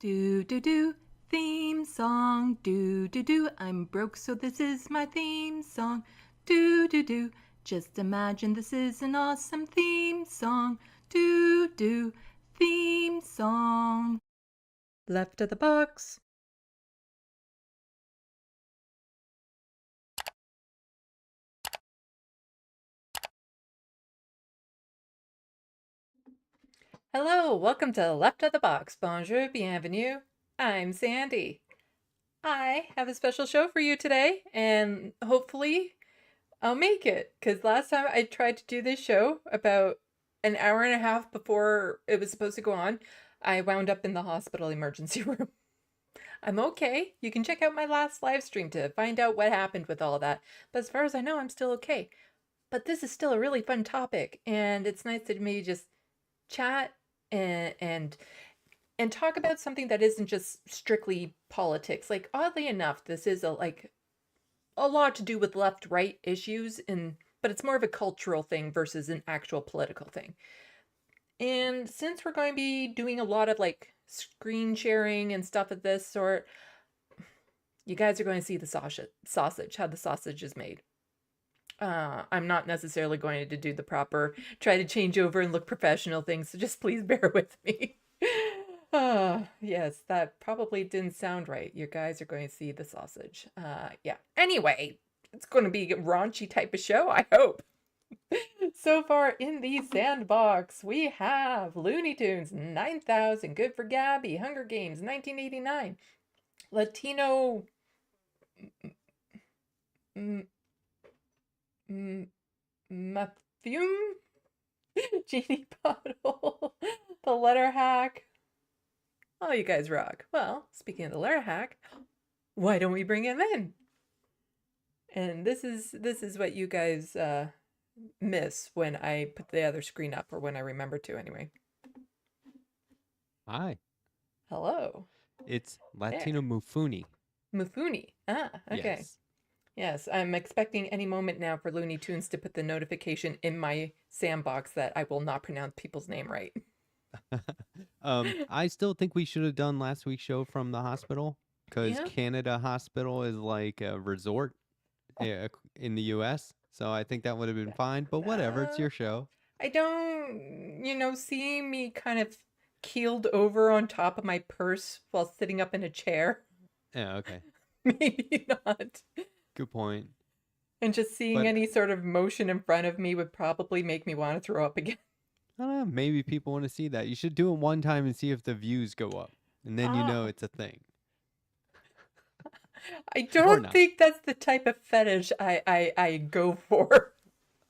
Do do do, theme song. Do do do, I'm broke, so this is my theme song. Do do do, just imagine this is an awesome theme song. Do do, theme song. Left of the box. Hello, welcome to Left of the Box. Bonjour, bienvenue. I'm Sandy. I have a special show for you today, and hopefully I'll make it, because last time I tried to do this show about an hour and a half before it was supposed to go on, I wound up in the hospital emergency room. I'm okay. You can check out my last live stream to find out what happened with all that. But as far as I know, I'm still okay. But this is still a really fun topic, and it's nice to maybe just chat and talk about something that isn't just strictly politics. Like, oddly enough, this is a lot to do with left-right issues, but it's more of a cultural thing versus an actual political thing. And since we're going to be doing a lot of like screen sharing and stuff of this sort, you guys are going to see the sausage, how the sausage is made. I'm not necessarily going to do the proper, try to change over and look professional things, so just please bear with me. Yes, that probably didn't sound right. You guys are going to see the sausage. Yeah. Anyway, it's going to be a raunchy type of show, I hope. So far in the Sandbox, we have Looney Tunes 9000, Good for Gabby, Hunger Games 1989, Latino Mafume, Genie Bottle, the Letterhack. Oh, you guys rock. Well, speaking of the Letterhack, why don't we bring him in? And this is what you guys miss when I put the other screen up, or when I remember to anyway. Hi, Hello. it's Latino There. Mufuni. Mufuni. Ah, okay. Yes. Yes, I'm expecting any moment now for Looney Tunes to put the notification in my Sandbox that I will not pronounce people's name right. I still think we should have done last week's show from the hospital because Yeah. Canada Hospital is like a resort in the U.S. So I think that would have been fine. But whatever, it's Uh, your show. I don't, seeing me kind of keeled over on top of my purse while sitting up in a chair. Yeah, okay. Maybe not. Good point. And just seeing But any sort of motion in front of me would probably make me want to throw up again. I don't know, maybe people want to see that. You should do it one time and see if the views go up. And then you know Ah, it's a thing. I Or don't not. think that's the type of fetish I go for.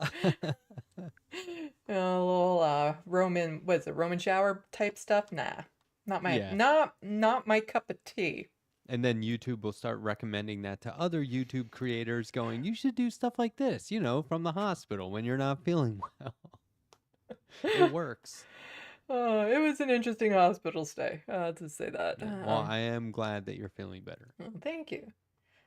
A little Roman, what is it, Roman shower type stuff? Nah. Not my Yeah. not my cup of tea. And then YouTube will start recommending that to other YouTube creators, going, you should do stuff like this, from the hospital when you're not feeling well. It works. It was an interesting hospital stay, to say that. Yeah. Well, I am glad that you're feeling better. Thank you.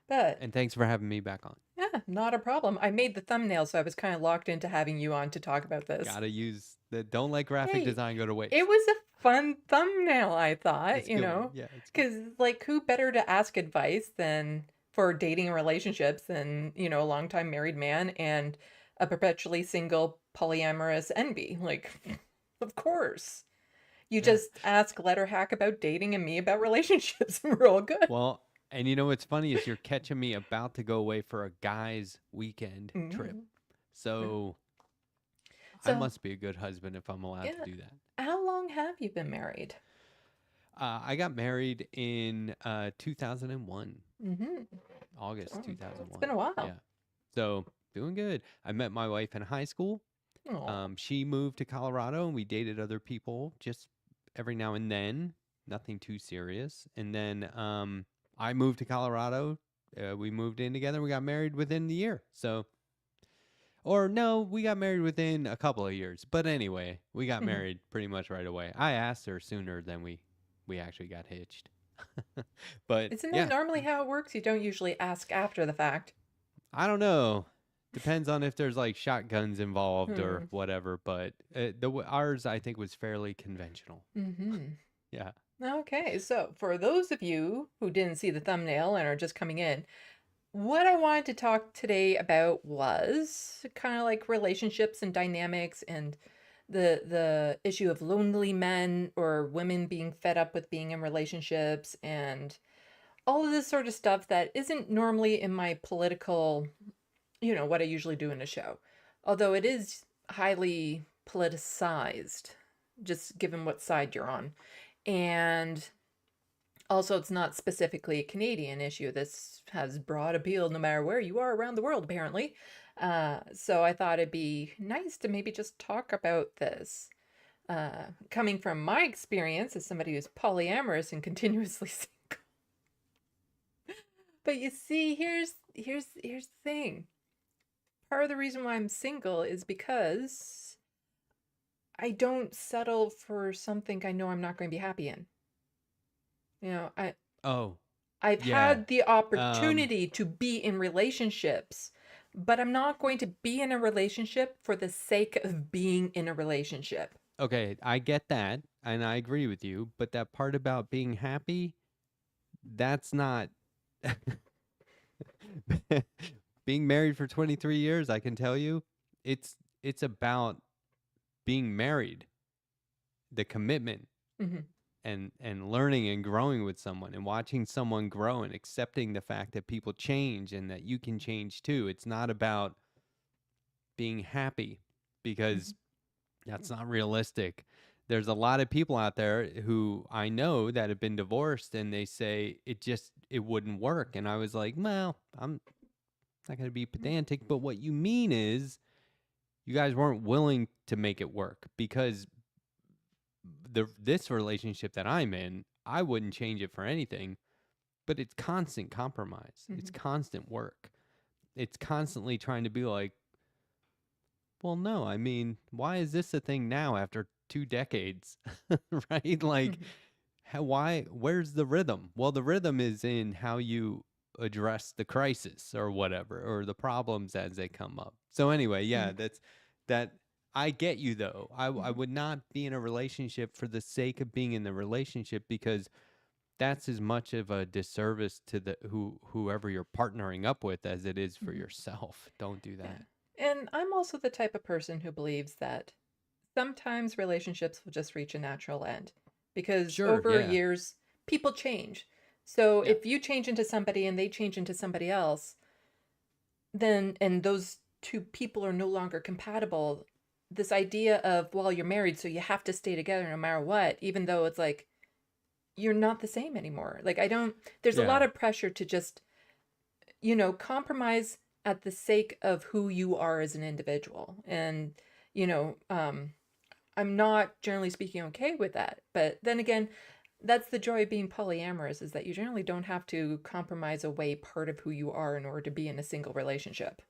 But And thanks for having me back on. yeah, not a problem. I made the thumbnail, so I was kind of locked into having you on to talk about this. Gotta use the don't let graphic Hey, design go to waste. it was a fun thumbnail, I thought, It's a good one. Yeah, it's good. because like who better to ask advice than for dating and relationships than, a longtime married man and a perpetually single polyamorous envy. Like, of course. You Yeah. just ask Letterhack about dating and me about relationships, and we're all good. Well, and you know what's funny is you're catching me about to go away for a guy's weekend trip. Mm. So I So, must be a good husband if I'm allowed to yeah, do that. how long have you been married? I got married in 2001. Mm-hmm. August Oh, it's 2001. been a while. Yeah. So doing good. I met my wife in high school. Oh. She moved to Colorado and we dated other people just every now and then. Nothing too serious. And then I moved to Colorado. We moved in together. We got married within the year. So, or no, we got married within a couple of years. But anyway, we got married pretty much right away. I asked her sooner than we actually got hitched. But Isn't that yeah, normally how it works? You don't usually ask after the fact. I don't know. Depends on if there's like shotguns involved Hmm. or whatever, but ours I think was fairly conventional. Mm-hmm. Yeah. Okay, so for those of you who didn't see the thumbnail and are just coming in, what I wanted to talk today about was kind of like relationships and dynamics and the issue of lonely men or women being fed up with being in relationships and all of this sort of stuff that isn't normally in my political, what I usually do in a show. Although it is highly politicized, just given what side you're on. And also, it's not specifically a Canadian issue. This has broad appeal no matter where you are around the world, apparently. So I thought it'd be nice to maybe just talk about this. Coming from my experience as somebody who's polyamorous and continuously single. But you see, here's the thing. Part of the reason why I'm single is because I don't settle for something I know I'm not going to be happy in. I Oh, I've yeah. had the opportunity to be in relationships, but I'm not going to be in a relationship for the sake of being in a relationship. Okay, I get that, and I agree with you, but that part about being happy, that's not being married for 23 years, I can tell you, it's about being married, the commitment Hmm. and learning and growing with someone and watching someone grow and accepting the fact that people change and that you can change too. It's not about being happy because that's not realistic. There's a lot of people out there who I know that have been divorced and they say it wouldn't work. And I was like, well, I'm not going to be pedantic, but what you mean is you guys weren't willing to make it work because this relationship that I'm in, I wouldn't change it for anything, but it's constant compromise. It's Hmm. constant work. It's constantly trying to be like, well, no, I mean, why is this a thing now after 2 decades? Right? Like, Hmm. where's the rhythm? Well, the rhythm is in how you address the crisis or whatever, or the problems as they come up. So, anyway, yeah, Hmm. that. I get you though. I Hmm. would not be in a relationship for the sake of being in the relationship because that's as much of a disservice to whoever you're partnering up with as it is for Hmm. yourself. Don't do Yeah. that. And I'm also the type of person who believes that sometimes relationships will just reach a natural end because Sure, over yeah. years, people change. So Yeah. if you change into somebody and they change into somebody else, then and those two people are no longer compatible, this idea of, well, you're married, so you have to stay together no matter what, even though it's like you're not the same anymore. Like I don't there's a lot Yeah. of pressure to just, compromise at the sake of who you are as an individual. And, you know, um I'm not generally speaking okay with that. But then again, that's the joy of being polyamorous is that you generally don't have to compromise away part of who you are in order to be in a single relationship.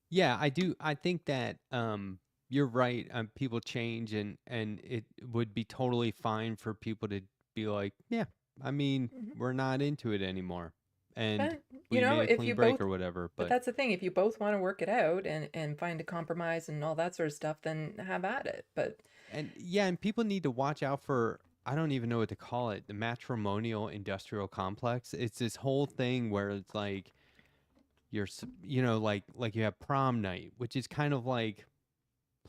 Yeah, I do. I think that you're right. People change, and it would be totally fine for people to be like, yeah, I mean, Mhm. we're not into it anymore, and But, we made a if clean you break both, or whatever. but But that's the thing, if you both want to work it out and find a compromise and all that sort of stuff, then have at it. But, and yeah, and people need to watch out for. I don't even know what to call it. The matrimonial industrial complex. It's this whole thing where it's like like you have prom night, which is kind of like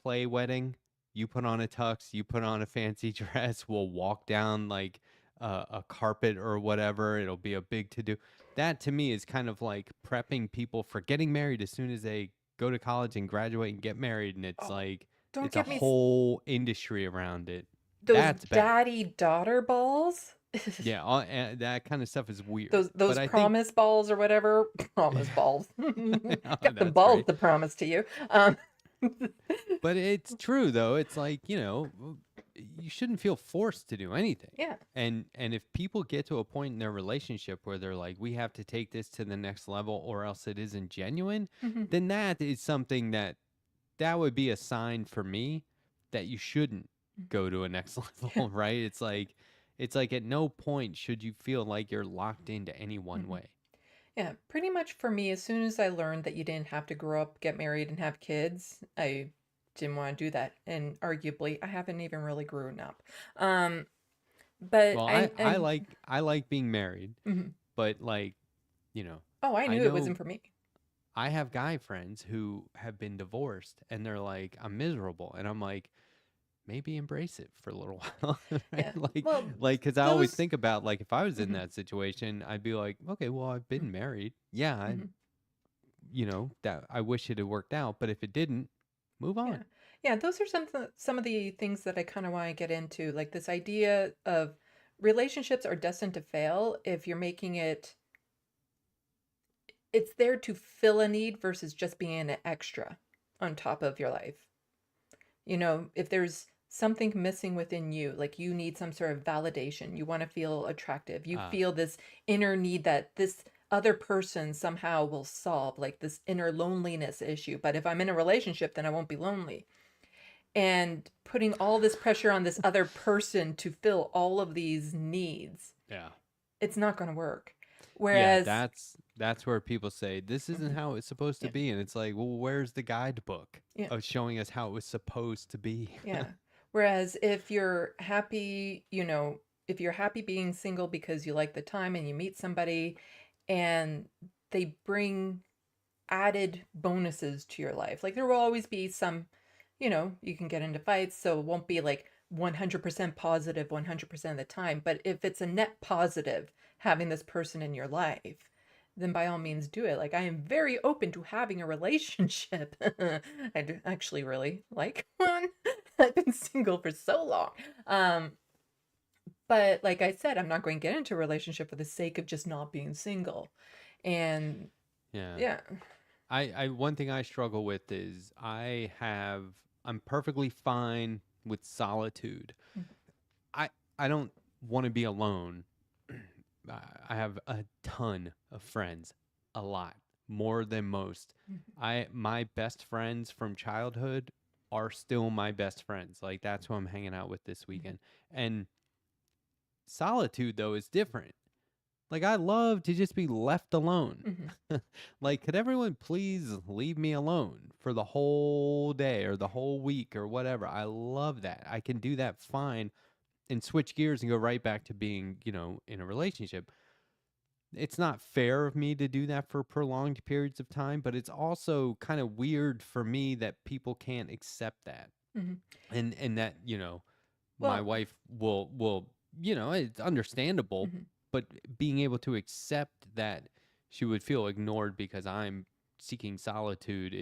play wedding. You put on a tux, you put on a fancy dress. We'll walk down like a carpet or whatever. It'll be a big to do. That to me is kind of like prepping people for getting married as soon as they go to college and graduate and get married. And it's oh, like, don't it's a get me whole industry around it. those That's bad. daddy-daughter balls. Yeah, that kind of stuff is weird. Those But I think promise balls or whatever. Promise balls. oh, Got the that's balls great. to promise to you. Um, But it's true though. It's like, you shouldn't feel forced to do anything. yeah. And if people get to a point in their relationship where they're like, we have to take this to the next level or else it isn't genuine, Mhm. then that is something that would be a sign for me that you shouldn't go to a next level, right? It's like at no point should you feel like you're locked into any one Mhm. way. Yeah, pretty much for me, as soon as I learned that you didn't have to grow up, get married, and have kids, I didn't want to do that. And arguably, I haven't even really grown up. Um, But Well, I like being married, mhm. but like, you know, Oh, I I knew it wasn't know for me. I have guy friends who have been divorced and they're like, I'm miserable. And I'm like, maybe embrace it for a little while, right? Yeah. Well, Because I always those. think about like if I was in Mhm, that situation, I'd be like, okay, well, I've mm, been married. Yeah, mhm. that I wish it had worked out, but if it didn't, move on. Yeah. Yeah, those are some of the things that I kind of want to get into, like this idea of relationships are destined to fail if you're making it's there to fill a need versus just being an extra on top of your life. If there's something missing within you, like you need some sort of validation, you want to feel attractive, you Ah, feel this inner need that this other person somehow will solve, like this inner loneliness issue. But if I'm in a relationship, then I won't be lonely. And putting all this pressure on this other person to fill all of these needs, yeah. it's not going to work. Yeah, Whereas, that's where people say this isn't mhm, how it's supposed to yeah, be, and it's like, well, where's the guidebook yeah, of showing us how it was supposed to be? yeah. Whereas if you're happy, if you're happy being single because you like the time and you meet somebody and they bring added bonuses to your life. Like there will always be some, you can get into fights, so it won't be like 100% positive 100% of the time. But if it's a net positive having this person in your life, then by all means do it. Like I am very open to having a relationship. I do actually really like one. I've been single for so long. Um, but like I said, I'm not going to get into a relationship for the sake of just not being single. And Yeah. yeah. I one thing I struggle with is I'm perfectly fine with solitude. I I don't want to be alone. I have a ton of friends, a lot, more than most. My best friends from childhood are still my best friends. Like that's who I'm hanging out with this weekend. And solitude though is different. Like I love to just be left alone. Mhm. Like could everyone please leave me alone for the whole day or the whole week or whatever? I love that. I can do that fine and switch gears and go right back to being, in a relationship. It's not fair of me to do that for prolonged periods of time, but it's also kind of weird for me that people can't accept that. Mhm. And that, my Well, wife will, it's understandable, mhm. but being able to accept that she would feel ignored because I'm seeking solitude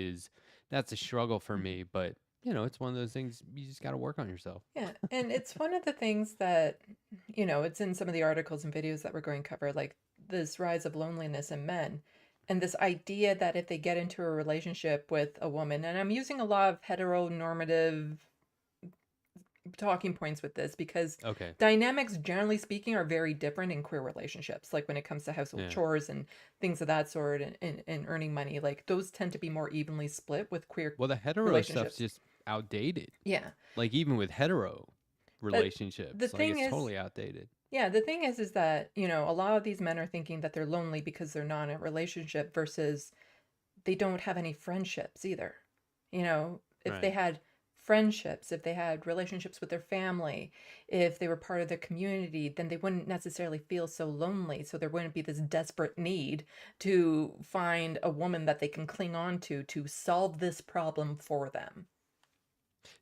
that's a struggle for Mhm. me, but it's one of those things you just got to work on yourself. Yeah, and it's one of the things that, it's in some of the articles and videos that we're going to cover, like this rise of loneliness in men, and this idea that if they get into a relationship with a woman, and I'm using a lot of heteronormative talking points with this because Okay. dynamics, generally speaking, are very different in queer relationships. Like when it comes to household Yeah. chores and things of that sort, and earning money, like those tend to be more evenly split with queer Well, the hetero stuff's relationships. just outdated. Yeah. Like even with hetero But the relationships, like thing it's is, totally outdated. yeah, the thing is that, a lot of these men are thinking that they're lonely because they're not in a relationship versus they don't have any friendships either. If they Right. had friendships, if they had relationships with their family, if they were part of their community, then they wouldn't necessarily feel so lonely. So there wouldn't be this desperate need to find a woman that they can cling on to solve this problem for them.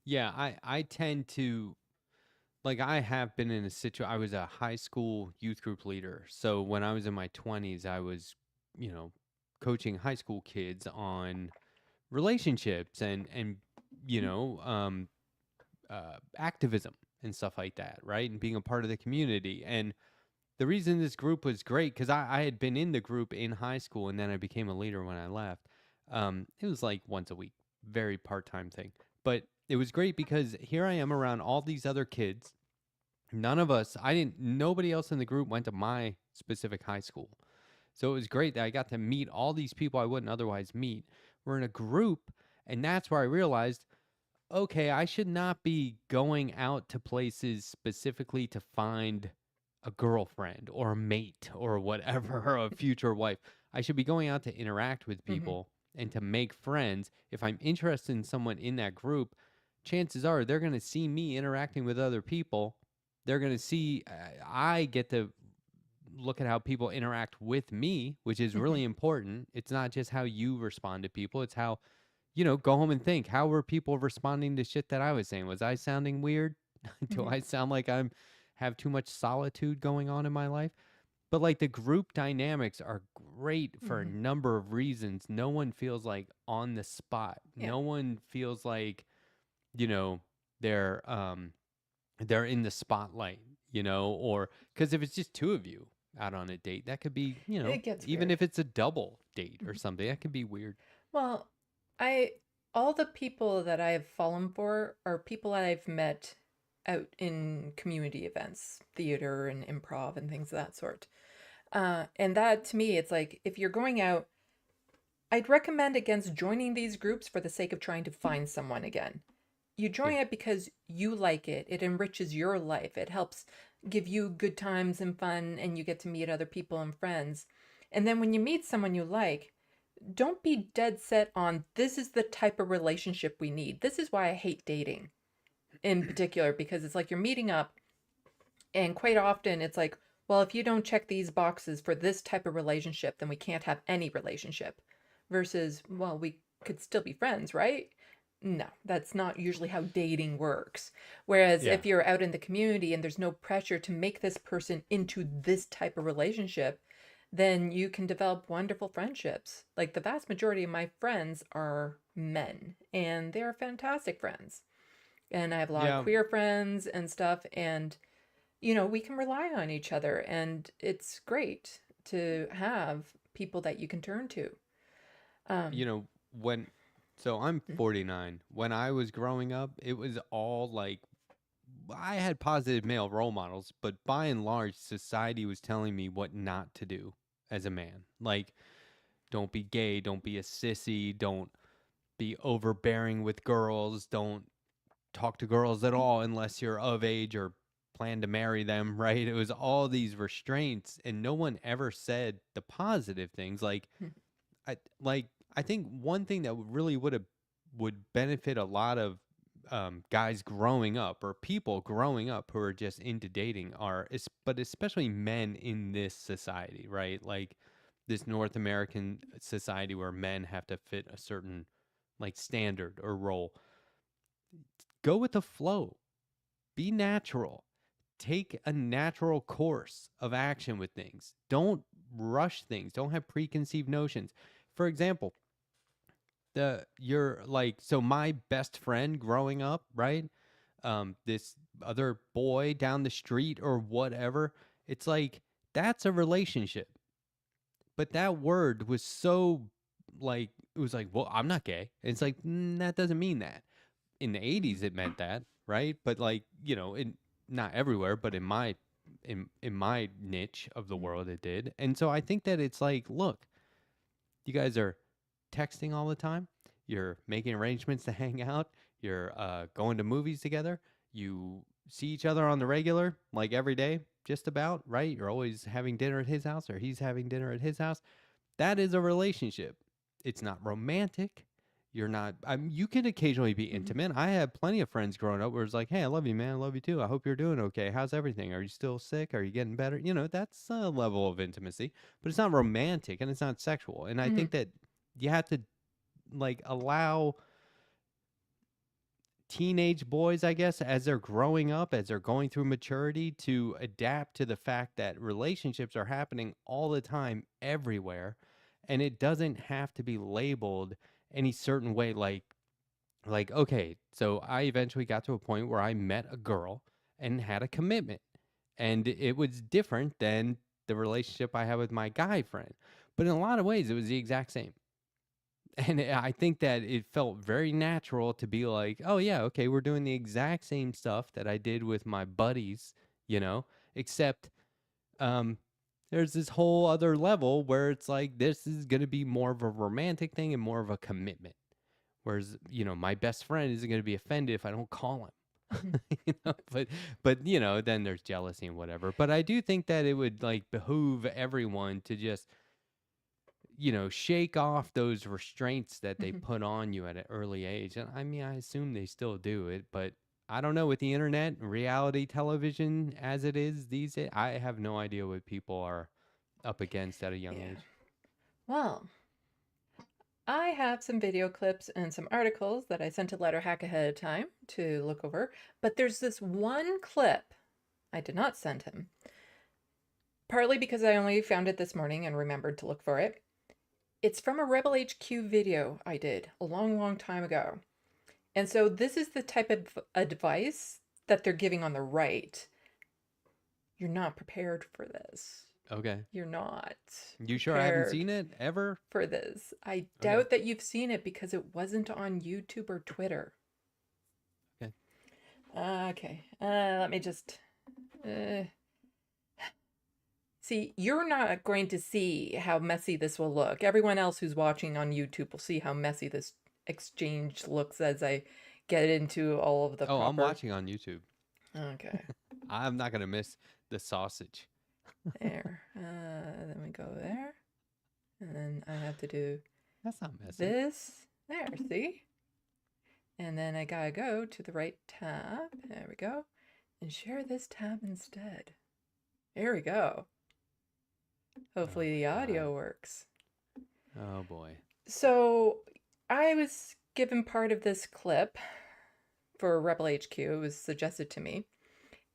Yeah, I tend to like I have been in a situation. I was a high school youth group leader. So when I was in my 20s, I was, you know, coaching high school kids on relationships and you know, activism and stuff like that, right? And being a part of the community. And the reason this group was great because I had been in the group in high school and then I became a leader when I left. It was like once a week, very part time thing. But it was great because here I am around all these other kids. Nobody else in the group went to my specific high school. So it was great that I got to meet all these people I wouldn't otherwise meet. We're in a group, and that's where I realized okay, I should not be going out to places specifically to find a girlfriend or a mate or whatever, or a future wife. I should be going out to interact with Hmm. people and to make friends. If I'm interested in someone in that group, chances are they're going to see me interacting with other people. they're going to see I get to look at how people interact with me, which is Mhm. really important. It's not just how you respond to people, it's how, go home and think, how were people responding to shit that I was saying? Was I sounding weird? Do Mhm. I sound like I'm have too much solitude going on in my life? But like the group dynamics are great for a Mhm. number of reasons. No one feels like on the spot. Yeah. No one feels like, you know, they're um they're in the spotlight, or because if it's just two of you out on a date, that could be, It gets even weird. if it's a double date or Mhm. something, that could be weird. Well, I all the people that I have fallen for are people I've met out in community events, theater and improv and things of that sort. And that to me, it's like if you're going out, I'd recommend against joining these groups for the sake of trying to find someone again. You Yeah. join it because you like it. It enriches your life. It helps give you good times and fun, and you get to meet other people and friends. And then when you meet someone you like, don't be dead set on this is the type of relationship we need. This is why I hate dating in particular, because it's like you're meeting up, and quite often it's like, well, if you don't check these boxes for this type of relationship, then we can't have any relationship. Versus, well, we could still be friends, right? No, that's not usually how dating works. Whereas Yeah. if you're out in the community and there's no pressure to make this person into this type of relationship, then you can develop wonderful friendships. Like the vast majority of my friends are men, and they are fantastic friends. And I have a lot of Yeah. queer friends and stuff, and we can rely on each other, and it's great to have people that you can turn to. Um, you know when So I'm mm, 49. When I was growing up, it was all like I had positive male role models, but by and large society was telling me what not to do as a man. Like, don't be gay, don't be a sissy, don't be overbearing with girls, don't talk to girls at all unless you're of age or plan to marry them, right? It was all these restraints, and no one ever said the positive things. mm, I like I think one thing that really would benefit a lot of guys growing up or people growing up who are just into dating but especially men in this society, right? Like this North American society where men have to fit a certain like standard or role. Go with the flow. Be natural. Take a natural course of action with things. Don't rush things. Don't have preconceived notions. For example, my best friend growing up, right? This other boy down the street or whatever, it's like that's a relationship. But that word was so like it was like, well, I'm not gay. And it's like, that doesn't mean that. In the mm, 80s it meant that, right? But like, in not everywhere, but in my niche of the mm, world it did. And so I think that it's like, look, you guys are texting all the time. You're making arrangements to hang out. You're going to movies together. You see each other on the regular, like every day, just about, right? You're always having dinner at his house or he's having dinner at his house. That is a relationship. It's not romantic. You're not, you can occasionally be mhm, intimate. I had plenty of friends growing up where it's like, hey, I love you, man. I love you too. I hope you're doing okay. How's everything? Are you still sick? Are you getting better? That's a level of intimacy, but it's not romantic and it's not sexual. And I mhm, think that you have to like allow teenage boys, I guess, as they're growing up, as they're going through maturity, to adapt to the fact that relationships are happening all the time, everywhere. And it doesn't have to be labeled any certain way. Like, okay, so I eventually got to a point where I met a girl and had a commitment. And it was different than the relationship I had with my guy friend. But in a lot of ways, it was the exact same. And I think that it felt very natural to be like, oh, yeah, okay, we're doing the exact same stuff that I did with my buddies, except um, there's this whole other level where it's like, this is going to be more of a romantic thing and more of a commitment. Whereas, my best friend isn't going to be offended if I don't call mhm, him. But then there's jealousy and whatever. But I do think that it would like behoove everyone to just shake off those restraints that they mhm. put on you at an early age. And I mean, I assume they still do it, but I don't know, with the internet, reality television as it is these days, I have no idea what people are up against at a young Yeah. age. Well, I have some video clips and some articles that I sent to Letterhack ahead of time to look over, but there's this one clip I did not send him, partly because I only found it this morning and remembered to look for it. It's from a Rebel HQ video I did a long, long time ago. And so this is the type of advice that they're giving on the right. You're not prepared for this. Okay. You're not You sure I haven't prepared seen it ever? for this. I Okay. doubt that you've seen it because it wasn't on YouTube or Twitter. Okay. Okay. Let me just... See, you're not going to see how messy this will look. Everyone else who's watching on YouTube will see how messy this exchange looks as I get into all of the Oh, proper... I'm watching on YouTube. Okay. I'm not going to miss the sausage. There. Then we go there. And then I have to do That's not messy. this. There, see? And then I gotta go to the right tab. There we go. And share this tab instead. There we go. Hopefully the audio works. Oh, boy. So I was given part of this clip for Rebel HQ. It was suggested to me.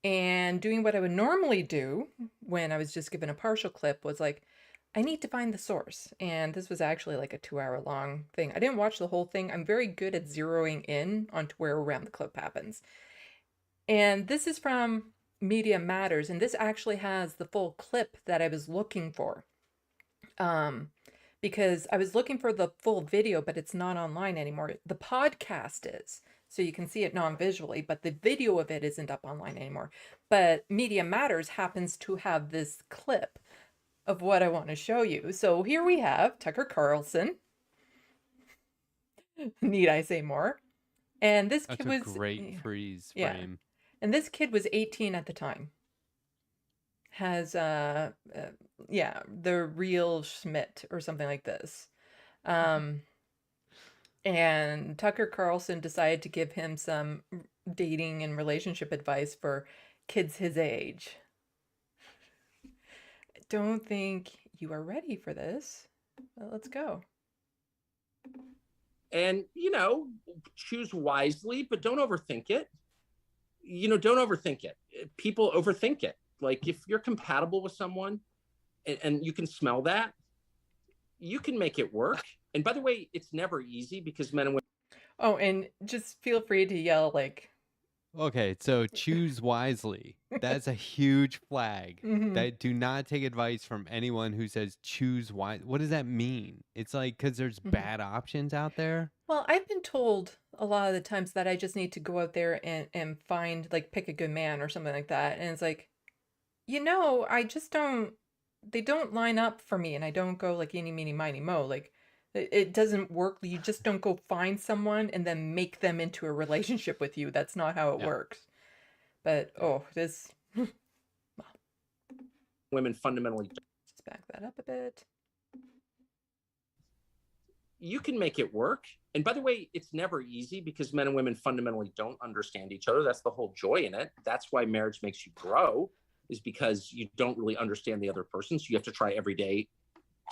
And doing what I would normally do when I was just given a partial clip was like, I need to find the source. And this was actually like a 2-hour long thing. I didn't watch the whole thing. I'm very good at zeroing in onto where around the clip happens. And this is from Media Matters. And this actually has the full clip that I was looking for. Because I was looking for the full video, but it's not online anymore. The podcast is. So you can see it non-visually, but the video of it isn't up online anymore. But Media Matters happens to have this clip of what I want to show you. So here we have Tucker Carlson. Need I say more? And this kid was... That's a great freeze yeah. frame. And this kid was 18 at the time. Has, the real Schmidt or something like this. And Tucker Carlson decided to give him some dating and relationship advice for kids his age. I don't think you are ready for this. Well, let's go. And, choose wisely, but don't overthink it. Don't overthink it. People overthink it. Like if you're compatible with someone and you can smell that, you can make it work. And by the way, it's never easy because men and women. Oh, and just feel free to yell like... Okay, so choose wisely. That's a huge flag. That do not take advice from anyone who says choose wise. What does that mean? It's like because there's bad options out there. Well, I've been told a lot of the times that I just need to go out there and find, like, pick a good man or something like that. And it's like, I just don't... They don't line up for me, and I don't go like eeny, meeny, miny, mo. Like, it doesn't work. You just don't go find someone and then make them into a relationship with you. That's not how it works. But, this... Women fundamentally... Let's back that up a bit. You can make it work. And by the way, it's never easy because men and women fundamentally don't understand each other. That's the whole joy in it. That's why marriage makes you grow, is because you don't really understand the other person. So you have to try every day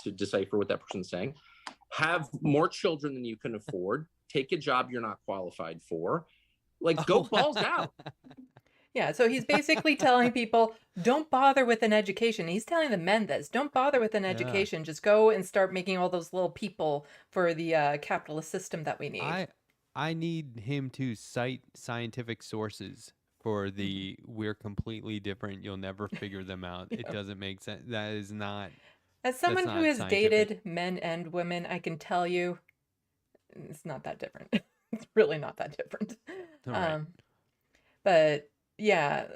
to decipher what that person's saying. Have more children than you can afford. Take a job you're not qualified for. Like, go balls out. Yeah, so he's basically telling people, don't bother with an education. He's telling the men this. Don't bother with an education. Just go and start making all those little people for the capitalist system that we need. I need him to cite scientific sources for the we're completely different, you'll never figure them out. It doesn't make sense. That is not... As someone who has scientific. dated men and women, I can tell you it's not that different. It's really not that different. Right. But yeah,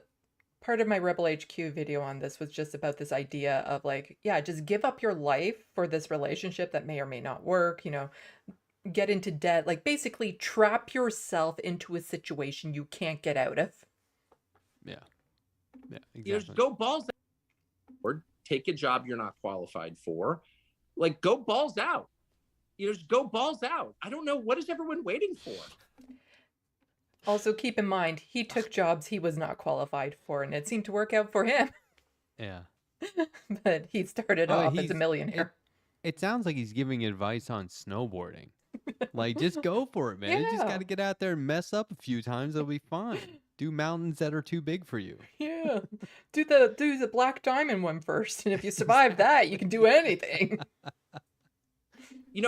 part of my Rebel HQ video on this was just about this idea of like, yeah, just give up your life for this relationship that may or may not work, get into debt, like basically trap yourself into a situation you can't get out of. Yeah. Yeah, exactly. Just go balls out. Or take a job you're not qualified for. Like, go balls out. Just go balls out. I don't know. What is everyone waiting for? Also, keep in mind, he took jobs he was not qualified for, and it seemed to work out for him. Yeah. But he started Oh, off as a millionaire. it sounds like he's giving advice on snowboarding. Like, just go for it, man. You just got Yeah. to get out there and mess up a few times. It'll be fine. Do mountains that are too big for you. Yeah. Do the black diamond one first, and if you survive that, you can do anything.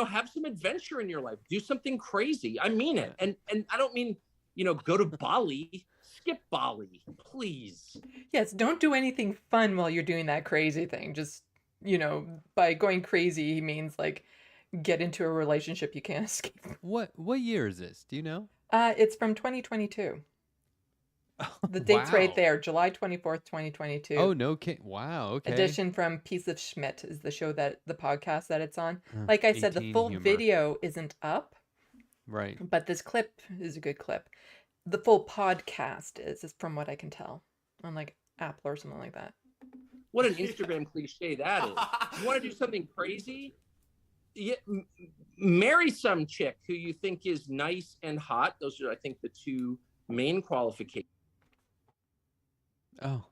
Have some adventure in your life. Do something crazy. I mean it. And I don't mean, go to Bali. Skip Bali, please. Yes, don't do anything fun while you're doing that crazy thing. Just, by going crazy, he means like get into a relationship you can't escape. What year is this? Do you know? It's from 2022. The date's right Wow. there, July 24th, 2022. Oh, no kidding. Wow. Okay. Edition from Piece of Schmidt is the podcast that it's on. Huh, Like I said, the 18 full humor. video isn't up, Right. but this clip is a good clip. The full podcast is from what I can tell, on like Apple or something like that. What an Instagram cliche that is. You want to do something crazy? Marry some chick who you think is nice and hot. Those are, I think, the two main qualifications. Oh.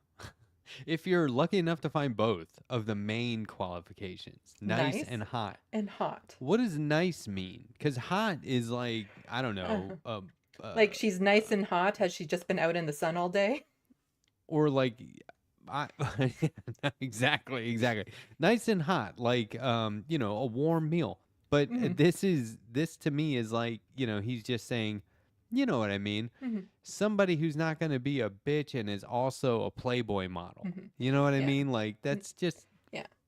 If you're lucky enough to find both of the main qualifications, nice and hot. And hot. What does nice mean? Because hot is like, I don't know. Like she's nice and hot. Has she just been out in the sun all day? Or like, exactly. Nice and hot, like, a warm meal. But this to me is like, he's just saying, you know what I mean? Mm-hmm. Somebody who's not going to be a bitch and is also a Playboy model. Mm-hmm. You know what I mean? Like, that's just...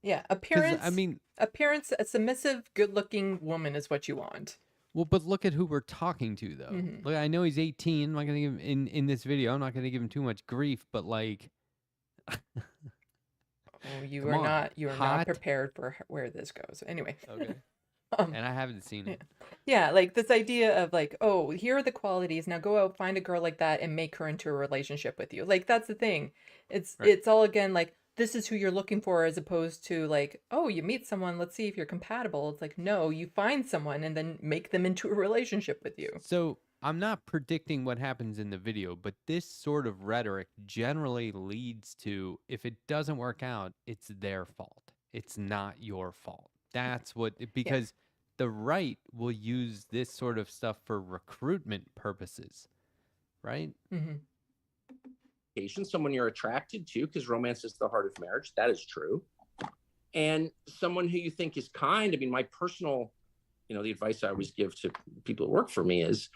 Yeah. Appearance, I mean... Appearance, a submissive, good-looking woman is what you want. Well, but look at who we're talking to, though. Mm-hmm. Look, I know he's 18. I'm not going to give him... In this video, I'm not going to give him too much grief, but like... You are not prepared for where this goes. Anyway. Okay. And I haven't seen it. Yeah, like this idea of like, oh, here are the qualities. Now go out, find a girl like that and make her into a relationship with you. Like that's the thing. It's all again like this is who you're looking for as opposed to like, oh, you meet someone, let's see if you're compatible. It's like, no, you find someone and then make them into a relationship with you. So I'm not predicting what happens in the video, but this sort of rhetoric generally leads to, if it doesn't work out, it's their fault. It's not your fault. That's what, because the right will use this sort of stuff for recruitment purposes, right? Mm-hmm. Someone you're attracted to, because romance is the heart of marriage. That is true. And someone who you think is kind. I mean, my personal, the advice I always give to people who work for me is,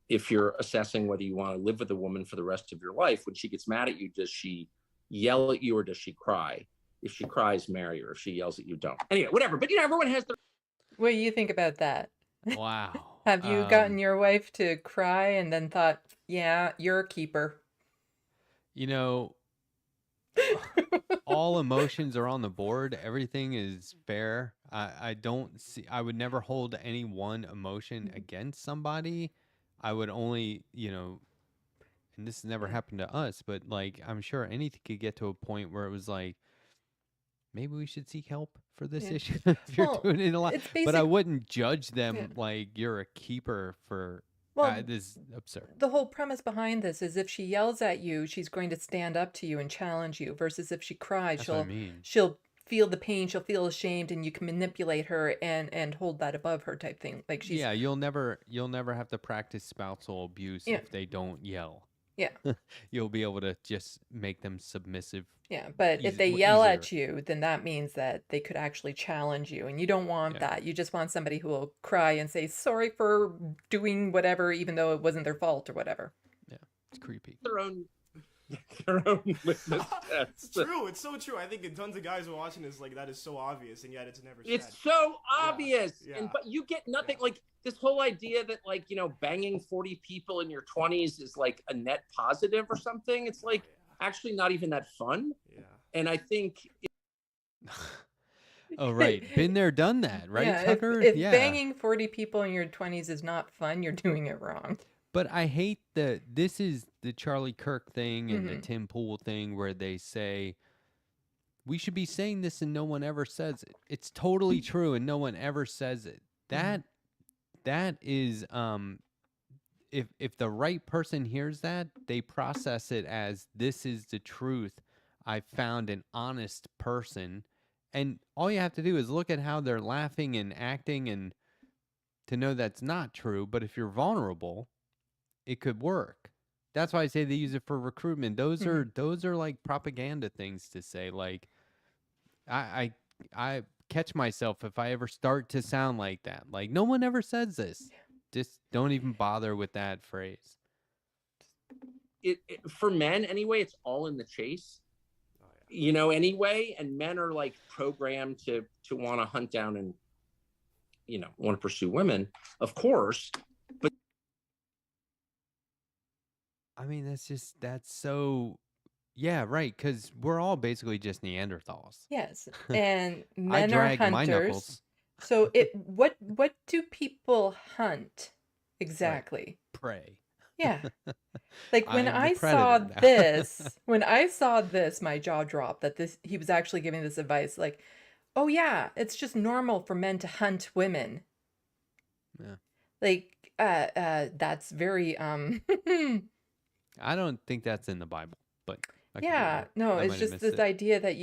if you're assessing whether you want to live with a woman for the rest of your life, when she gets mad at you, does she yell at you or does she cry? If she cries, marry her. If she yells at you, don't. Anyway, whatever. But everyone has their... What do you think about that? Wow. Have you gotten your wife to cry and then thought, yeah, you're a keeper? All emotions are on the board. Everything is fair. I would never hold any one emotion against somebody. I would only, and this has never happened to us, but like, I'm sure anything could get to a point where it was like, maybe we should seek help for this issue if you're doing it a lot. But I wouldn't judge them like you're a keeper for... this is absurd. The whole premise behind this is if she yells at you, she's going to stand up to you and challenge you, versus if she cries, she'll feel the pain, she'll feel ashamed, and you can manipulate her and hold that above her type thing. Like she's... Yeah, you'll never have to practice spousal abuse if they don't yell. Yeah. You'll be able to just make them submissive. Yeah, but if they yell at you, then that means that they could actually challenge you, and you don't want that. You just want somebody who will cry and say sorry for doing whatever, even though it wasn't their fault or whatever. Yeah, it's creepy. Their own litmus test. It's true. It's so true. I think tons of guys are watching this like that is so obvious, and yet it's never said. It's so obvious, Yeah. But you get nothing. Like this whole idea that like banging 40 people in your 20s is like a net positive or something. It's like actually not even that fun. Yeah. And I think. Oh right, been there, done that, right, Yeah, Tucker? if banging 40 people in your 20s is not fun, you're doing it wrong. But I hate this is the Charlie Kirk thing and the Tim Pool thing where they say, we should be saying this and no one ever says it. It's totally true and no one ever says it. That is, if the right person hears that, they process it as this is the truth. I found an honest person, and all you have to do is look at how they're laughing and acting and to know that's not true. But if you're vulnerable, it could work. That's why I say they use it for recruitment. Those are like propaganda things to say. Like I catch myself if I ever start to sound like that. Like no one ever says this. Just don't even bother with that phrase. It for men anyway, it's all in the chase. Oh, yeah. Anyway, and men are like programmed to want to hunt down and want to pursue women, of course. But I mean, that's so, yeah, right. Because we're all basically just Neanderthals. Yes, and I men are drag my hunters. knuckles. So what do people hunt exactly? Prey. Yeah. Like when I am the I saw predator now. this, my jaw dropped that he was actually giving this advice. Like, oh yeah, it's just normal for men to hunt women. Yeah. Like, that's very I don't think that's in the Bible, but I could be yeah, wrong. no, I it's might have just missed this it. idea that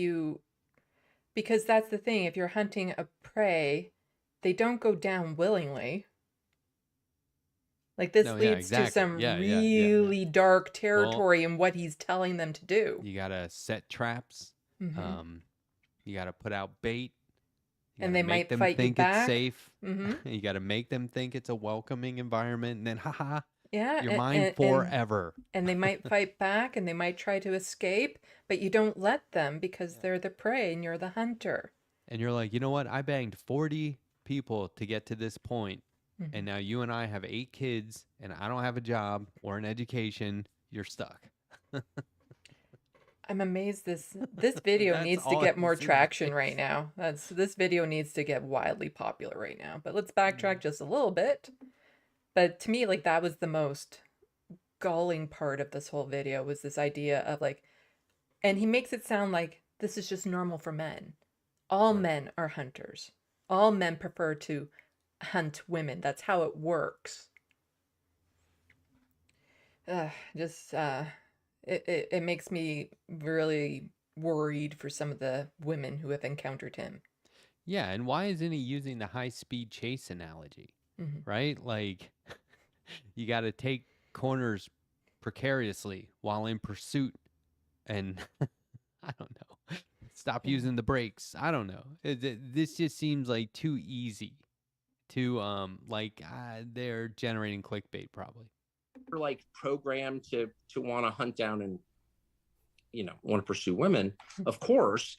because that's the thing. If you're hunting a prey, they don't go down willingly. Like this No, yeah, leads to exactly. some Yeah. really dark Well, territory in what he's telling them to do. you gotta set traps. Hmm. You gotta put out bait. You And gotta they make might them fight you think it's back. safe. Hmm. You gotta make them think it's a welcoming environment, and then haha, Yeah, you're mine forever. and they might fight back and they might try to escape, but you don't let them because they're the prey and you're the hunter. And you're like, you know what? I banged 40 people to get to this point, Mhm. and now you and I have 8 kids, and I don't have a job or an education. You're stuck. I'm amazed this video That's needs to all get I more see traction face. right now. This video needs to get wildly popular right now. But let's backtrack just a little bit. But to me, like that was the most galling part of this whole video was this idea of like, and he makes it sound like this is just normal for men. All Right. men are hunters. All men prefer to hunt women. That's how it works. It makes me really worried for some of the women who have encountered him. Yeah, and why isn't he using the high-speed chase analogy? Mhm. Right? Like, you got to take corners precariously while in pursuit, and I don't know. Stop Yeah. using the brakes. I don't know. This just seems like too easy. Too they're generating clickbait probably. we're like programmed to want to hunt down and want to pursue women, of course.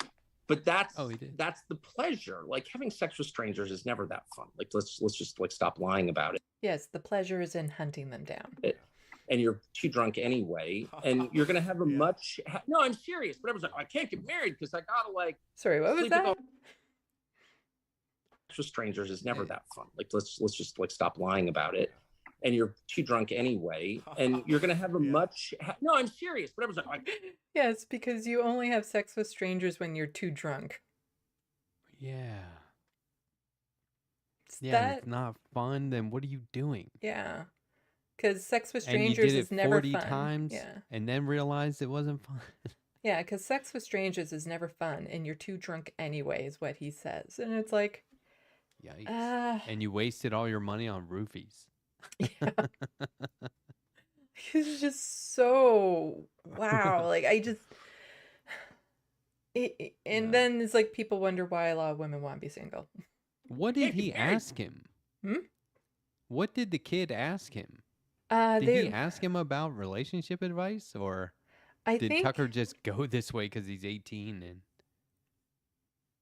But that's Oh, he did. that's the pleasure. Like having sex with strangers is never that fun. Like let's just like stop lying about it. Yes, the pleasure is in hunting them down. And you're too drunk anyway, and you're gonna have a Yeah. no, I'm serious. But I was like, I can't get married because I gotta like Sorry, what was sleep with that? all with strangers is never that fun. Like let's just like stop lying about it. And you're too drunk anyway, and you're gonna have a no, I'm serious. But I was like, Yes, because you only have sex with strangers when you're too drunk. Yeah. It's Yeah, and that, it's not fun, then what are you doing? yeah. Because sex with And you strangers did is it never 40 fun. times Yeah. and then realized it wasn't fun. Yeah, because sex with strangers is never fun, and you're too drunk anyway, is what he says. And it's like, Yikes. And you wasted all your money on roofies. yeah. He's just so, wow. Like, I just, and Yeah. then it's like people wonder why a lot of women want to be single. What did he ask him? Hmm? What did the kid ask him? Did he ask him about relationship advice, or I did think, Tucker just go this way because he's 18 and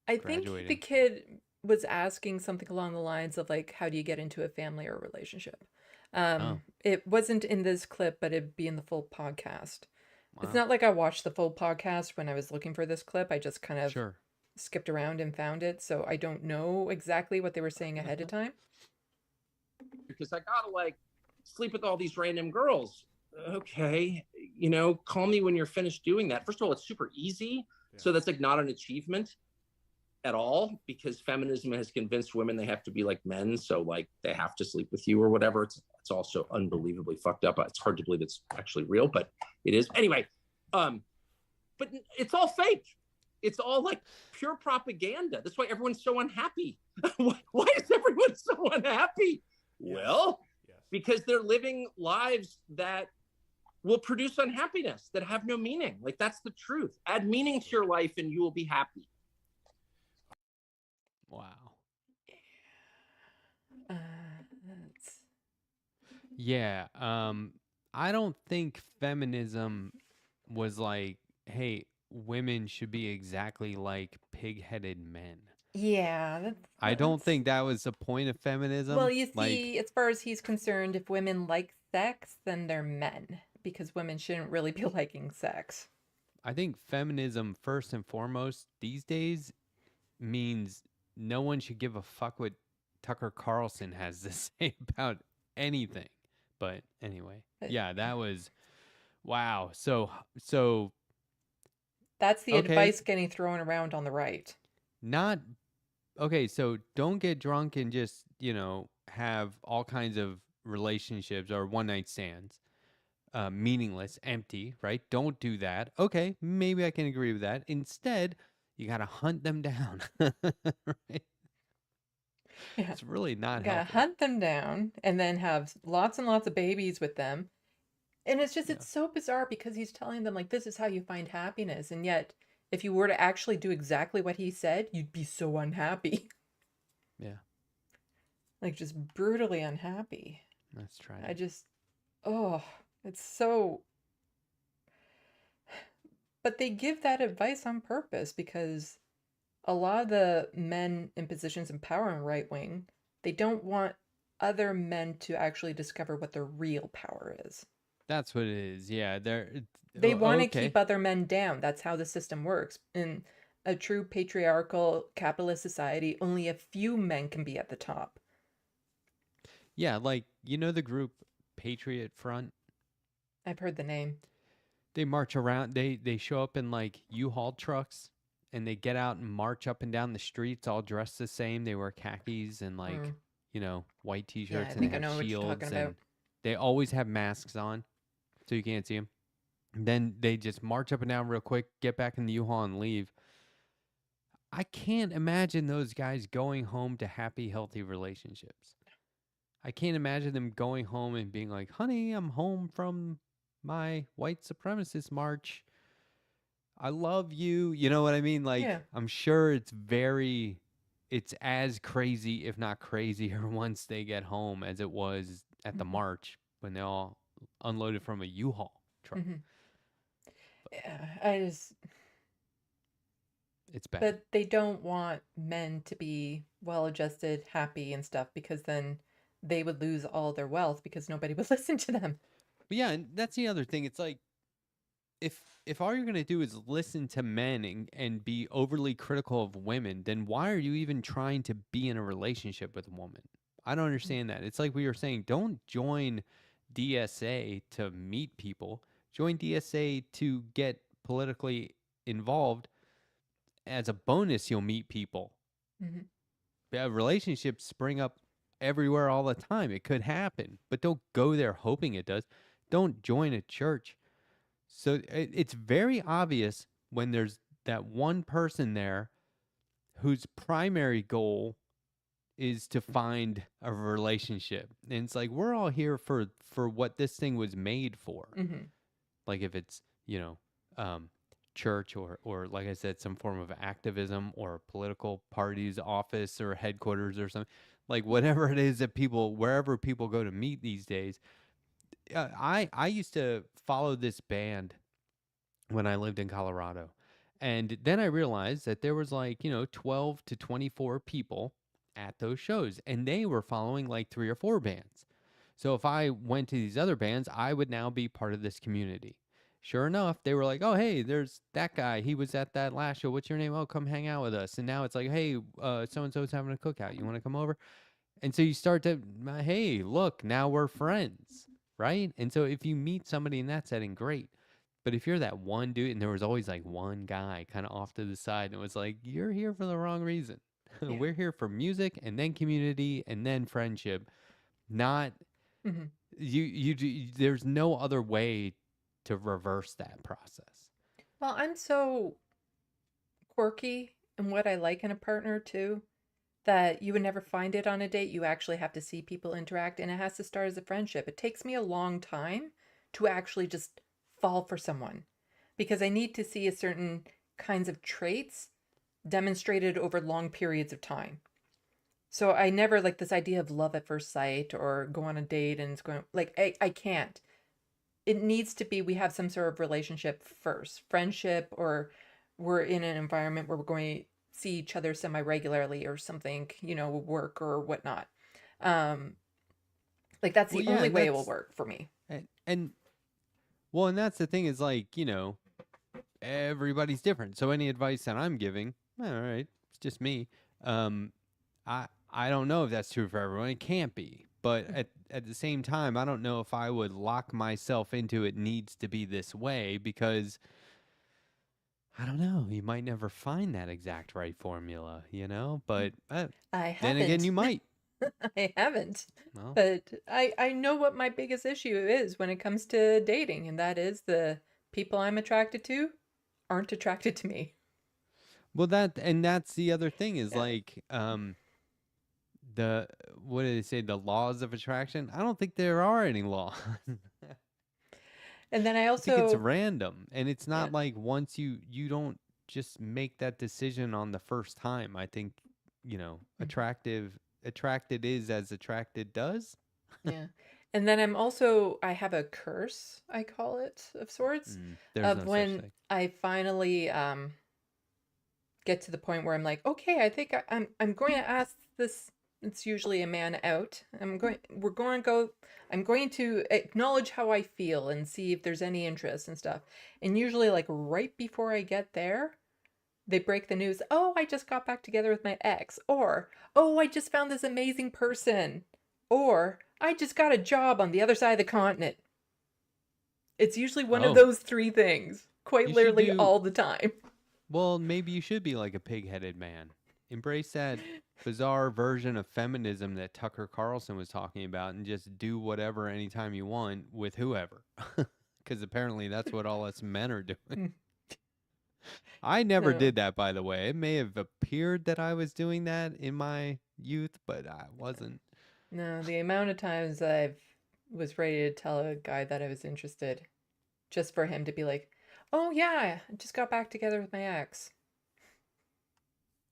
I think the graduating? kid was asking something along the lines of like, how do you get into a family or relationship? Oh. It wasn't in this clip, but it'd be in the full podcast. It's Wow. not like I watched the full podcast when I was looking for this clip. I just kind of Sure. skipped around and found it, so I don't know exactly what they were saying ahead of time. because I gotta like sleep with all these random girls. Okay, call me when you're finished doing that. First of all, it's super easy. Yeah. So that's like not an achievement at all, because feminism has convinced women they have to be like men. So like they have to sleep with you or whatever. It's It's also unbelievably fucked up. It's hard to believe it's actually real, but it is. Anyway, but it's all fake. It's all like pure propaganda. That's why everyone's so unhappy. Why is everyone so unhappy? Yes. Well, Yes. because they're living lives that will produce unhappiness, that have no meaning. Like, that's the truth. Add meaning to your life and you will be happy. Wow. That's... Yeah. I don't think feminism was like, hey, women should be exactly like pig-headed men. Yeah, I don't that's... think that was the point of feminism. Well, you like, see, as far as he's concerned, if women like sex, then they're men, because women shouldn't really be liking sex. I think feminism, first and foremost, these days means no one should give a fuck what Tucker Carlson has to say about anything. But anyway, yeah, that was wow. So that's the okay. advice getting thrown around on the right. Not okay. So don't get drunk and just, have all kinds of relationships or one night stands. Meaningless, empty, right? Don't do that. Okay, maybe I can agree with that. Instead, you got to hunt them down. Right? Yeah. It's really not You gotta healthy. hunt them down and then have lots and lots of babies with them. And it's just, Yeah. it's so bizarre because he's telling them, like, this is how you find happiness. And yet, if you were to actually do exactly what he said, you'd be so unhappy. Yeah. Like, just brutally unhappy. Let's try I it. just, oh, it's so... But they give that advice on purpose because a lot of the men in positions of power in right wing, they don't want other men to actually discover what their real power is. That's what it is. Yeah, They want to okay. keep other men down. That's how the system works. In a true patriarchal capitalist society, only a few men can be at the top. Yeah, like, the group Patriot Front? I've heard the name. They march around, they show up in like U-Haul trucks and they get out and march up and down the streets all dressed the same. They wear khakis and like, white Yeah, t-shirts I and think they I have know what you're shields talking and about. they always have masks on so you can't see them. And then they just march up and down real quick, get back in the U-Haul and leave. I can't imagine those guys going home to happy, healthy relationships. I can't imagine them going home and being like, honey, I'm home from my white supremacist march. I love you. You know what I mean? Like, Yeah. I'm sure it's as crazy, if not crazier, once they get home as it was at the march when they all unloaded from a U-Haul truck. Yeah, It's bad. But they don't want men to be well-adjusted, happy and stuff, because then they would lose all their wealth because nobody would listen to them. But yeah, and that's the other thing. It's like, if all you're gonna do is listen to men and be overly critical of women, then why are you even trying to be in a relationship with a woman? I don't understand that. It's like we were saying, don't join DSA to meet people. Join DSA to get politically involved. As a bonus, you'll meet people. Yeah, relationships spring up everywhere all the time. It could happen, but don't go there hoping it does. Don't join a church. So it's very obvious when there's that one person there whose primary goal is to find a relationship. And it's like, we're all here for what this thing was made for. Like if it's, church or like I said, some form of activism or a political party's office or headquarters or something, like whatever it is that wherever people go to meet these days. I used to follow this band when I lived in Colorado. And then I realized that there was 12 to 24 people at those shows, and they were following like 3 or 4 bands. So if I went to these other bands, I would now be part of this community. Sure enough, they were like, oh, hey, there's that guy. He was at that last show. What's your name? Oh, come hang out with us. And now it's like, hey, so-and-so's having a cookout. You want to come over? And so you start to, hey, look, now we're friends, right? And so if you meet somebody in that setting, great. But if you're that one dude, and there was always like one guy kind of off to the side, and it was like, you're here for the wrong reason. Yeah. We're here for music and then community and then friendship, not Mhm. There's no other way to reverse that process. Well, I'm so quirky in what I like in a partner too, that you would never find it on a date. You actually have to see people interact, and it has to start as a friendship. It takes me a long time to actually just fall for someone because I need to see a certain kinds of traits demonstrated over long periods of time. So I never like this idea of love at first sight or go on a date and it's going like I can't. It needs to be we have some sort of relationship first, friendship, or we're in an environment where we're going to see each other semi-regularly or something, work or whatnot. Um, like that's Well, the yeah, only and way it will work for me. and well, and that's the thing is like, everybody's different. So any advice that I'm giving, all right, it's just me. I don't know if that's true for everyone. It can't be. But at the same time, I don't know if I would lock myself into it needs to be this way because I don't know. You might never find that exact right formula, But I then again, you haven't. might. I haven't. Well, But I know what my biggest issue is when it comes to dating, and that is the people I'm attracted to aren't attracted to me. well, that's the other thing is Yeah. like the what do they say? The laws of attraction. I don't think there are any laws. And then I I think it's also, random, and it's yeah. not like once you don't just make that decision on the first time. I think attracted is as attracted does. Yeah. And then I have a curse, I call it, of sorts, There's of no such when thing. I finally get to the point where I'm like, okay, I think I'm going to ask this. It's usually a man out. I'm going to acknowledge how I feel and see if there's any interest and stuff. And usually, like right before I get there, they break the news. Oh, I just got back together with my ex. Or, oh, I just found this amazing person. Or, I just got a job on the other side of the continent. It's usually one of Oh, those three things, quite you should literally do. all the time. Well, maybe you should be like a pig-headed man. Embrace that bizarre version of feminism that Tucker Carlson was talking about, and just do whatever anytime you want with whoever. Because apparently that's what all us men are doing. I never No, did that, by the way. It may have appeared that I was doing that in my youth, but I wasn't. no, the amount of times I was ready to tell a guy that I was interested just for him to be like, oh yeah, I just got back together with my ex.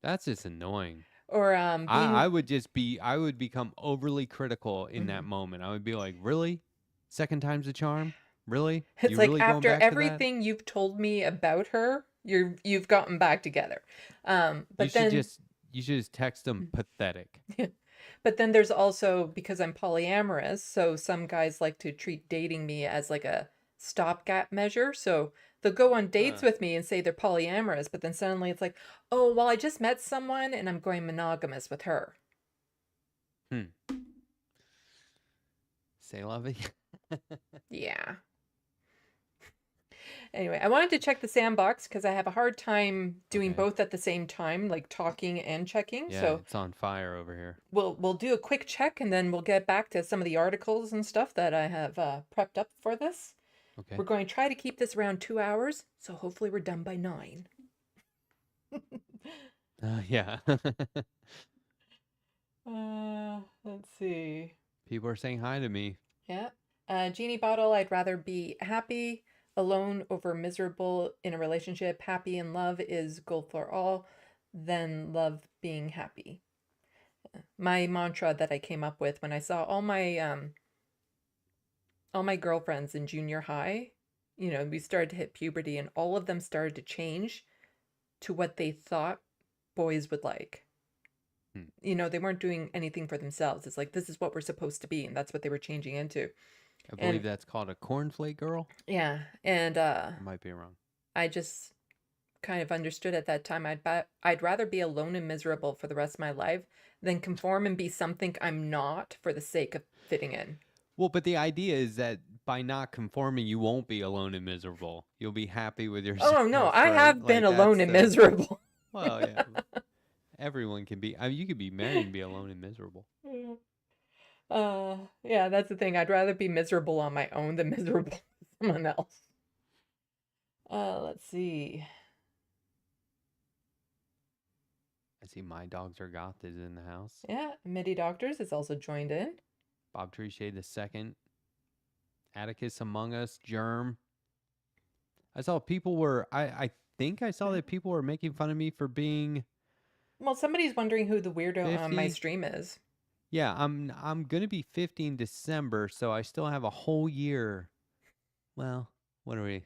That's just annoying. Or I being I would become overly critical in that Mhm. moment. I would be like, really? Second time's a charm? Really? It's You like really going after back to that? everything you've told me about her, you've gotten back together. You But should then just text them pathetic. but then there's also because I'm polyamorous, so some guys like to treat dating me as like a stopgap measure. So they'll go on dates Huh. with me and say they're polyamorous, but then suddenly it's like, oh, well, I just met someone and I'm going monogamous with her. Say lovey. Yeah. Anyway, I wanted to check the Sandbox because I have a hard time doing Okay. both at the same time, like talking and checking. Yeah, So it's on fire over here. we'll do a quick check and then we'll get back to some of the articles and stuff that I have prepped up for this. Okay. We're going to try to keep this around 2 hours, so hopefully we're done by 9. Yeah. Let's see. People are saying hi to me. Yeah. Genie Bottle, I'd rather be happy alone over miserable in a relationship. Happy in love is goal for all, than love being happy. My mantra that I came up with when I saw all my girlfriends in junior high, we started to hit puberty and all of them started to change to what they thought boys would like. They weren't doing anything for themselves. It's like, this is what we're supposed to be, and that's what they were changing into. I believe that's called a cornflake girl. Yeah, and I might be wrong. I just kind of understood at that time I'd rather be alone and miserable for the rest of my life than conform and be something I'm not for the sake of fitting in. Well, but the idea is that by not conforming, you won't be alone and miserable. You'll be happy with yourself. Oh no, I right? have been Like, alone and miserable. Well, yeah. Everyone can be. I mean, you could be married and be alone and miserable. Yeah, that's the thing. I'd rather be miserable on my own than miserable with someone else. Let's see. I see My Dogs Are Goth is in the house. Yeah, MIDI Doctors is also joined in. Bob Trichet the second. Atticus Among Us. Germ. I saw people were. I think I saw that people were making fun of me for being Well, somebody's wondering who the weirdo on my 50. stream is. Yeah, I'm gonna be 50 in December, so I still have a whole year. Well, what are we?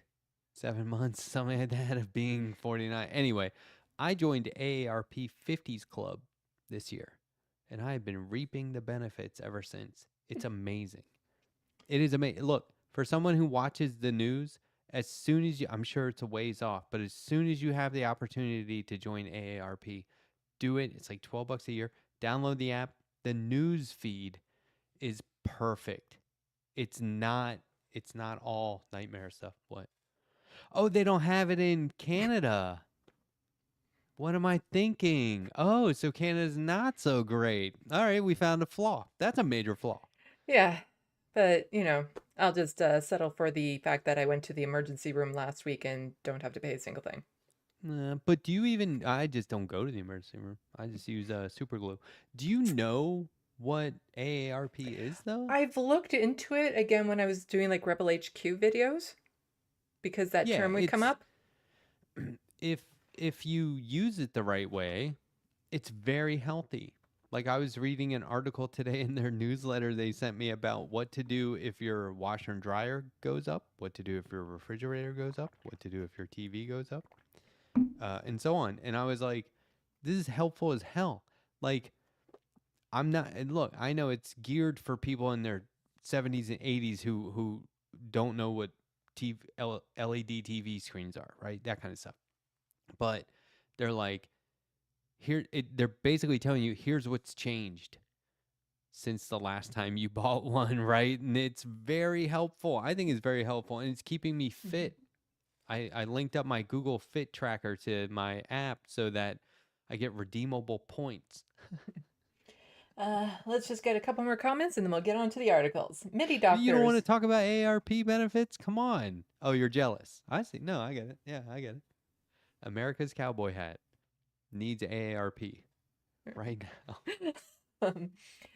7 months, something like that, of being 49. Anyway, I joined AARP 50s Club this year, and I have been reaping the benefits ever since. It's amazing. It is amazing. Look, for someone who watches the news, as soon as I'm sure it's a ways off, but as soon as you have the opportunity to join AARP, do it. It's like $12 a year. Download the app. The news feed is perfect. It's not all nightmare stuff. What? Oh, they don't have it in Canada. What am I thinking? Oh, so Canada's not so great. All right, we found a flaw. That's a major flaw. Yeah, but I'll just settle for the fact that I went to the emergency room last week and don't have to pay a single thing. But do you even? I just don't go to the emergency room. I just use super glue. Do you know what AARP is though? I've looked into it again when I was doing like Rebel HQ videos because that Yeah, term would come up. If you use it the right way, it's very healthy. Like I was reading an article today in their newsletter they sent me about what to do if your washer and dryer goes up, what to do if your refrigerator goes up, what to do if your TV goes up, and so on. And I was like, this is helpful as hell. Like I'm not, and look, I know it's geared for people in their 70s and 80s who don't know what LED TV screens are, right? That kind of stuff. But they're like, they're basically telling you, here's what's changed since the last time you bought one, right? And it's very helpful. I think it's very helpful, and it's keeping me fit. I linked up my Google Fit tracker to my app so that I get redeemable points. Let's just get a couple more comments and then we'll get on to the articles. MIDI Doctors. You don't want to talk about AARP benefits? Come on. Oh, you're jealous. I see. No, I get it. Yeah, I get it. America's cowboy hat needs AARP right now.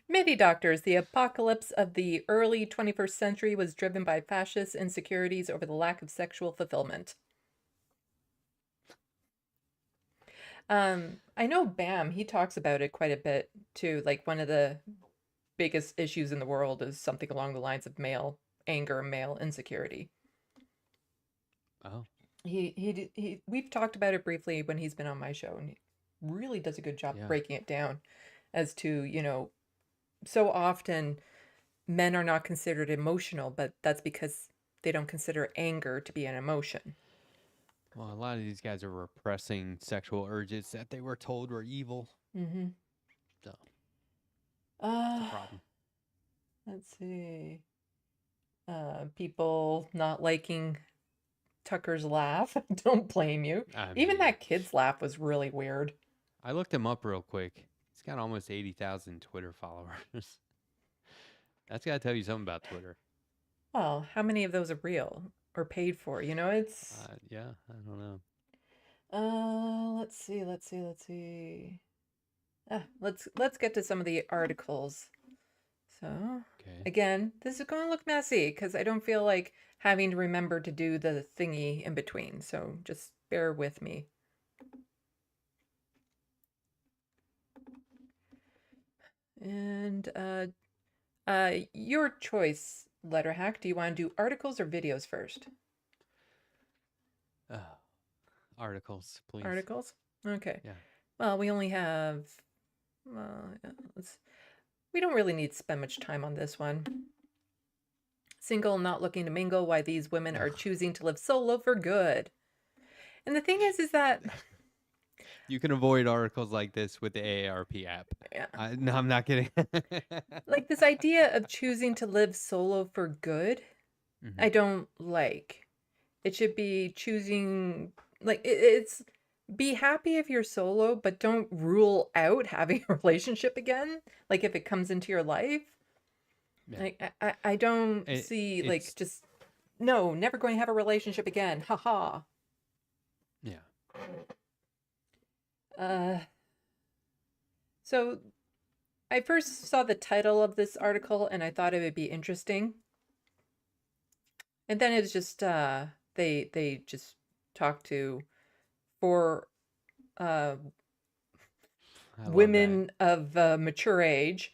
MIDI Doctors. The apocalypse of the early 21st century was driven by fascist insecurities over the lack of sexual fulfillment. I know Bam, he talks about it quite a bit too. Like one of the biggest issues in the world is something along the lines of male anger, male insecurity. Oh. We've talked about it briefly when he's been on my show, and he really does a good job breaking it down as to, so often men are not considered emotional, but that's because they don't consider anger to be an emotion. Well, a lot of these guys are repressing sexual urges that they were told were evil. Mm-hmm. So, that's a problem. Let's see. People not liking Tucker's laugh. Don't blame you. Even that kid's laugh was really weird. I looked him up real quick. He's got almost 80,000 Twitter followers. That's got to tell you something about Twitter. Well, how many of those are real or paid for? It's... yeah, I don't know. Let's see. Let's get to some of the articles. So, again, this is going to look messy because I don't feel like having to remember to do the thingy in between. So just bear with me. And your choice, Letterhack. Do you want to do articles or videos first? Articles, please. Articles? Okay. Yeah. Well, we only have... we don't really need to spend much time on this one. Single, not looking to mingle, why these women are choosing to live solo for good. And the thing is that... You can avoid articles like this with the AARP app. Yeah. No, I'm not kidding. Like this idea of choosing to live solo for good, I don't like. It should be choosing, like, it's be happy if you're solo, but don't rule out having a relationship again. Like if it comes into your life. Yeah. Like I don't It, see like it's just no, never going to have a relationship again. Haha. yeah. Uh, so I first saw the title of this article and I thought it would be interesting. And then it's just they just talked to four uh I love that. women of mature age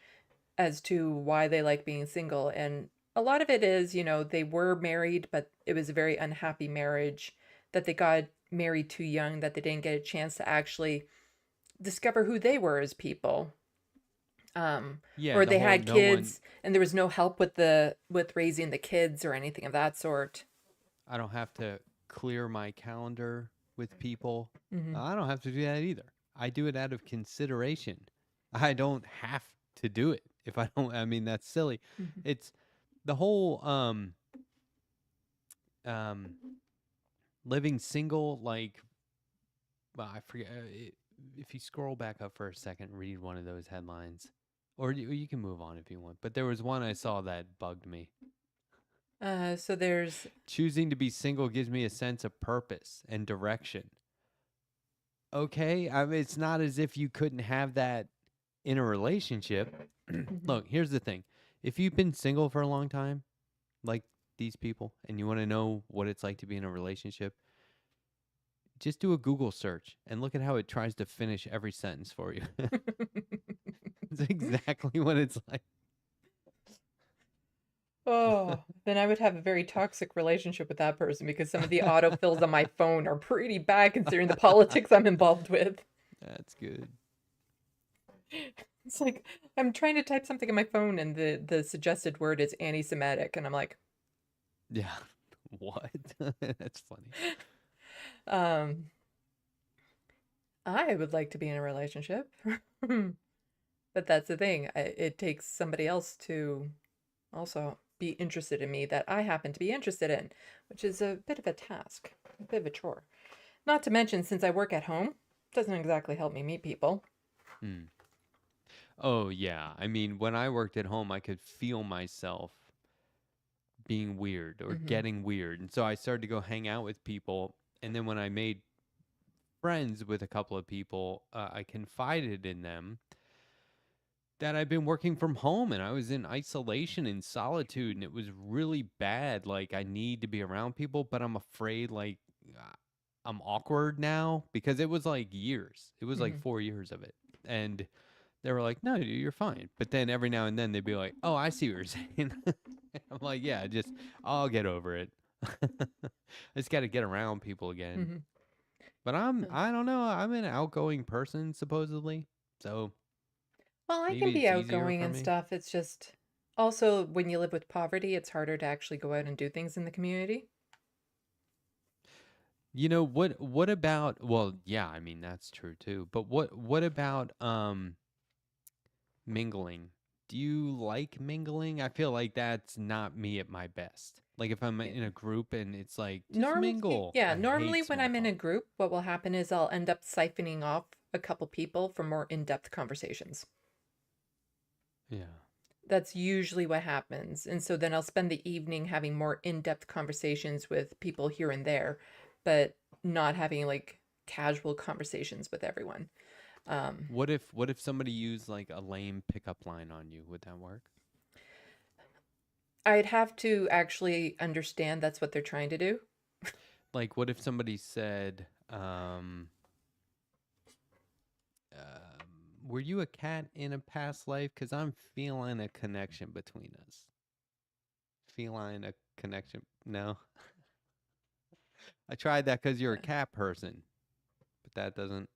as to why they like being single. And a lot of it is, they were married, but it was a very unhappy marriage, that they got married too young, that they didn't get a chance to actually discover who they were as people. Yeah, Or the they whole had no one. kids and there was no help with raising the kids or anything of that sort. I don't have to clear my calendar with people. Hmm. I don't have to do that either. I do it out of consideration. I don't have to do it if I don't. I mean, that's silly. Hmm. It's the whole um living single. Like, well, I forget. If you scroll back up for a second, read one of those headlines, or you can move on if you want. But there was one I saw that bugged me. So there's Choosing to be single gives me a sense of purpose and direction. Okay, I mean, it's not as if you couldn't have that in a relationship. Mhm. Look, here's the thing. If you've been single for a long time, like these people, and you want to know what it's like to be in a relationship, just do a Google search and look at how it tries to finish every sentence for you. It's exactly what it's like. Oh, then I would have a very toxic relationship with that person because some of the autofills on my phone are pretty bad considering the politics I'm involved with. That's good. It's like I'm trying to type something in my phone and the suggested word is anti-Semitic, and I'm like, Yeah. What? That's funny. um, I would like to be in a relationship. But that's the thing. It takes somebody else to also be interested in me that I happen to be interested in, which is a bit of a task, a bit of a chore. Not to mention, since I work at home, doesn't exactly help me meet people. Hmm. Oh, yeah. I mean, when I worked at home, I could feel myself being weird or Hmm. getting weird. And so I started to go hang out with people. And then when I made friends with a couple of people, I confided in them that I've been working from home and I was in isolation and solitude. And it was really bad. Like, I need to be around people, but I'm afraid, like, I'm awkward now because it was like years. It was like Hmm. 4 years of it. And they were like, "No, dude, you're fine." But then every now and then they'd be like, "Oh, I see what you're saying." I'm like, "Yeah, just I'll get over it." I just got to get around people again. Hmm. But I don't know. I'm an outgoing person supposedly, so Well, I can maybe be it's easier outgoing for and me. stuff. It's just also when you live with poverty, it's harder to actually go out and do things in the community. You know what? What about? Well, yeah, I mean that's true too. But what about mingling? Do you like mingling? I feel like that's not me at my best. Like if I'm in a group and it's like just Normally, mingle. yeah, I normally hate when small I'm in a talk. group, what will happen is I'll end up siphoning off a couple people for more in-depth conversations. Yeah. That's usually what happens. And so then I'll spend the evening having more in-depth conversations with people here and there, but not having like casual conversations with everyone. Um, What if somebody used like a lame pickup line on you? Would that work? I'd have to actually understand that's what they're trying to do. Like what if somebody said, were you a cat in a past life? Because I'm feeling a connection between us. Feline a connection. No. I tried that because you're a cat person, but that doesn't.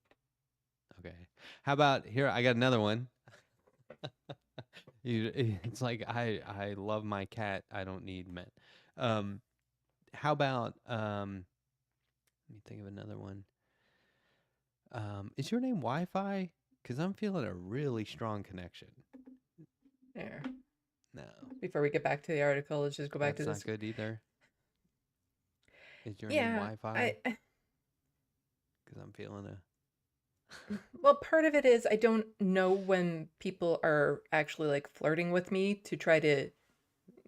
Okay. How about here? I got another one. It's like I love my cat. I don't need men. Um, how about let me think of another one. Is your name Wi-Fi? Because I'm feeling a really strong connection. There. No, Before we get back to the article, let's just go back to that's this. not good either. Is your name Yeah, Wi-Fi? Because I'm feeling a. well, part of it is I don't know when people are actually like flirting with me to try to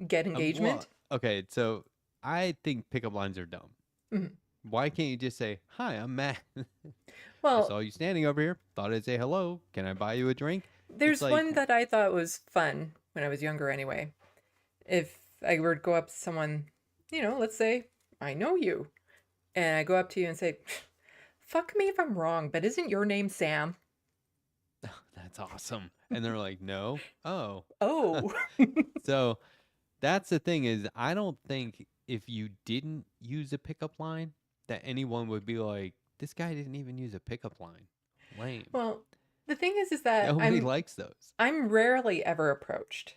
get Well, engagement. okay, so I think pickup lines are dumb. Mhm. Why can't you just say, "Hi, I'm Matt. I Well, saw you standing over here. Thought I'd say hello. Can I buy you a drink?" It's there's like, one that I thought was fun when I was younger anyway. If I were to go up to someone, let's say I know you, and I go up to you and say, fuck me if I'm wrong, but isn't your name Sam? that's awesome. And they're like, "No." Oh. Oh. So that's the thing is, I don't think if you didn't use a pickup line that anyone would be like, "This guy didn't even use a pickup line. Lame." Well, the thing is that Nobody likes those. I'm rarely ever approached.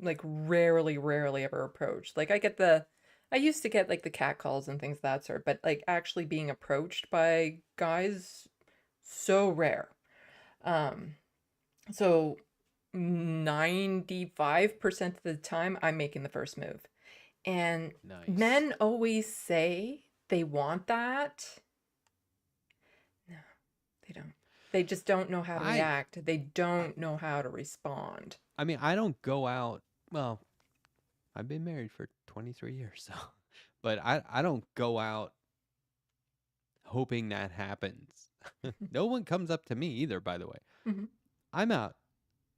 Like rarely ever approached. Like I used to get like the cat calls and things of that sort, but like actually being approached by guys, so rare. Um, so 95% of the time I'm making the first move. And Nice. men always say they want that. No, they don't. They just don't know how to react. They don't know how to respond. I mean, I don't go out. Well, I've been married for 23 years, so, but I don't go out hoping that happens. No one comes up to me either, by the way. Mm-hmm. I'm out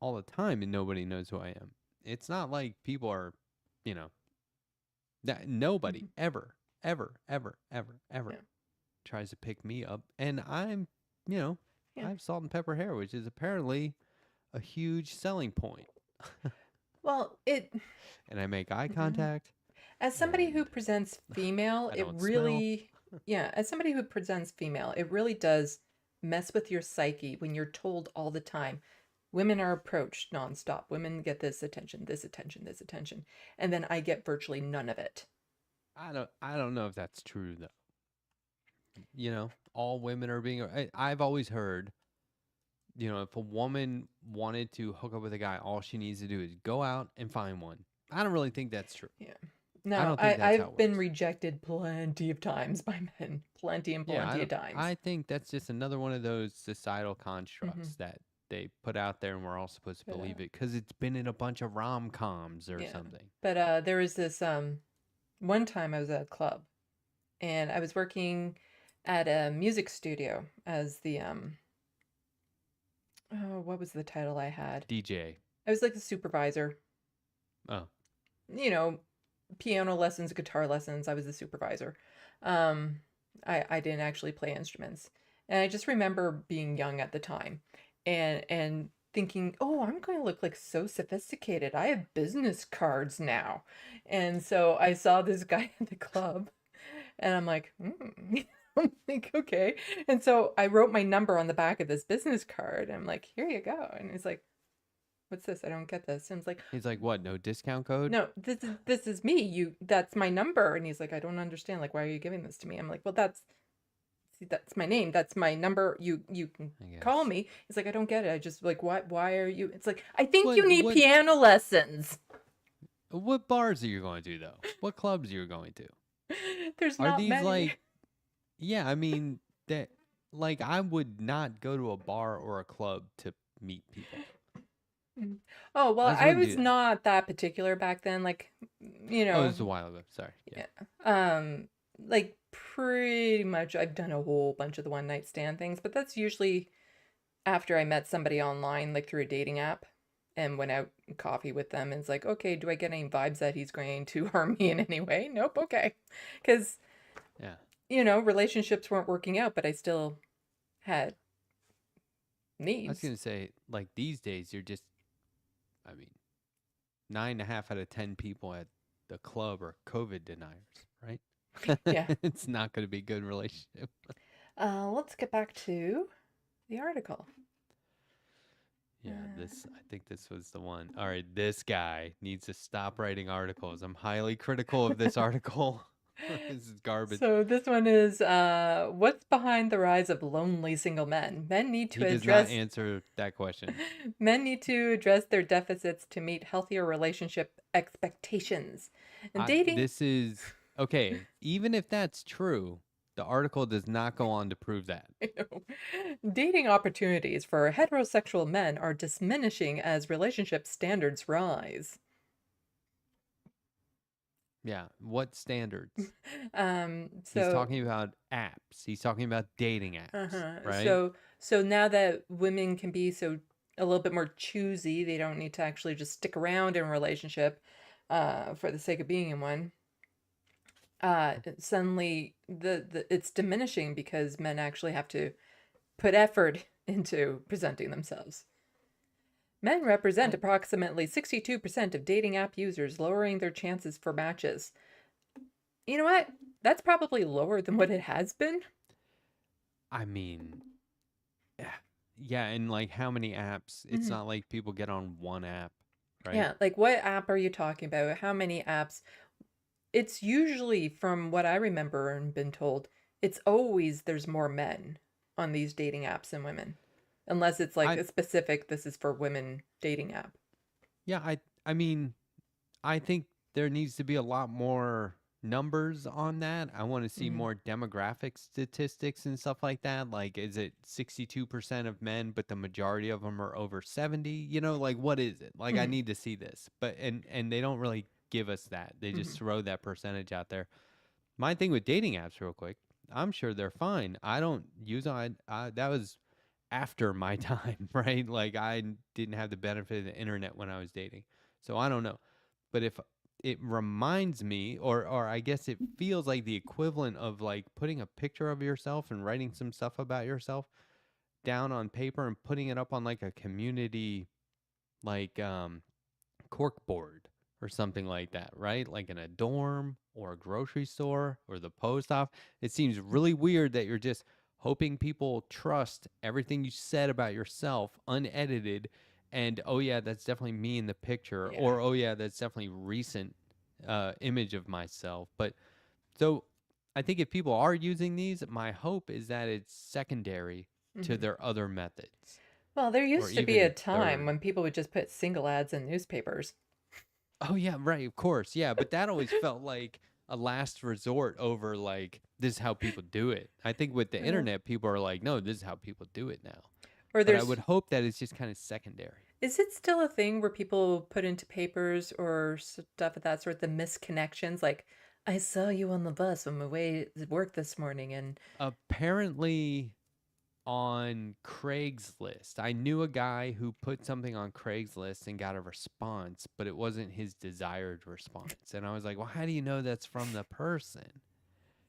all the time and nobody knows who I am. It's not like people are, that nobody ever tries to pick me up. And I'm, I have salt and pepper hair, which is apparently a huge selling point. Well, and I make eye contact. As somebody who presents female, I don't smell. as somebody who presents female, it really does mess with your psyche when you're told all the time, women are approached nonstop. Women get this attention, this attention, this attention. And then I get virtually none of it. I don't know if that's true though. All women are being, I've always heard, if a woman wanted to hook up with a guy, all she needs to do is go out and find one. I don't really think that's true. Yeah. No, I don't think that's how I've it been works. rejected plenty of times by men. Plenty of times. I think that's just another one of those societal constructs that they put out there and we're all supposed to believe it because it's been in a bunch of rom-coms or something. But there was this one time I was at a club and I was working at a music studio as the what was the title I had? DJ. I was like the supervisor. Oh. Piano lessons, guitar lessons. I was the supervisor. I didn't actually play instruments. And I just remember being young at the time and thinking, oh, I'm going to look like so sophisticated. I have business cards now. And so I saw this guy at the club and I'm like, I'm like, okay. And so I wrote my number on the back of this business card. And I'm like, here you go. And he's like, what's this? I don't get this. And he's like, what? No discount code? No, this is me. That's my number. And he's like, I don't understand. Like, why are you giving this to me? I'm like, well, that's my name. That's my number. You can call me. He's like, I don't get it. I just like, why are you? It's like, I think you need piano lessons. What bars are you going to though? What clubs are you going to? There's not these many. Like, yeah, I mean that. Like, I would not go to a bar or a club to meet people. Oh, well, I was not that particular back then. Like, Oh, it was a while ago. Sorry. Yeah. Like pretty much I've done a whole bunch of the one night stand things, but that's usually after I met somebody online, like through a dating app and went out and coffee with them. And it's like, okay, do I get any vibes that he's going to harm me in any way? Nope. Okay. Because, relationships weren't working out, but I still had needs. I was going to say, like, these days, you're just, 9.5 out of 10 people at the club are COVID deniers, right? Yeah. It's not going to be a good relationship. Let's get back to the article. Yeah, I think this was the one. All right, this guy needs to stop writing articles. I'm highly critical of this article. This is garbage. So this one is what's behind the rise of lonely single men? Men need to He does not answer that question. Men need to address their deficits to meet healthier relationship expectations. And dating. This is okay. Even if that's true, the article does not go on to prove that. Dating opportunities for heterosexual men are diminishing as relationship standards rise. Yeah. What standards? He's So talking about apps. He's talking about dating apps, uh-huh. right? So now that women can be so a little bit more choosy, they don't need to actually just stick around in a relationship for the sake of being in one. Suddenly the it's diminishing because men actually have to put effort into presenting themselves. Men represent I, approximately 62% of dating app users, lowering their chances for matches. You know what? That's probably lower than what it has been. I mean, yeah, and like how many apps? It's Mhm. not like people get on one app, right? Yeah, like what app are you talking about? How many apps? It's usually, from what I remember and been told, it's always there's more men on these dating apps than women. Unless it's like I a specific, this is for women dating app. yeah, I mean, I think there needs to be a lot more numbers on that. I want to see Hmm. more demographic statistics and stuff like that. Like, is it 62% of men, but the majority of them are over 70? You know, like what is it? Like, I Hmm. need to see this. But and they don't really give us that. They just Hmm. throw that percentage out there. My thing with dating apps, real quick, I'm sure they're fine. I don't use that was after my time, right? Like I didn't have the benefit of the internet when I was dating, so I don't know. But if it reminds me, or I guess it feels like the equivalent of like putting a picture of yourself and writing some stuff about yourself down on paper and putting it up on like a community like cork board or something like that, right? Like in a dorm or a grocery store or the post office. It seems really weird that you're just hoping people trust everything you said about yourself unedited and oh yeah, that's definitely me in the picture Yeah. or oh yeah, that's definitely recent image of myself. But so I think if people are using these, my hope is that it's secondary to Hmm. their other methods Well, there or used to be even a a time third. when people would just put single ads in newspapers. Oh yeah, right, of course. Yeah, but that always felt like a last resort over like this is how people do it. I think with the Uh, internet people are like, no, this is how people do it now. Or But I would there's, hope that it's just kind of secondary. is it still a thing where people put into papers or stuff of that sort, the misconnections? Like, I saw you on the bus on my way to work this morning, and Apparently on Craigslist, I knew a guy who put something on Craigslist and got a response, but it wasn't his desired response. And I was like, well, how do you know that's from the person?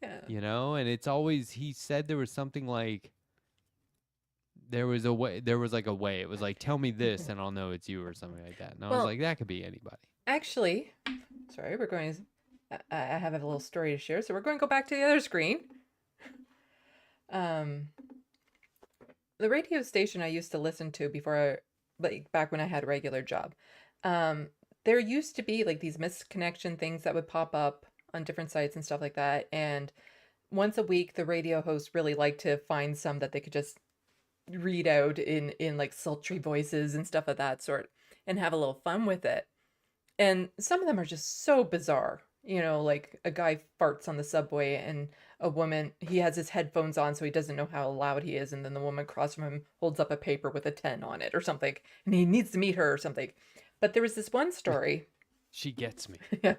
yeah. You know, and it's always he said there was something like there was a way. There was like a way. It was like, tell me this, and I'll know it's you, or something like that. And I was Well, like, that could be anybody. actually, sorry, we're going. I have a little story to share, so we're going to go back to the other screen. Um, the radio station I used to listen to before like back when I had a regular job, um, there used to be like these misconnection things that would pop up on different sites and stuff like that. And once a week, the radio host really liked to find some that they could just read out in like sultry voices and stuff of that sort, and have a little fun with it. And some of them are just so bizarre. You know, like a guy farts on the subway and a woman, he has his headphones on so he doesn't know how loud he is. And then the woman across from him holds up a paper with a 10 on it or something. And he needs to meet her or something. But there was this one story. She gets me. Yeah.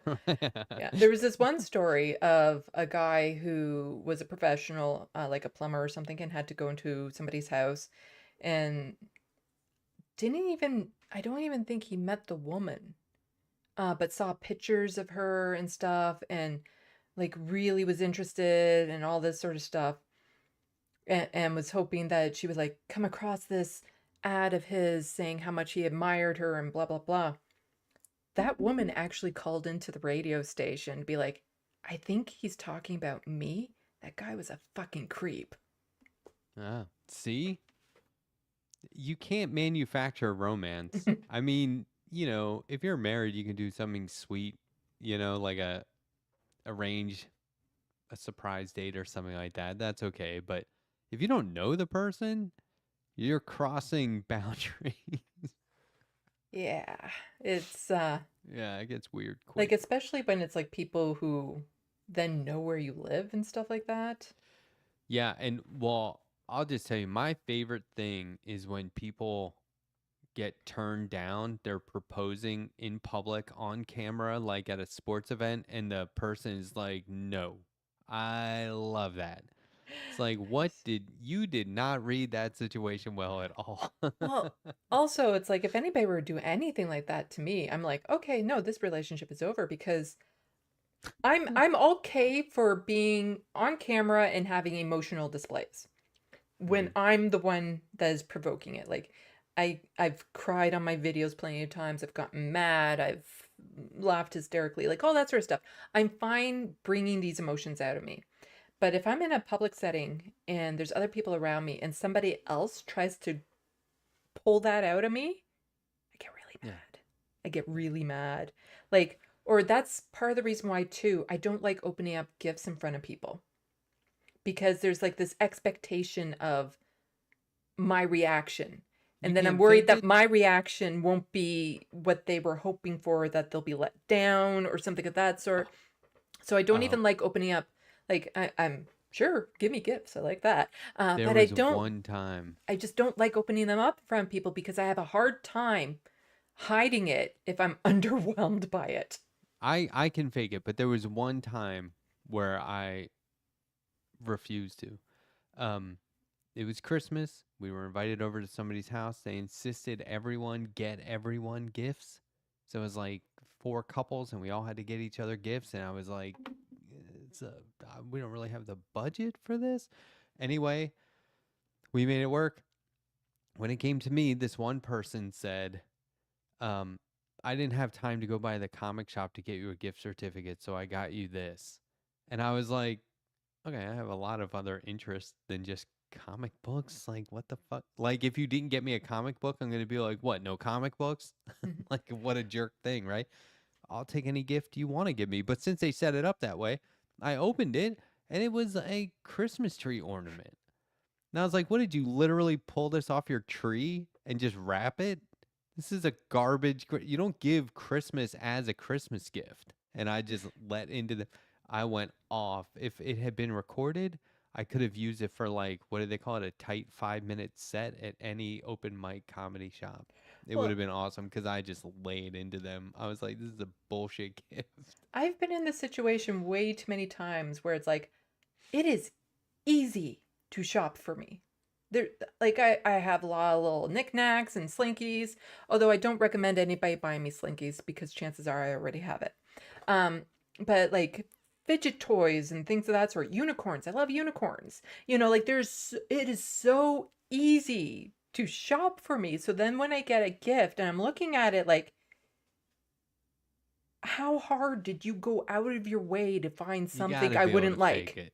Yeah. There was this one story of a guy who was a professional, like a plumber or something, and had to go into somebody's house and didn't even, I don't even think he met the woman, but saw pictures of her and stuff and like really was interested and all this sort of stuff, and was hoping that she would like come across this ad of his saying how much he admired her and blah blah blah. That woman actually called into the radio station to be like, I think he's talking about me. That guy was a fucking creep. Ah, see, you can't manufacture romance. I mean, you know, if you're married, you can do something sweet. You know, like arrange a surprise date or something like that. That's okay. But if you don't know the person, you're crossing boundaries. Yeah, it's Yeah, it gets weird like, quick. especially when it's like people who then know where you live and stuff like that. Yeah, and well, I'll just tell you, my favorite thing is when people get turned down. They're proposing in public on camera, like at a sports event, and the person is like, no. I love that. It's like, you did not read that situation well at all. Well, also, it's like if anybody were to do anything like that to me, I'm like, okay, no, this relationship is over because I'm okay for being on camera and having emotional displays when I'm the one that is provoking it. Like I've cried on my videos plenty of times. I've gotten mad. I've laughed hysterically, like all that sort of stuff. I'm fine bringing these emotions out of me. But if I'm in a public setting and there's other people around me and somebody else tries to pull that out of me, I get really Yeah. mad. I get really mad. Like, or that's part of the reason why too, I don't like opening up gifts in front of people. Because there's like this expectation of my reaction. And You then I'm can't worried fake that it? my reaction won't be what they were hoping for, that they'll be let down or something of that sort. So I don't Oh. even like opening up. Like I'm sure, give me gifts. I like that. There But I was don't. one time. I just don't like opening them up in front of people because I have a hard time hiding it if I'm underwhelmed by it. I can fake it, but there was one time where I refused to. It was Christmas. We were invited over to somebody's house. They insisted everyone get everyone gifts. So it was like 4 couples, and we all had to get each other gifts. And I was like, we don't really have the budget for this. Anyway, we made it work. When it came to me, this one person said, I didn't have time to go by the comic shop to get you a gift certificate, so I got you this. And I was like, okay, I have a lot of other interests than just comic books. Like, what the fuck? Like, if you didn't get me a comic book, I'm going to be like, what, no comic books? Like, what a jerk thing, right? I'll take any gift you want to give me. But since they set it up that way, I opened it, and it was a Christmas tree ornament. And I was like, what, did you literally pull this off your tree and just wrap it? This is a garbage. You don't give Christmas as a Christmas gift. And I just let into the. I went off. If it had been recorded, I could have used it for, like, what do they call it? A tight 5-minute set at any open mic comedy shop. It would Well, have been awesome because I just laid into them. I was like, this is a bullshit gift. I've been in this situation way too many times where it's like, it is easy to shop for me. There, like I have a lot of little knickknacks and slinkies, although I don't recommend anybody buying me slinkies because chances are I already have it. But like fidget toys and things of that sort, unicorns. I love unicorns. You know, like it is so easy to shop for me. So then when I get a gift and I'm looking at it like, how hard did you go out of your way to find You something gotta I be able wouldn't to like? fake it.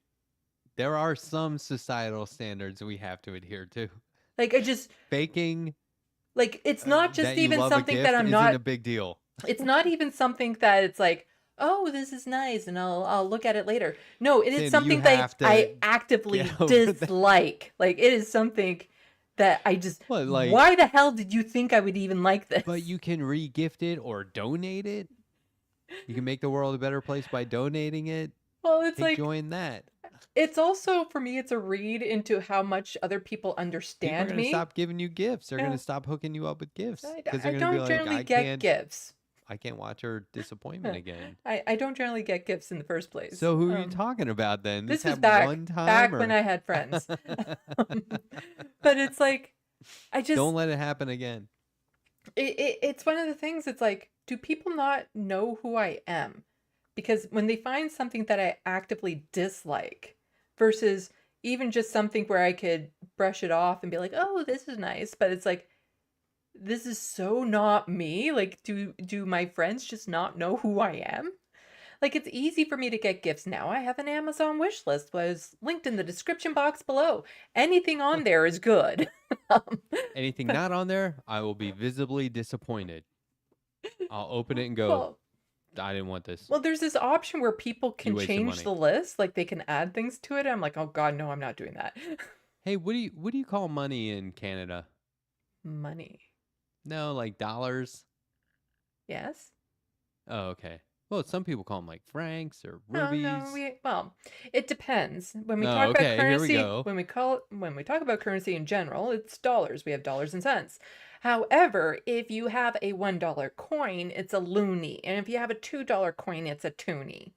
There are some societal standards we have to adhere to. Like I just Faking like it's not just that you even love a something gift that I'm isn't not. a big deal. It's not even something that it's like, oh, this is nice, and I'll look at it later. No, it is Sandy, you something that have to I actively get over that. dislike. Like it is something that I just. What, like- Why the hell did you think I would even like this? But you can re-gift it or donate it. You can make the world a better place by donating it. Well, it's Hey, like join that. it's also for me. It's a read into how much other people People are understand gonna me. stop giving you gifts. They're Yeah. gonna stop hooking you up with gifts I because they're gonna don't be like, generally I get can't, gifts. I can't watch her disappointment again. I don't generally get gifts in the first place. So who are you talking about then? This was happened one time, back or- when I had friends. But it's like, I just Don't let it happen again. it's one of the things. It's like, do people not know who I am? Because when they find something that I actively dislike versus even just something where I could brush it off and be like, oh, this is nice, but it's like, this is so not me. Like, do my friends just not know who I am? Like, it's easy for me to get gifts now. I have an Amazon wish list, was linked in the description box below. Anything on there is good. Anything not on there, I will be visibly disappointed. I'll open it and go, Well, I didn't want this. well, there's this option where people can wasted change money. the list, like they can add things to it. I'm like, oh God, no, I'm not doing that. Hey, what do you call money in Canada? Money. No, like dollars. Yes. Oh, okay. Well, some people call them like francs or Oh rubies. no, well, it depends. When we No, talk about okay, here we currency, go. when we talk about currency in general, it's dollars. We have dollars and cents. However, if you have a $1 coin, it's a loonie, and if you have a $2 coin, it's a toonie.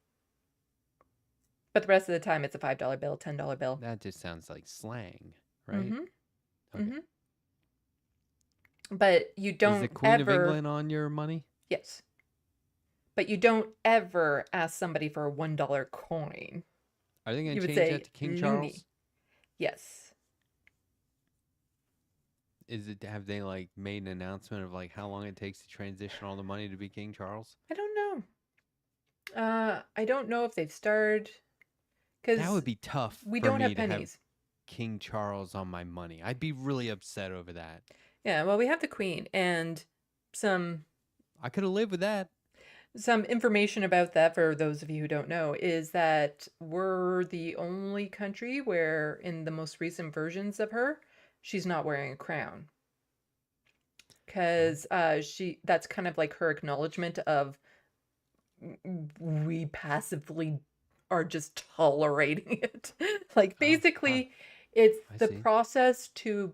But the rest of the time, it's a $5 bill, $10 bill. That just sounds like slang, right? Mm-hmm. Okay. Mm-hmm. But you Is don't the Queen ever. of England on your money? Yes. But you don't ever ask somebody for a $1 coin. Are they going You to would change say that to King loonie. Charles? Yes. Have they like made an announcement of like how long it takes to transition all the money to be King Charles? I don't know. I don't know if they've started because That would be tough. we for don't me have to pennies. King Charles on my money. I'd be really upset over that. Yeah, well, we have the Queen and some I could have lived with that. information about that for those of you who don't know is that we're the only country where in the most recent versions of her, she's not wearing a crown. Because that's kind of like her acknowledgement of we passively are just tolerating it. Like basically it's I the see. process to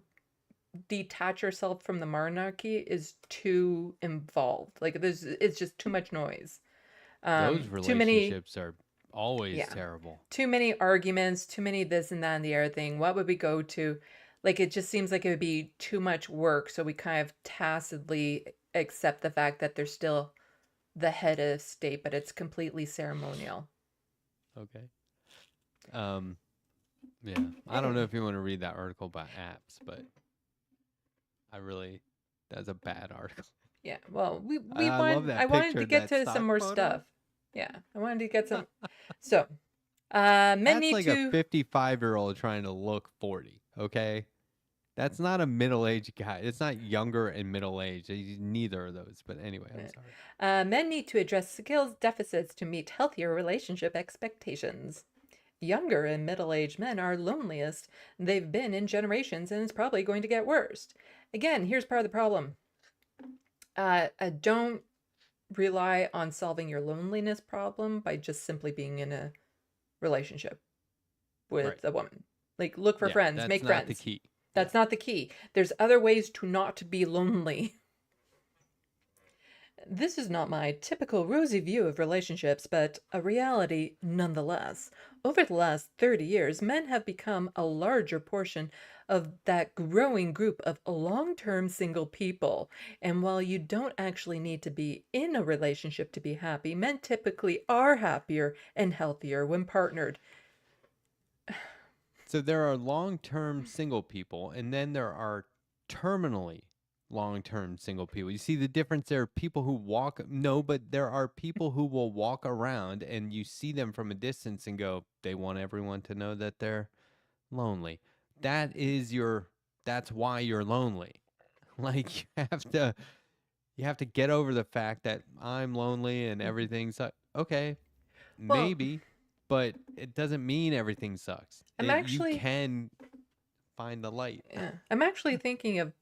detach yourself from the monarchy is too involved. Like it's just too much noise. Those Too many relationships are always Yeah. terrible. too many arguments, too many this and that and the other thing. What would we go to? Like it just seems like it would be too much work, so we kind of tacitly accept the fact that they're still the head of state, but it's completely ceremonial. Okay. Yeah. I don't know if you want to read that article about apps, but that's a bad article. Yeah, well, I love that I wanted picture to of get that to stock some more photo. stuff. Yeah, I wanted to get some. So, men That's need like to. a 55-year-old trying to look 40, okay? That's not a middle-aged guy. It's not younger and middle-aged. He's neither of those. But anyway, I'm sorry. Men need to address skills deficits to meet healthier relationship expectations. Younger and middle-aged men are loneliest they've been in generations, and it's probably going to get worse. Again, here's part of the problem. Don't rely on solving your loneliness problem by just simply being in a relationship with Right. a woman. Like, look for Yeah, friends, that's make not friends. the key. That's not the key. There's other ways to not be lonely. This is not my typical rosy view of relationships, but a reality nonetheless. Over the last 30 years, men have become a larger portion of that growing group of long-term single people. And while you don't actually need to be in a relationship to be happy, men typically are happier and healthier when partnered. So there are long-term single people, and then there are terminally long-term single people. You see the difference? There are people who but there are people who will walk around and you see them from a distance and go, they want everyone to know that they're lonely. That's why you're lonely. Like you have to get over the fact that I'm lonely and everything's okay, Well, maybe, but it doesn't mean everything sucks. You can find the light. Yeah, I'm actually thinking of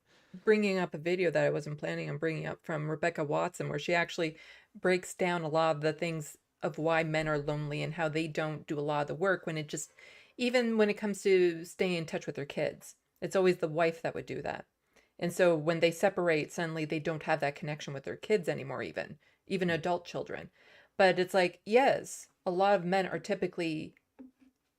bringing up a video that I wasn't planning on bringing up from Rebecca Watson, where she actually breaks down a lot of the things of why men are lonely and how they don't do a lot of the work when even when it comes to staying in touch with their kids, it's always the wife that would do that. And so when they separate, suddenly they don't have that connection with their kids anymore, even adult children. But it's like, yes, a lot of men are typically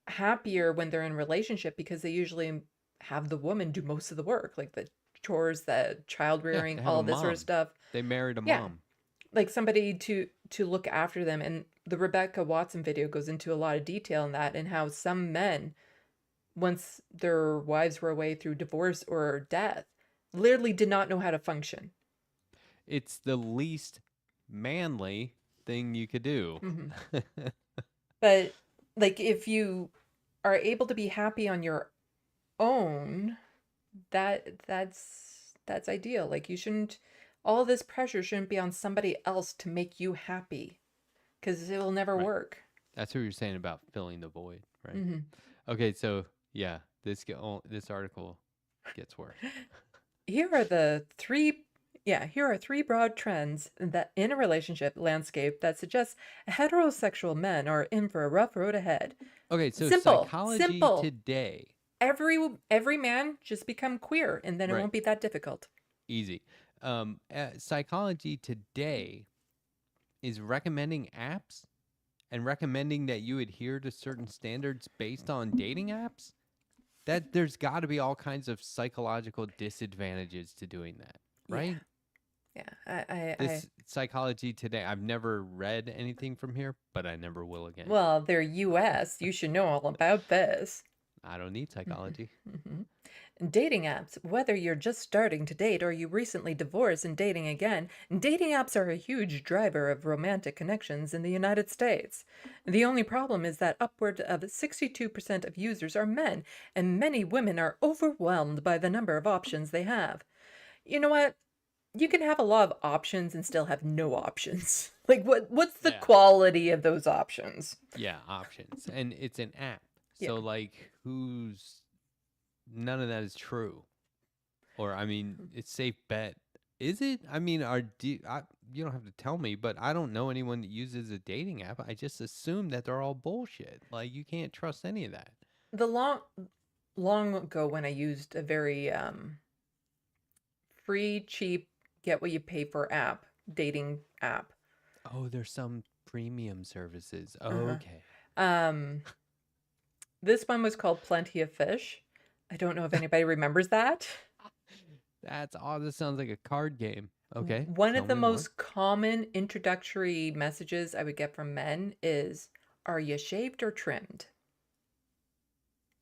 happier when they're in a relationship because they usually have the woman do most of the work, like the chores, the child rearing, they have all a this sort of mom. stuff. They married a Yeah. mom. Like somebody to look after them. And the Rebecca Watson video goes into a lot of detail in that and how some men, once their wives were away through divorce or death, literally did not know how to function. It's the least manly thing you could do. Mhm. But like if you are able to be happy on your own, that's ideal. Like all this pressure shouldn't be on somebody else to make you happy, because it will never Right. work. That's what you're saying about filling the void, right? Mhm. Okay, so yeah, this article gets worse. Here are the 3 here are 3 broad trends that in a relationship landscape that suggests heterosexual men are in for a rough road ahead. Okay, so Simple, psychology simple. today. Every man just become queer, and then it Right. won't be that difficult. Easy. Psychology today is recommending apps and recommending that you adhere to certain standards based on dating apps. That there's got to be all kinds of psychological disadvantages to doing that, right? Yeah. This psychology today, I've never read anything from here, but I never will again. Well, they're US. You should know all about this. I don't need psychology. Dating apps, whether you're just starting to date or you recently divorced and dating again, dating apps are a huge driver of romantic connections in the United States. The only problem is that upward of 62% of users are men, and many women are overwhelmed by the number of options they have. You know what? You can have a lot of options and still have no options. Like what's the Yeah. quality of those options? Yeah, options. And it's an app. Yeah. So like none of that is true. Or I mean, it's safe bet. Is it? I mean, you don't have to tell me, but I don't know anyone that uses a dating app. I just assume that they're all bullshit. Like you can't trust any of that. The long ago when I used a very free, cheap, get what you pay for dating app. Oh, there's some premium services. Uh-huh. Okay. This one was called Plenty of Fish. I don't know if anybody remembers that. That's odd. This sounds like a card game. Okay. One tell of the me more. most common introductory messages I would get from men is, "Are you shaved or trimmed?"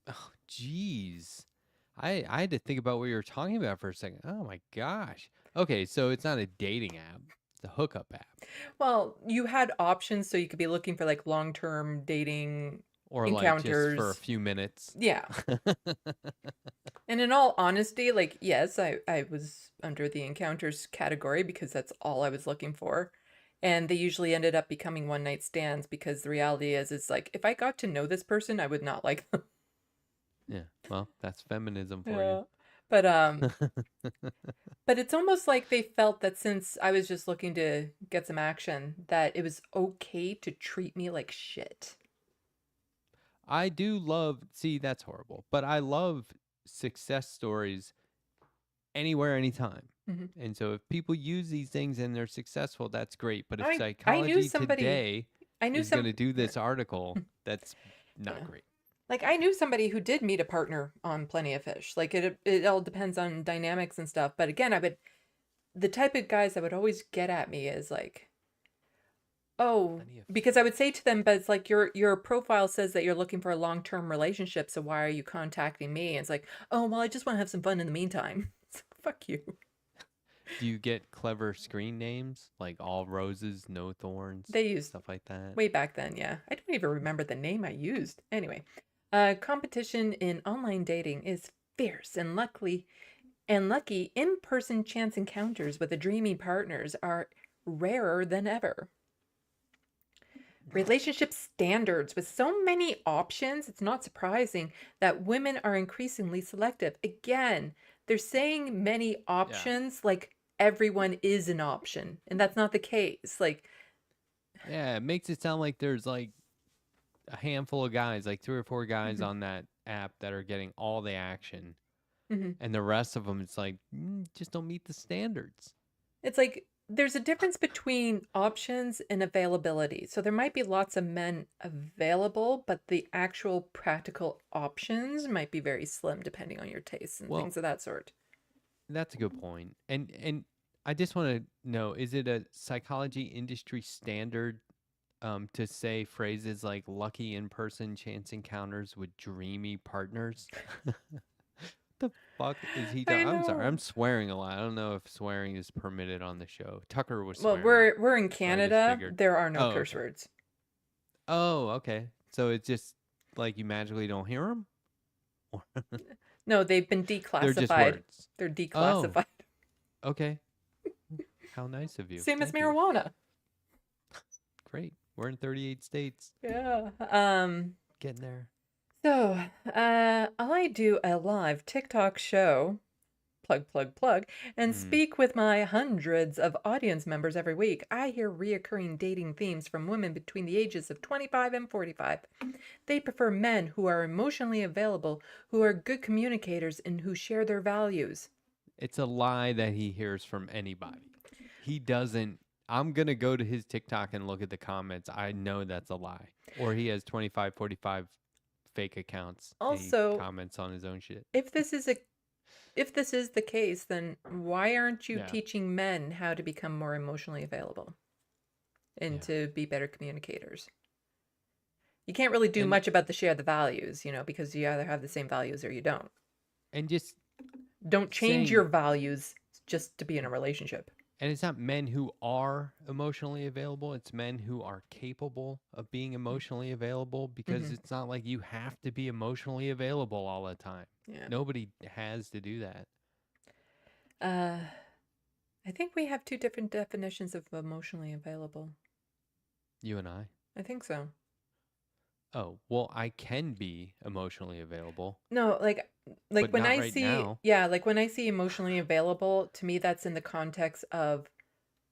Oh, jeez. I had to think about what you were talking about for a second. Oh my gosh. Okay, so it's not a dating app. It's a hookup app. Well, you had options, so you could be looking for like long-term dating Or like just for a encounters. few minutes. Yeah. And in all honesty, like, yes, I was under the encounters category because that's all I was looking for. And they usually ended up becoming one night stands because the reality is, it's like, if I got to know this person, I would not like them. Yeah. Well, that's feminism for Yeah. But you. but it's almost like they felt that since I was just looking to get some action, that it was okay to treat me like shit. I do love, see, that's horrible, but I love success stories anywhere, anytime. Mhm. And so if people use these things and they're successful, that's great. But if I knew psychology somebody. today I knew is going some. to do this article, that's not Yeah. great. Like, I knew somebody who did meet a partner on Plenty of Fish. Like, it all depends on dynamics and stuff. But again, the type of guys that would always get at me is like, oh, Plenty of because I would say to them, but it's like your profile says that you're looking for a long-term relationship, so why are you contacting me? And it's like, oh, well, I just want to have some fun in the meantime. It's like, fuck you. Do you get clever screen names like all roses, no thorns, They used stuff like that? way back then, yeah. I don't even remember the name I used. Anyway, competition in online dating is fierce, and lucky in-person chance encounters with the dreamy partners are rarer than ever. Relationship standards with so many options, it's not surprising that women are increasingly selective. Again, they're saying many options like everyone is an option, and that's not the case. Like, Yeah, it makes it sound like there's like a handful of guys, like 3 or 4 guys on that app that are getting all the action. mhm. And the rest of them, it's like, just don't meet the standards. It's like there's a difference between options and availability. So there might be lots of men available, but the actual practical options might be very slim depending on your tastes and Well, things of that sort. That's a good point. And I just want to know, is it a psychology industry standard to say phrases like lucky in-person chance encounters with dreamy partners? The fuck is he I talking? I'm sorry, know. I'm swearing a lot. I don't know if swearing is permitted on the show. Tucker was Well, swearing. we're in so I just Canada. figured. There are no Oh, curse okay. words. Oh, okay. So it's just like you magically don't hear them? No, they've been They're just declassified. words. They're Oh, declassified. okay. How nice of you. Same as Thank you. marijuana. Great. We're in 38 states. Yeah. Getting there. So, I do a live TikTok show plug, and Mm. speak with my hundreds of audience members every week, I hear reoccurring dating themes from women between the ages of 25 and 45. They prefer men who are emotionally available, who are good communicators, and who share their values. It's a lie that he hears from anybody. He doesn't. I'm going to go to his TikTok and look at the comments. I know that's a lie. Or he has 25, 45 fake accounts. And he Also, comments on his own shit. if this is the case, then why aren't you Yeah. teaching men how to become more emotionally available and Yeah. to be better communicators? You can't really do And- much about the share the values, because you either have the same values or you don't. And just, Don't change saying- your values just to be in a relationship. and it's not men who are emotionally available. It's men who are capable of being emotionally available, because Mhm. it's not like you have to be emotionally available all the time. Yeah. Nobody has to do that. I think we have two different definitions of emotionally available. You and I. I think so. Oh, well, I can be emotionally available. No, like But when not I right see, now. yeah, like when I see emotionally available, to me that's in the context of,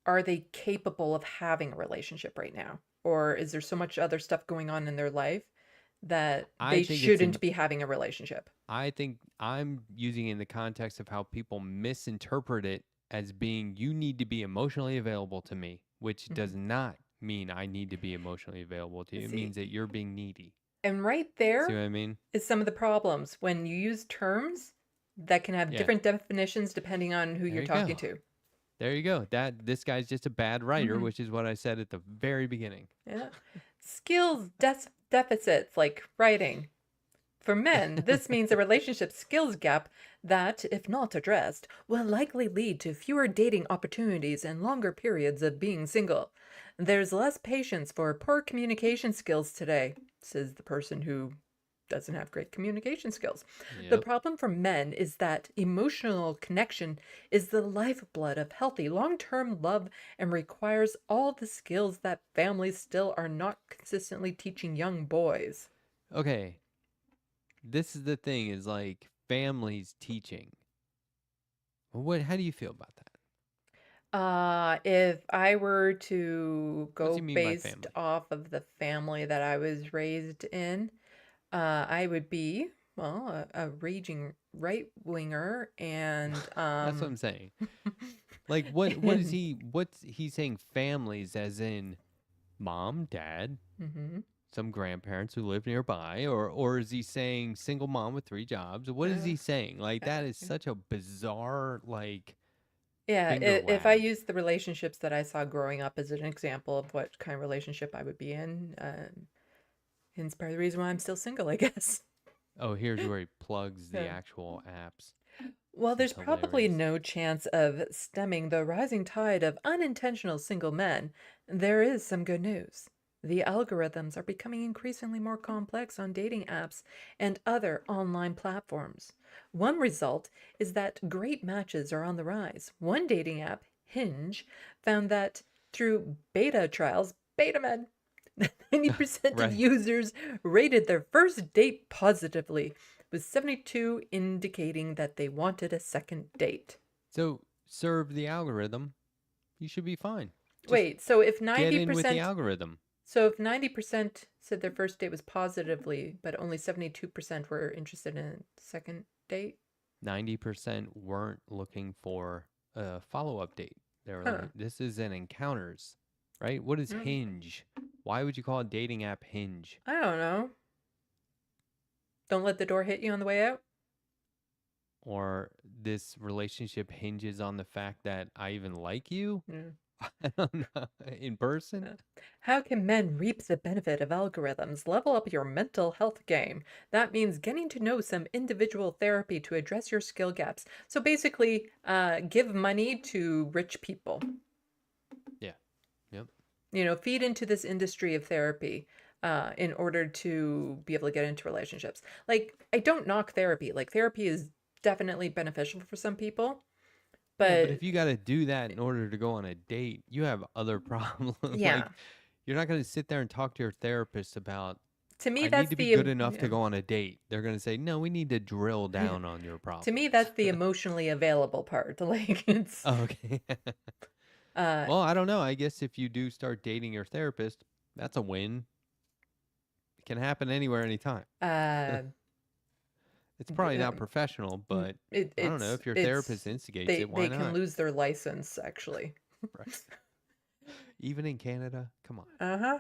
are they capable of having a relationship right now? Or is there so much other stuff going on in their life that I they think it's shouldn't be having a relationship? I think I'm using it in the context of how people misinterpret it as being, you need to be emotionally available to me, which does not mean I need to be emotionally available to you. It See. means that you're being needy. And right See there what I mean? is some of the problems when you use terms that can have Yeah. different definitions depending on who There you're you talking go. to. There you go. This guy's just a bad writer, Mhm. which is what I said at the very beginning. Yeah. Skills deficits like writing. For men, this means a relationship skills gap that, if not addressed, will likely lead to fewer dating opportunities and longer periods of being single. There's less patience for poor communication skills today, says the person who doesn't have great communication skills. The Yep. problem for men is that emotional connection is the lifeblood of healthy long-term love and requires all the skills that families still are not consistently teaching young boys. Okay. This is the thing, is like families teaching. How do you feel about that? If I were to What do go you mean by based family? off of the family that I was raised in, I would be, well, a raging right winger, and That's what I'm saying. Like what's he saying, families as in mom, dad, hmm some grandparents who live nearby, or is he saying single mom with 3 jobs? What is he saying? Like, that is such a bizarre, like, Yeah, finger if I wag. use the relationships that I saw growing up as an example of what kind of relationship I would be in, hence part of the reason why I'm still single, I guess. Oh, here's where he plugs the Yeah. actual apps. Well, This there's is probably hilarious. no chance of stemming the rising tide of unintentional single men. There is some good news. The algorithms are becoming increasingly more complex on dating apps and other online platforms. One result is that great matches are on the rise. One dating app, Hinge, found that through beta trials, beta men, 90% of Right. users rated their first date positively, with 72 indicating that they wanted a second date. So serve the algorithm. You should be fine. Just Wait, so if get in with the 90%, algorithm. so if 90% said their first date was positively, but only 72% were interested in a second date? 90% weren't looking for a follow-up date. They were Huh. looking, this is an encounters, right? What is Mm. Hinge? Why would you call a dating app Hinge? I don't know. Don't let the door hit you on the way out? Or this relationship hinges on the fact that I even like you? Mm. I don't know. In person? How can men reap the benefit of algorithms? Level up your mental health game. That means getting to know some individual therapy to address your skill gaps. So basically, give money to rich people. Yeah. Yep. Feed into this industry of therapy in order to be able to get into relationships. Like, I don't knock therapy. Like, therapy is definitely beneficial for some people. Yeah, But but if you got to do that in order to go on a date, you have other problems. yeah, Like, you're not going to sit there and talk to your therapist about To me, I that's need to be the good enough to yeah. go on a date. They're going to say, no, we need to drill down on your To me, problems. that's the emotionally available part. Like it's Oh, okay. uh Well, I don't know. I guess if you do start dating your therapist, that's a win. It can happen anywhere, anytime. uh It's probably not um, professional, but I don't know. If your therapist instigates it, why they can not? lose their license actually. Right. Even in Canada, come on. Uh-huh.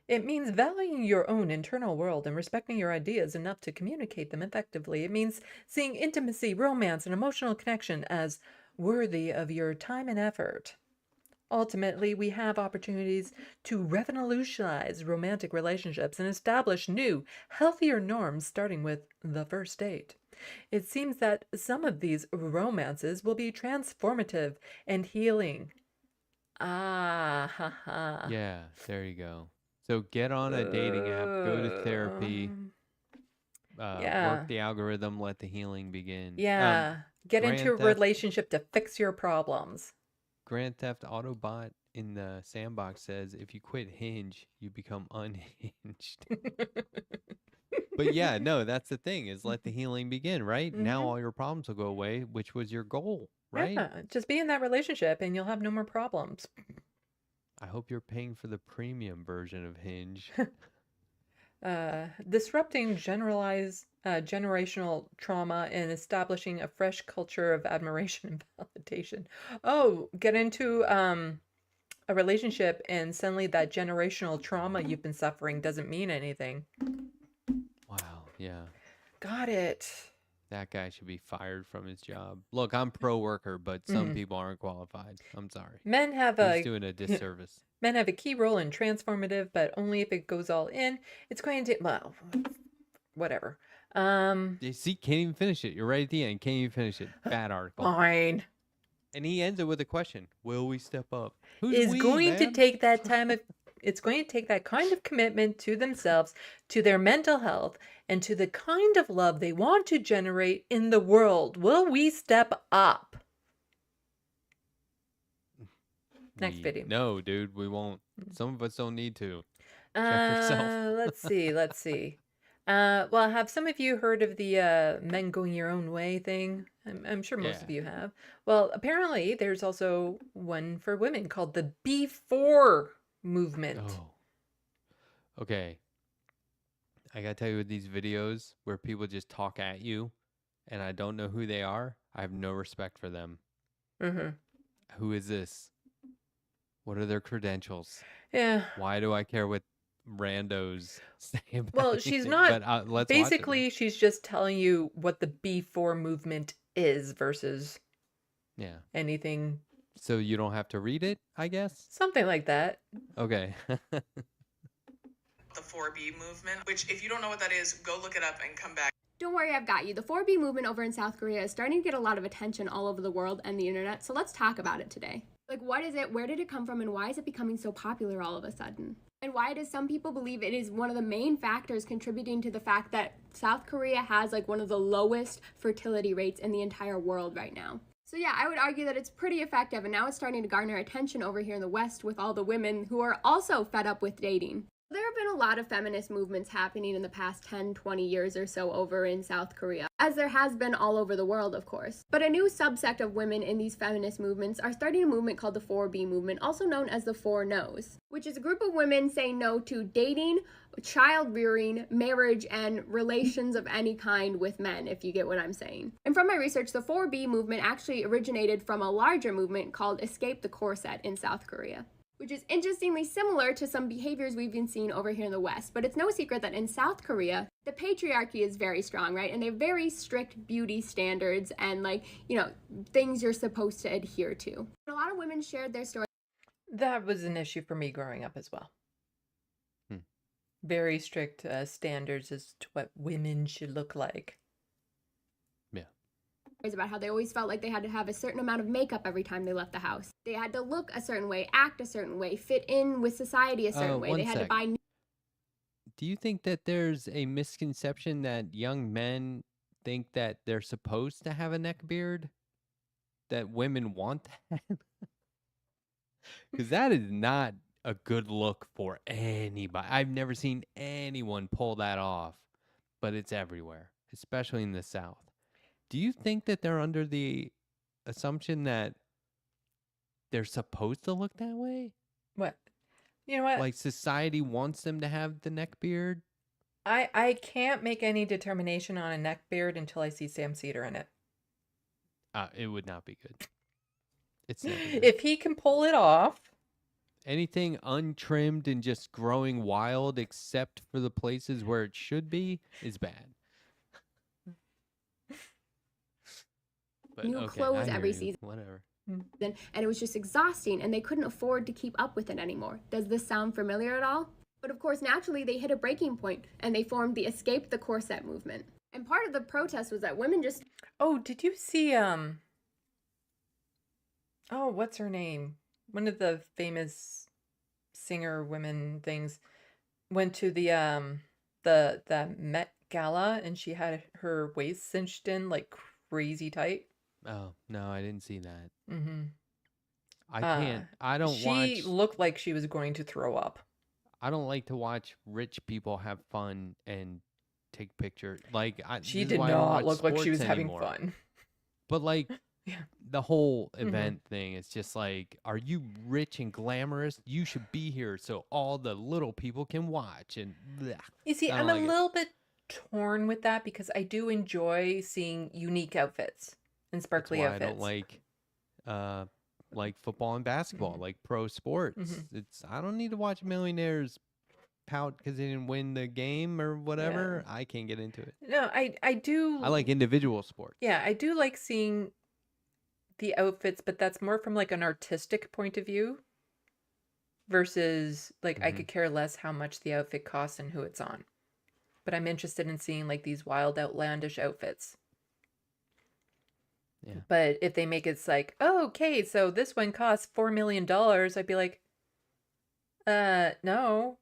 It means valuing your own internal world and respecting your ideas enough to communicate them effectively. It means seeing intimacy, romance, and emotional connection as worthy of your time and effort. Ultimately, we have opportunities to revolutionize romantic relationships and establish new, healthier norms starting with the first date. It seems that some of these romances will be transformative and healing. Ah, ha, ha. Yeah, there you go. So get on a dating app, go to therapy, work Yeah. the algorithm, let the healing begin. Yeah. Get into Grand a Theft relationship to fix your problems. Grand Theft Autobot in the Sandbox says if you quit Hinge, you become unhinged. But yeah, no, that's the thing is let the healing begin, right? Now hmm all your problems will go away, which was your goal, right? Yeah. Just be in that relationship and you'll have no more problems. I hope you're paying for the premium version of Hinge. Disrupting generational trauma and establishing a fresh culture of admiration and validation. Oh, get into a relationship and suddenly that generational trauma you've been suffering doesn't mean anything. Wow, yeah. Got it. That guy should be fired from his job. Look, I'm pro worker, but some people aren't qualified. I'm sorry. Men have He's a doing a disservice. men have a key role in transformative, but only if it goes all in. It's going to well, whatever. You see, can't even finish it. You're right at the end. Can't even finish it. Bad article. Fine. And he ends it with a question: will we step up? Who's Is we, going to man? take that time of it's going to take that kind of commitment to themselves, to their mental health, and to the kind of love they want to generate in the world. Will we step up? Next video. No, dude, we won't. Some of us don't need to. Check yourself. Let's see. Well, have some of you heard of the men going your own way thing? I'm sure most of Yeah. you have. Well, apparently there's also one for women called the B4 movement. Oh. Okay. I gotta tell you, with these videos where people just talk at you, and I don't know who they are, I have no respect for them. Mm-hmm. Who is this? What are their credentials? Yeah. Why do I care what randos say about Well, she's anything? not. But let's Basically, watch it. she's just telling you what the B4 movement is versus Yeah. anything, So you don't have to read it, I guess? something like that. Okay. The 4B movement, which if you don't know what that is, go look it up and come back. Don't worry, I've got you. The 4B movement over in South Korea is starting to get a lot of attention all over the world and the internet, so let's talk about it today. Like, what is it, where did it come from, and why is it becoming so popular all of a sudden? And why does some people believe it is one of the main factors contributing to the fact that South Korea has like one of the lowest fertility rates in the entire world right now? So yeah, I would argue that it's pretty effective, and now it's starting to garner attention over here in the West with all the women who are also fed up with dating. There have been a lot of feminist movements happening in the past 10, 20 years or so over in South Korea, as there has been all over the world, of course. But a new subsect of women in these feminist movements are starting a movement called the 4B movement, also known as the 4 No's, which is a group of women saying no to dating, child rearing, marriage, and relations of any kind with men, if you get what I'm saying. And from my research, the 4B movement actually originated from a larger movement called Escape the Corset in South Korea, which is interestingly similar to some behaviors we've been seeing over here in the West. But it's no secret that in South Korea, the patriarchy is very strong, right? And they have very strict beauty standards and, like, you know, things you're supposed to adhere to. And a lot of women shared their story. That was an issue for me growing up as well. Very strict standards as to what women should look like. About how they always felt like they had to have a certain amount of makeup every time they left the house. They had to look a certain way, act a certain way, fit in with society a certain way. They had to buy. Do you think that there's a misconception that young men think that they're supposed to have a neck beard? That women want that? Because that is not a good look for anybody. I've never seen anyone pull that off, but it's everywhere, especially in the South. Do you think that they're under the assumption that they're supposed to look that way? What? You know what? Like society wants them to have the neck beard? I can't make any determination on a neck beard until I see Sam Cedar in it. It would not be good. It's never good. If he can pull it off, Anything untrimmed and just growing wild except for the places where it should be is bad. But New okay, clothes I hear every you. season. Whatever. And it was just exhausting, and they couldn't afford to keep up with it anymore. Does this sound familiar at all? But of course, naturally, they hit a breaking point, and they formed the Escape the Corset movement. And part of the protest was that women just... oh, did you see oh, what's her name? One of the famous singer women things went to the Met Gala, and she had her waist cinched in like crazy tight. Oh, no, I didn't see that. Mm-hmm. I can't. I don't She watch. looked like she was going to throw up. I don't like to watch rich people have fun and take pictures. Like She this is did why I don't not watch look like she was sports having anymore. fun. But like Yeah. the whole Mhm. event thing, it's just like, are you rich and glamorous? You should be here so all the little people can watch. And bleh. You see, I I'm don't a like it. little bit torn with that because I do enjoy seeing unique outfits and That's sparkly why outfits. I don't like football and basketball, Mhm. like pro sports. Mhm. I don't need to watch millionaires pout because they didn't win the game or whatever. I can't get into it. No, I do. I like individual sports. Yeah, I do like seeing the outfits, but that's more from like an artistic point of view versus like I Mhm. could care less how much the outfit costs and who it's on. But I'm interested in seeing like these wild, outlandish outfits. Yeah. But if they make it like, oh, okay, so this one costs $4 million, I'd be like, no,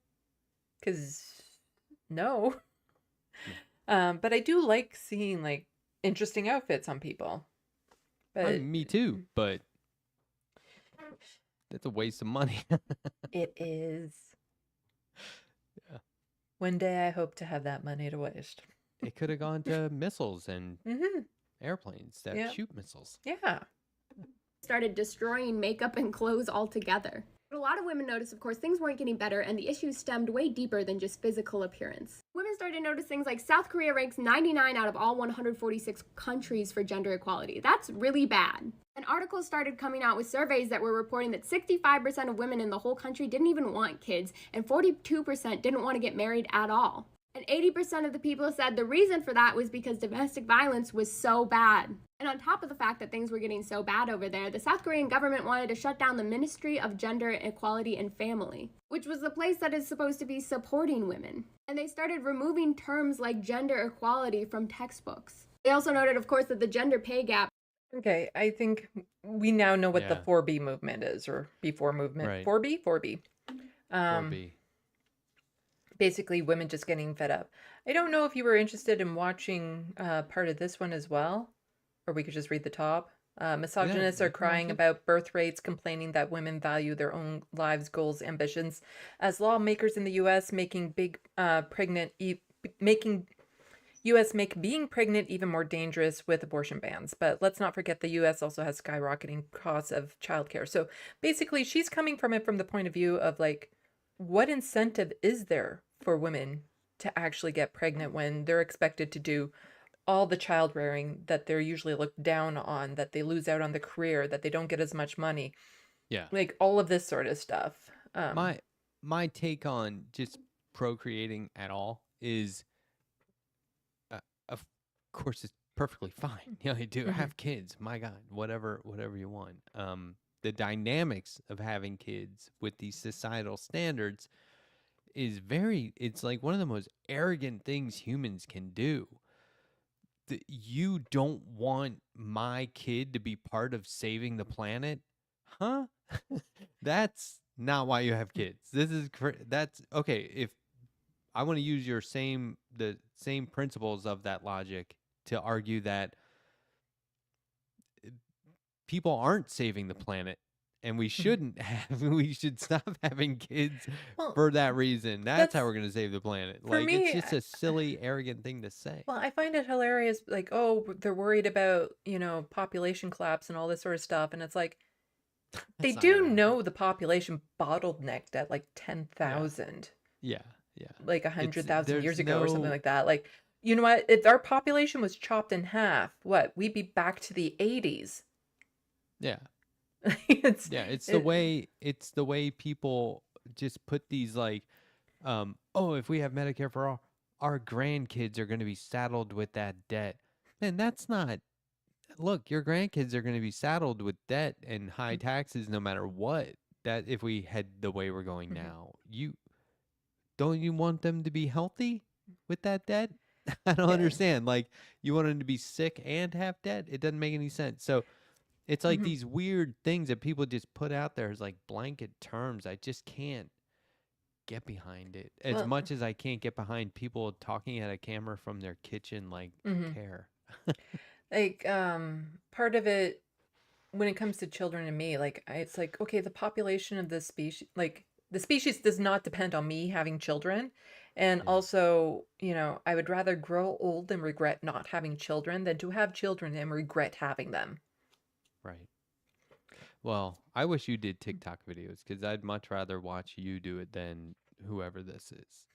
because no. But I do like seeing like interesting outfits on people. But Me too, but that's a waste of money. it is. Yeah. One day I hope to have that money to waste. It could have gone to missiles and Mm-hmm. airplanes that Yeah. shoot missiles. Yeah. started destroying makeup and clothes altogether. But a lot of women noticed, of course, things weren't getting better, and the issues stemmed way deeper than just physical appearance. Women started to notice things like South Korea ranks 99 out of all 146 countries for gender equality. That's really bad. And articles started coming out with surveys that were reporting that 65% of women in the whole country didn't even want kids, and 42% didn't want to get married at all. And 80% of the people said the reason for that was because domestic violence was so bad. And on top of the fact that things were getting so bad over there, the South Korean government wanted to shut down the Ministry of Gender Equality and Family, which was the place that is supposed to be supporting women. And they started removing terms like gender equality from textbooks. They also noted, of course, that the gender pay gap. Okay, I think we now know what the Yeah. 4B movement is, or B4 movement. Right. 4B? 4B. 4B. Basically women just getting fed up. I don't know if you were interested in watching part of this one as well, or we could just read the top. Misogynists you are can crying watch it. about birth rates, complaining that women value their own lives, goals, ambitions. As lawmakers in the U.S. making U.S. make being pregnant even more dangerous with abortion bans. But let's not forget the U.S. also has skyrocketing costs of childcare. So basically, she's coming from it from the point of view of like, what incentive is there for women to actually get pregnant when they're expected to do all the child rearing that they're usually looked down on, that they lose out on the career, that they don't get as much money, Yeah. like all of this sort of stuff. My take on just procreating at all is, of course, it's perfectly fine. You know, you do Mhm. have kids. My God, whatever you want. The dynamics of having kids with these societal standards is it's like one of the most arrogant things humans can do. You don't want my kid to be part of saving the planet? Huh? That's not why you have kids. That's okay. If I want to use the same principles of that logic to argue that people aren't saving the planet and we shouldn't have. We should stop having kids Well, for that reason. That's how that's we're gonna save the planet. for Like, it's me. just a silly, arrogant thing to say. Well, I find it hilarious. Like, oh, they're worried about population collapse and all this sort of stuff, and it's like they That's not gonna do happen. know the population bottlenecked at like Yeah, 10,000, yeah, yeah. like It's 100,000 years there's ago or something no like that. Like, you know what? If our population was chopped in half, what? We'd be back to the 80s. yeah. It's Yeah, it's it. the way people just put these like, oh, if we have Medicare for all, our grandkids are going to be saddled with that debt. Man, that's not. Look, your grandkids are going to be saddled with debt and high taxes no matter what. That if we head the way we're going Mhm. now, you want them to be healthy with that debt? I don't Yeah. understand. Like, you want them to be sick and have debt? It doesn't make any sense. So it's like Mhm. these weird things that people just put out there as like blanket terms. I just can't get behind it as Well, much as I can't get behind people talking at a camera from their kitchen like mhm. care. Like, part of it when it comes to children and me, like, it's like, okay, the population of this species, like, the species does not depend on me having children. And Yeah, also, I would rather grow old and regret not having children than to have children and regret having them. right. Well, I wish you did TikTok videos because I'd much rather watch you do it than whoever this is.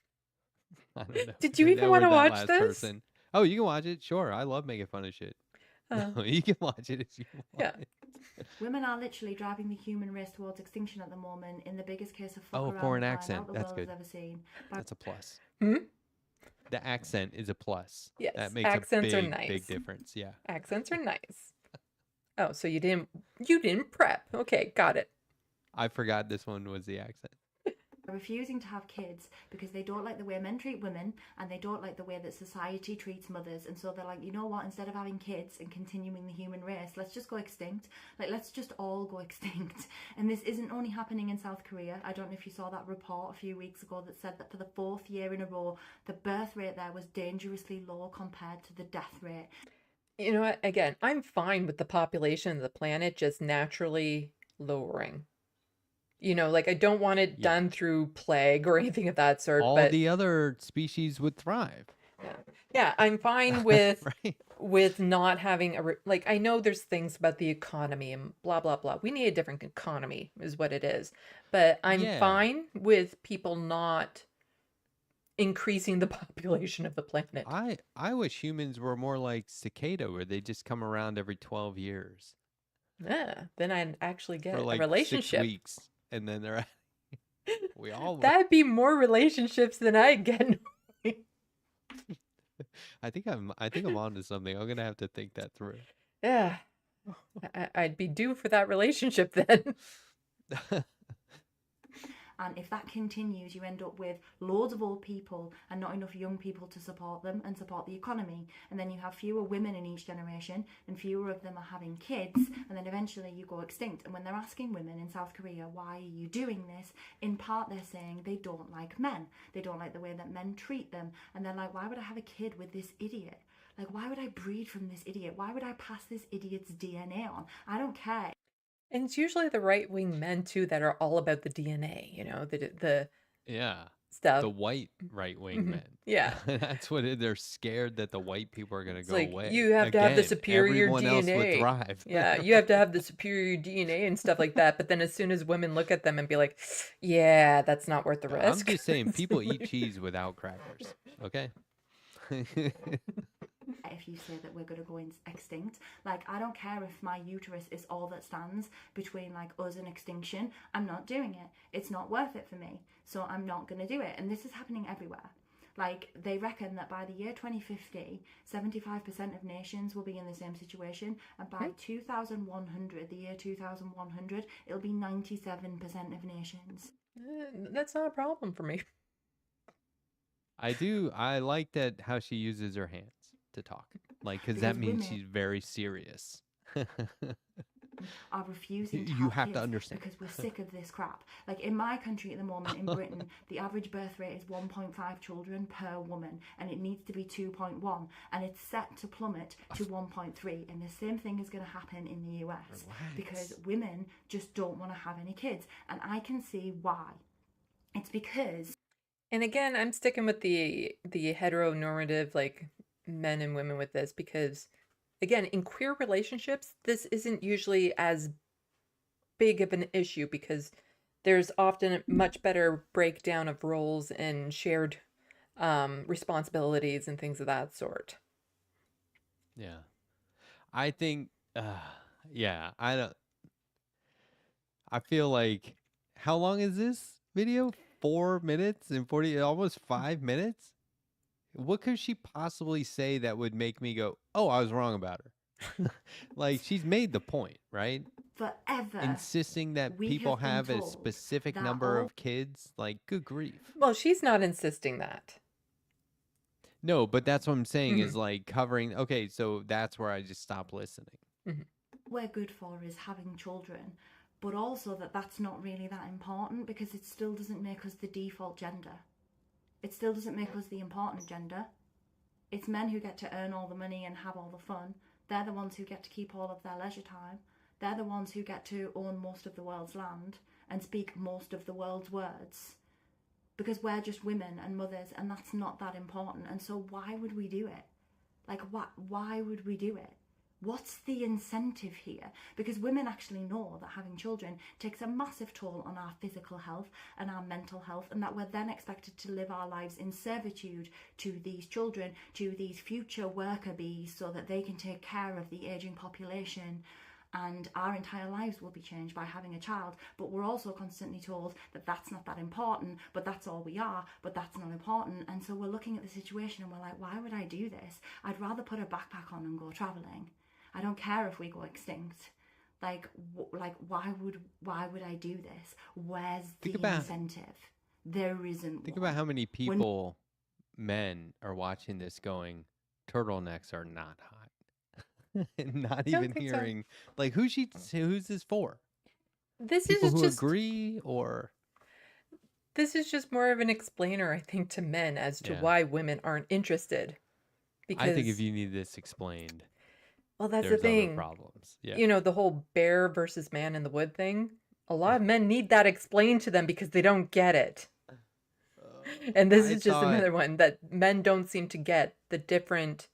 I don't know. Did you even want Or to that watch last this? person. Oh, you can watch it. Sure. I love making fun of shit. Oh, No, you can watch it if you yeah. want. Women are literally driving the human race towards extinction at the moment in the biggest case of Oh, fuck foreign around and accent. find out the That's world good. has ever seen. By That's a plus. Hmm? The accent is a plus. Yes, That makes a accents are big nice. difference. Yeah. Accents are nice. Oh, so you didn't prep. Okay, got it. I forgot this one was the accent. refusing to have kids because they don't like the way men treat women and they don't like the way that society treats mothers, and so they're like, you know what, instead of having kids and continuing the human race, let's just go extinct. Like, let's just all go extinct. And this isn't only happening in South Korea. I don't know if you saw that report a few weeks ago that said that for the 4th year in a row the birth rate there was dangerously low compared to the death rate. You know what? Again, I'm fine with the population of the planet just naturally lowering. Like, I don't want it Yeah. done through plague or anything of that sort, All but the other species would thrive. yeah, I'm fine with Right. with not having like, I know there's things about the economy and blah blah blah. We need a different economy is what it is. But I'm Yeah. fine with people not increasing the population of the planet. I wish humans were more like cicada, where they just come around every 12 years Yeah, then I'd actually get for a like 6 relationship. weeks, and then they're we all That'd be more relationships than I get. I think I'm onto something. I'm gonna have to think that through. Yeah, I'd be due for that relationship then. And if that continues, you end up with loads of old people and not enough young people to support them and support the economy. And then you have fewer women in each generation and fewer of them are having kids. And then eventually you go extinct. And when they're asking women in South Korea, why are you doing this? In part, they're saying they don't like men. They don't like the way that men treat them. And they're like, why would I have a kid with this idiot? Like, why would I breed from this idiot? Why would I pass this idiot's DNA on? I don't care. And it's usually the right-wing men too that are all about the DNA, the Yeah. stuff. The white right-wing Mhm. men. Yeah. That's what they're scared that the white people are going to It's go like, away. you have to have the Again, superior everyone else would DNA. thrive. Yeah, you have to have the superior DNA and stuff like that. But then as soon as women look at them and be like, yeah, that's not worth the I'm risk. just saying, people eat cheese without crackers. Okay. If you say that we're going to go extinct, like, I don't care if my uterus is all that stands between like us and extinction. I'm not doing it. It's not worth it for me, so I'm not going to do it. And this is happening everywhere. Like, they reckon that by the year 2050 75% of nations will be in the same situation, and by 2100, the year 2100, it'll be 97% of nations. That's not a problem for me. I like that how she uses her hands to talk. Like, because that Because means women- she's very serious. are refusing to You have have to kids understand. because we're sick of this crap. Like in my country at the moment, in Britain, the average birth rate is 1.5 children per woman, and it needs to be 2.1, and it's set to plummet to 1.3. And the same thing is going to happen in the US because women just don't want to have any kids, and I can see why. It's because And again, I'm sticking with the heteronormative, like men and women with this, because again, in queer relationships, this isn't usually as big of an issue because there's often a much better breakdown of roles and shared responsibilities and things of that sort. Yeah. I think, yeah, I feel like, how long is this video? 4 minutes and 40, almost 5 minutes? What could she possibly say that would make me go, oh, I was wrong about her? Like, she's made the point, right? forever Insisting that we people have been have a told specific that number all- of kids, like, good grief. Well, she's not insisting that. No, but that's what I'm saying is like covering, okay, so that's where I just stop listening. we're good for is having children, but also that that's not really that important because it still doesn't make us the default gender. It still doesn't make us the important gender. It's men who get to earn all the money and have all the fun. They're the ones who get to keep all of their leisure time. They're the ones who get to own most of the world's land and speak most of the world's words. Because we're just women and mothers, and that's not that important. And so why would we do it? Like, why would we do it? What's the incentive here? Because women actually know that having children takes a massive toll on our physical health and our mental health, and that we're then expected to live our lives in servitude to these children, to these future worker bees, so that they can take care of the aging population. And our entire lives will be changed by having a child. But we're also constantly told that that's not that important, but that's all we are, but that's not important. And so we're looking at the situation and we're like, why would I do this? I'd rather put a backpack on and go traveling. I don't care if we go extinct. Like why would I do this? Where's the incentive? There isn't. Think about how many people, men, are watching this going, turtlenecks are not hot. Not even hearing, like, who's this for? This People is who just agree, or this is just more of an explainer, I think, to men as to why women aren't interested. Because I think if you need this explained, well, that's there's the thing. other problems. Yeah. You know, the whole bear versus man in the wood thing. A lot of men need that explained to them because they don't get it. And this is just another one that men don't seem to get the different,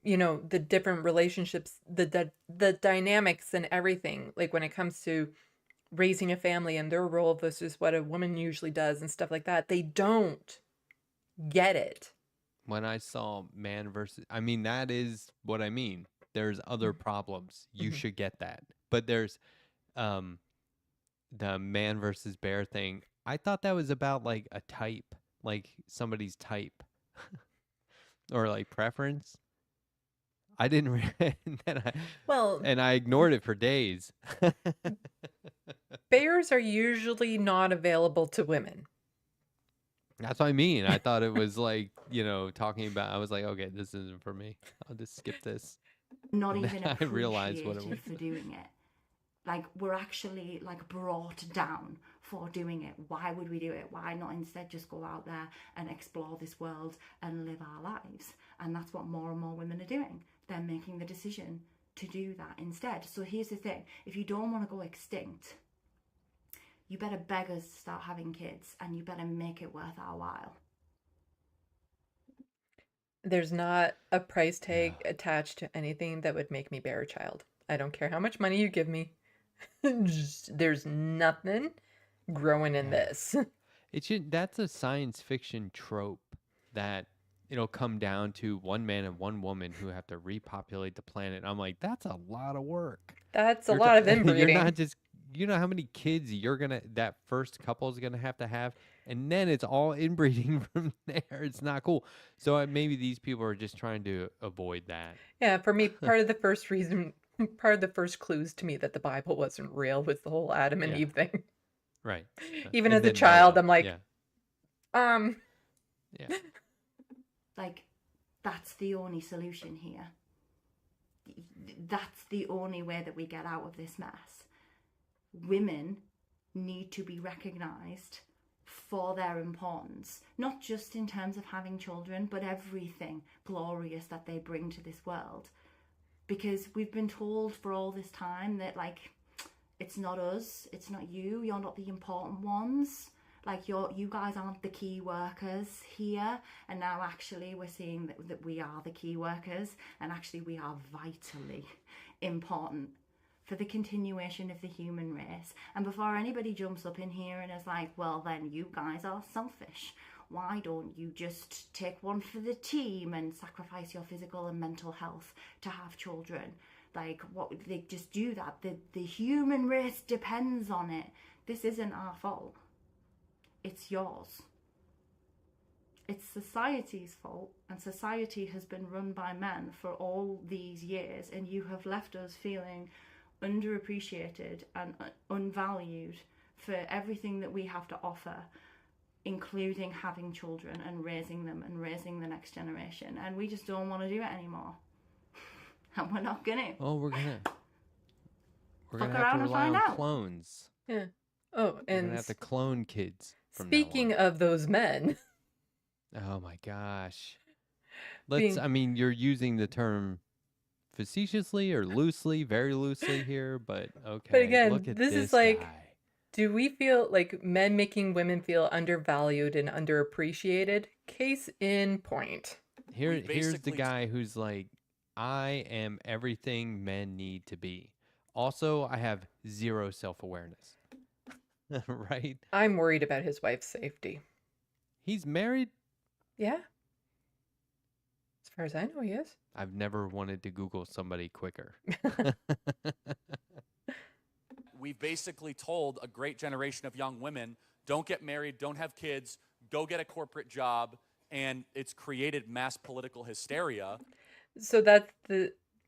you know, the different relationships, the dynamics and everything. Like when it comes to raising a family and their role versus what a woman usually does and stuff like that. They don't get it. When I saw man versus, I mean, that is what I mean. There's other problems. You should get that. But there's the man versus bear thing. I thought that was about like a type, like somebody's type or like preference. I didn't read that. And I ignored it for days. Bears are usually not available to women. That's what I mean. I thought it was like, you know, talking about, I was like, okay, this isn't for me. I'll just skip this. Not even I realized what it was for doing it. Like, we're actually like brought down for doing it. Why would we do it? Why not instead just go out there and explore this world and live our lives? And that's what more and more women are doing. They're making the decision to do that instead. So here's the thing. If you don't want to go extinct, you better beg us to start having kids, and you better make it worth our while. There's not a price tag attached to anything that would make me bear a child. I don't care how much money you give me. There's nothing growing in this. It should. That's a science fiction trope that it'll come down to one man and one woman who have to repopulate the planet. I'm like, that's a lot of work. That's a lot of inbreeding. You're not just, you know how many kids that first couple is gonna have to have, and then it's all inbreeding from there. It's not cool. So maybe these people are just trying to avoid that. Yeah, for me, part of the first clues to me that the Bible wasn't real was the whole Adam and Eve thing. Right. Even as a child, I'm like, yeah. Like, that's the only solution here. That's the only way that we get out of this mess. Women need to be recognised for their importance, not just in terms of having children, but everything glorious that they bring to this world. Because we've been told for all this time that, like, it's not us, it's not you, you're not the important ones. Like, you guys aren't the key workers here. And now actually we're seeing that we are the key workers, and actually we are vitally important for the continuation of the human race. And before anybody jumps up in here and is like, well, then you guys are selfish. Why don't you just take one for the team and sacrifice your physical and mental health to have children? Like, what, they just do that. The human race depends on it. This isn't our fault. It's yours. It's society's fault, and society has been run by men for all these years, and you have left us feeling underappreciated and unvalued for everything that we have to offer, including having children and raising them and raising the next generation. And we just don't want to do it anymore. And we're not gonna. Oh, we're gonna Fuck have around to and rely find on out. clones. Yeah. Oh, We're and gonna have to clone kids from speaking now of those men, on. Oh my gosh. being- I mean, you're using the term facetiously or loosely, very loosely here, but okay. but again, look at this this is like, guy. do we feel like men making women feel undervalued and underappreciated? Case in point. Here's the basically- guy who's like, I am everything men need to be. Also, I have zero self-awareness. Right? I'm worried about his wife's safety. He's married. Yeah. As far as I know, he is. I've never wanted to Google somebody quicker. We've basically told a great generation of young women, don't get married, don't have kids, go get a corporate job, and it's created mass political hysteria. So that's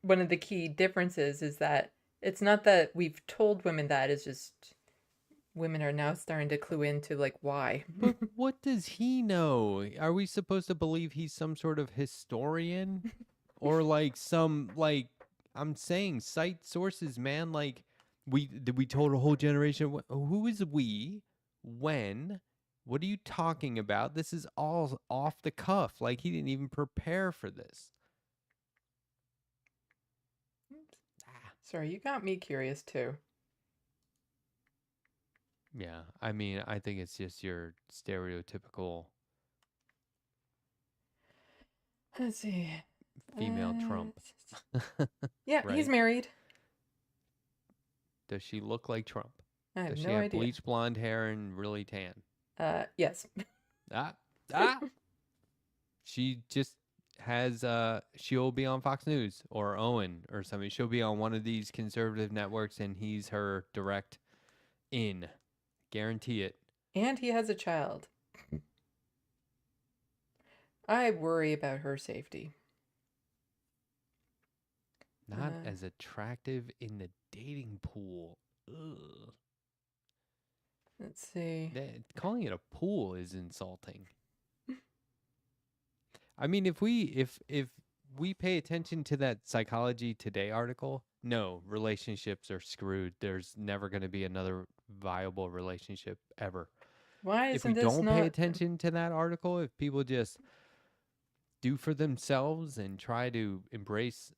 one of the key differences is that it's not that we've told women that, it's just women are now starting to clue into like why. But what does he know? Are we supposed to believe he's some sort of historian? Or like some, like, I'm saying cite sources, man. Like, we told a whole generation. Who is we? When? What are you talking about? This is all off the cuff. Like, he didn't even prepare for this. Sorry, you got me curious too. Yeah, I mean, I think it's just your stereotypical Let's see. female Trump. Yeah, he's Right. married. Does she look like Trump? I have Does she no have idea. bleach blonde hair and really tan? Yes. Ah. She just has she'll be on Fox News or Owen or something. She'll be on one of these conservative networks and he's her direct in. Guarantee it. And he has a child. I worry about her safety. Not as attractive in the dating pool. Ugh. Let's see. Calling it a pool is insulting. I mean, if we pay attention to that Psychology Today article, no, relationships are screwed. There's never going to be another viable relationship ever. Why If isn't we this don't not pay attention to that article, if people just do for themselves and try to embrace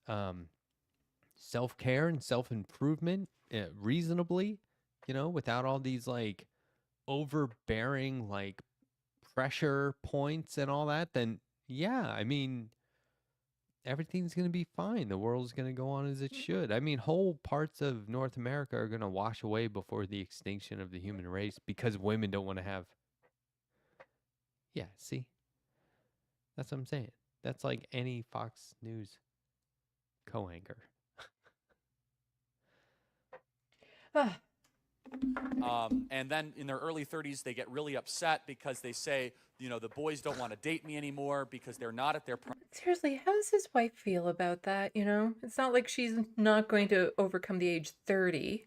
self-care and self-improvement reasonably, you know, without all these like overbearing like pressure points and all that, then yeah, I mean, everything's going to be fine. The world's going to go on as it should. I mean, whole parts of North America are going to wash away before the extinction of the human race because women don't want to have. Yeah, see? That's what I'm saying. That's like any Fox News co-anchor. And then in their early 30s, they get really upset because they say, you know, the boys don't want to date me anymore because they're not at their prime. Seriously, how does his wife feel about that? You know, it's not like she's not going to overcome the age 30.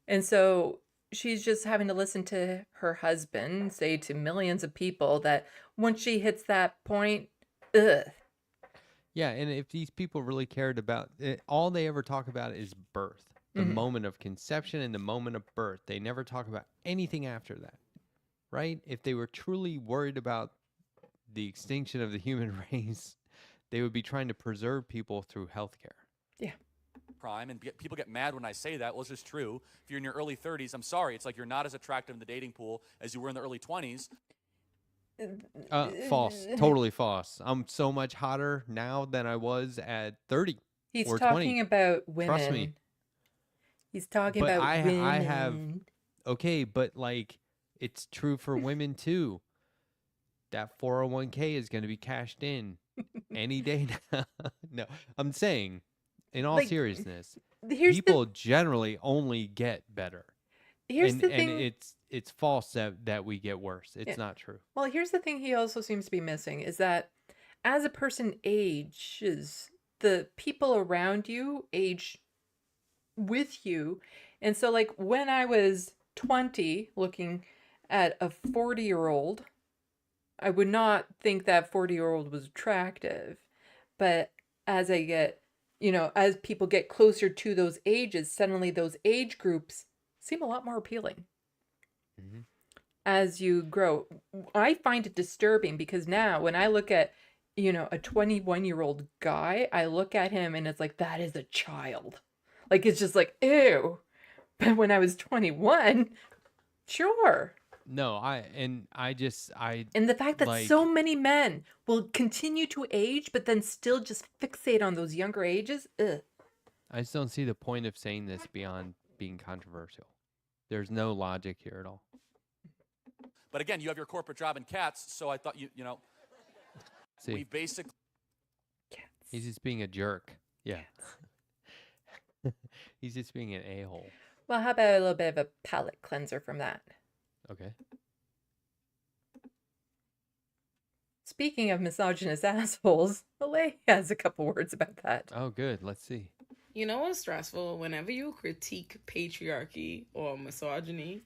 And so she's just having to listen to her husband say to millions of people that once she hits that point, ugh. Yeah, and if these people really cared about it, all they ever talk about is birth, the Mhm. moment of conception and the moment of birth. They never talk about anything after that, right? If they were truly worried about the extinction of the human race, they would be trying to preserve people through healthcare. Yeah. Prime, and people get mad when I say that. Well, it's just true. If you're in your early 30s, I'm sorry, it's like you're not as attractive in the dating pool as you were in the early 20s. False. Totally false. I'm so much hotter now than I was at 30 He's or talking 20. about women. Trust me. He's talking But about I women. have okay, but like it's true for women too. That 401k is going to be cashed in any day now. No, I'm saying in all Like, seriousness, here's people generally only get better. Here's the and thing. it's false that we get worse. It's Yeah. not true. Well, here's the thing he also seems to be missing is that as a person ages, the people around you age with you. And so, like, when I was 20 looking at a 40-year-old, I would not think that 40-year-old was attractive. But as I get, as people get closer to those ages, suddenly those age groups seem a lot more appealing. Mm-hmm. As you grow. I find it disturbing because now when I look at, a 21-year-old guy, I look at him and it's like, that is a child. Like, it's just like, ew. But when I was 21, sure. No, and the fact that like, so many men will continue to age, but then still just fixate on those younger ages. Ugh. I just don't see the point of saying this beyond being controversial. There's no logic here at all. But again, you have your corporate job in cats, so I thought See, we basically. Cats. He's just being a jerk. Yeah. He's just being an a-hole. Well, how about a little bit of a palate cleanser from that? Okay. Speaking of misogynist assholes, Malay has a couple words about that. Oh, good. Let's see. You know what's stressful? Whenever you critique patriarchy or misogyny,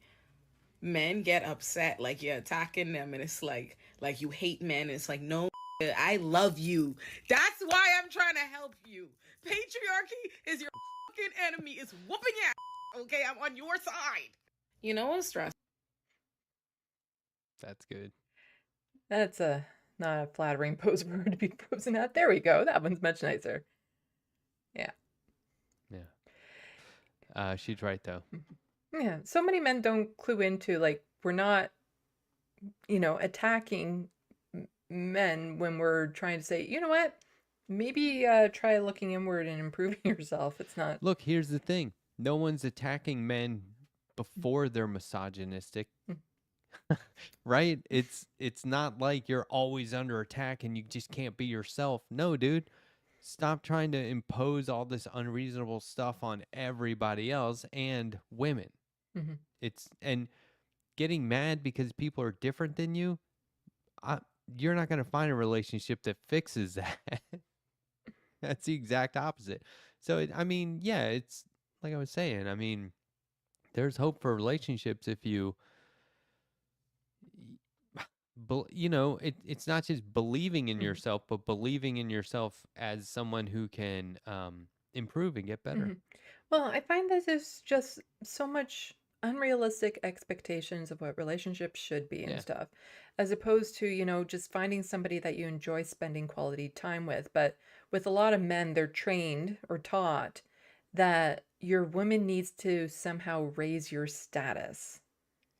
men get upset like you're attacking them, and it's like you hate men. And it's like, no, I love you. That's why I'm trying to help you. Patriarchy is your fucking enemy. It's whooping your ass. Okay, I'm on your side. You know what's stressful? That's good. That's not a flattering pose for her to be posing at. There we go. That one's much nicer. Yeah. Yeah. She's right, though. Yeah. So many men don't clue into, like, we're not, attacking men when we're trying to say, you know what? Maybe try looking inward and improving yourself. It's not. Look, here's the thing. No one's attacking men before they're misogynistic. Right? It's not like you're always under attack and you just can't be yourself. No, dude. Stop trying to impose all this unreasonable stuff on everybody else and women. Mm-hmm. And getting mad because people are different than you, you're not going to find a relationship that fixes that. That's the exact opposite. So, it's like I was saying, there's hope for relationships if you, it's not just believing in yourself, but believing in yourself as someone who can improve and get better. Mm-hmm. Well, I find that there's just so much unrealistic expectations of what relationships should be and stuff, as opposed to, just finding somebody that you enjoy spending quality time with. But with a lot of men, they're trained or taught that your woman needs to somehow raise your status.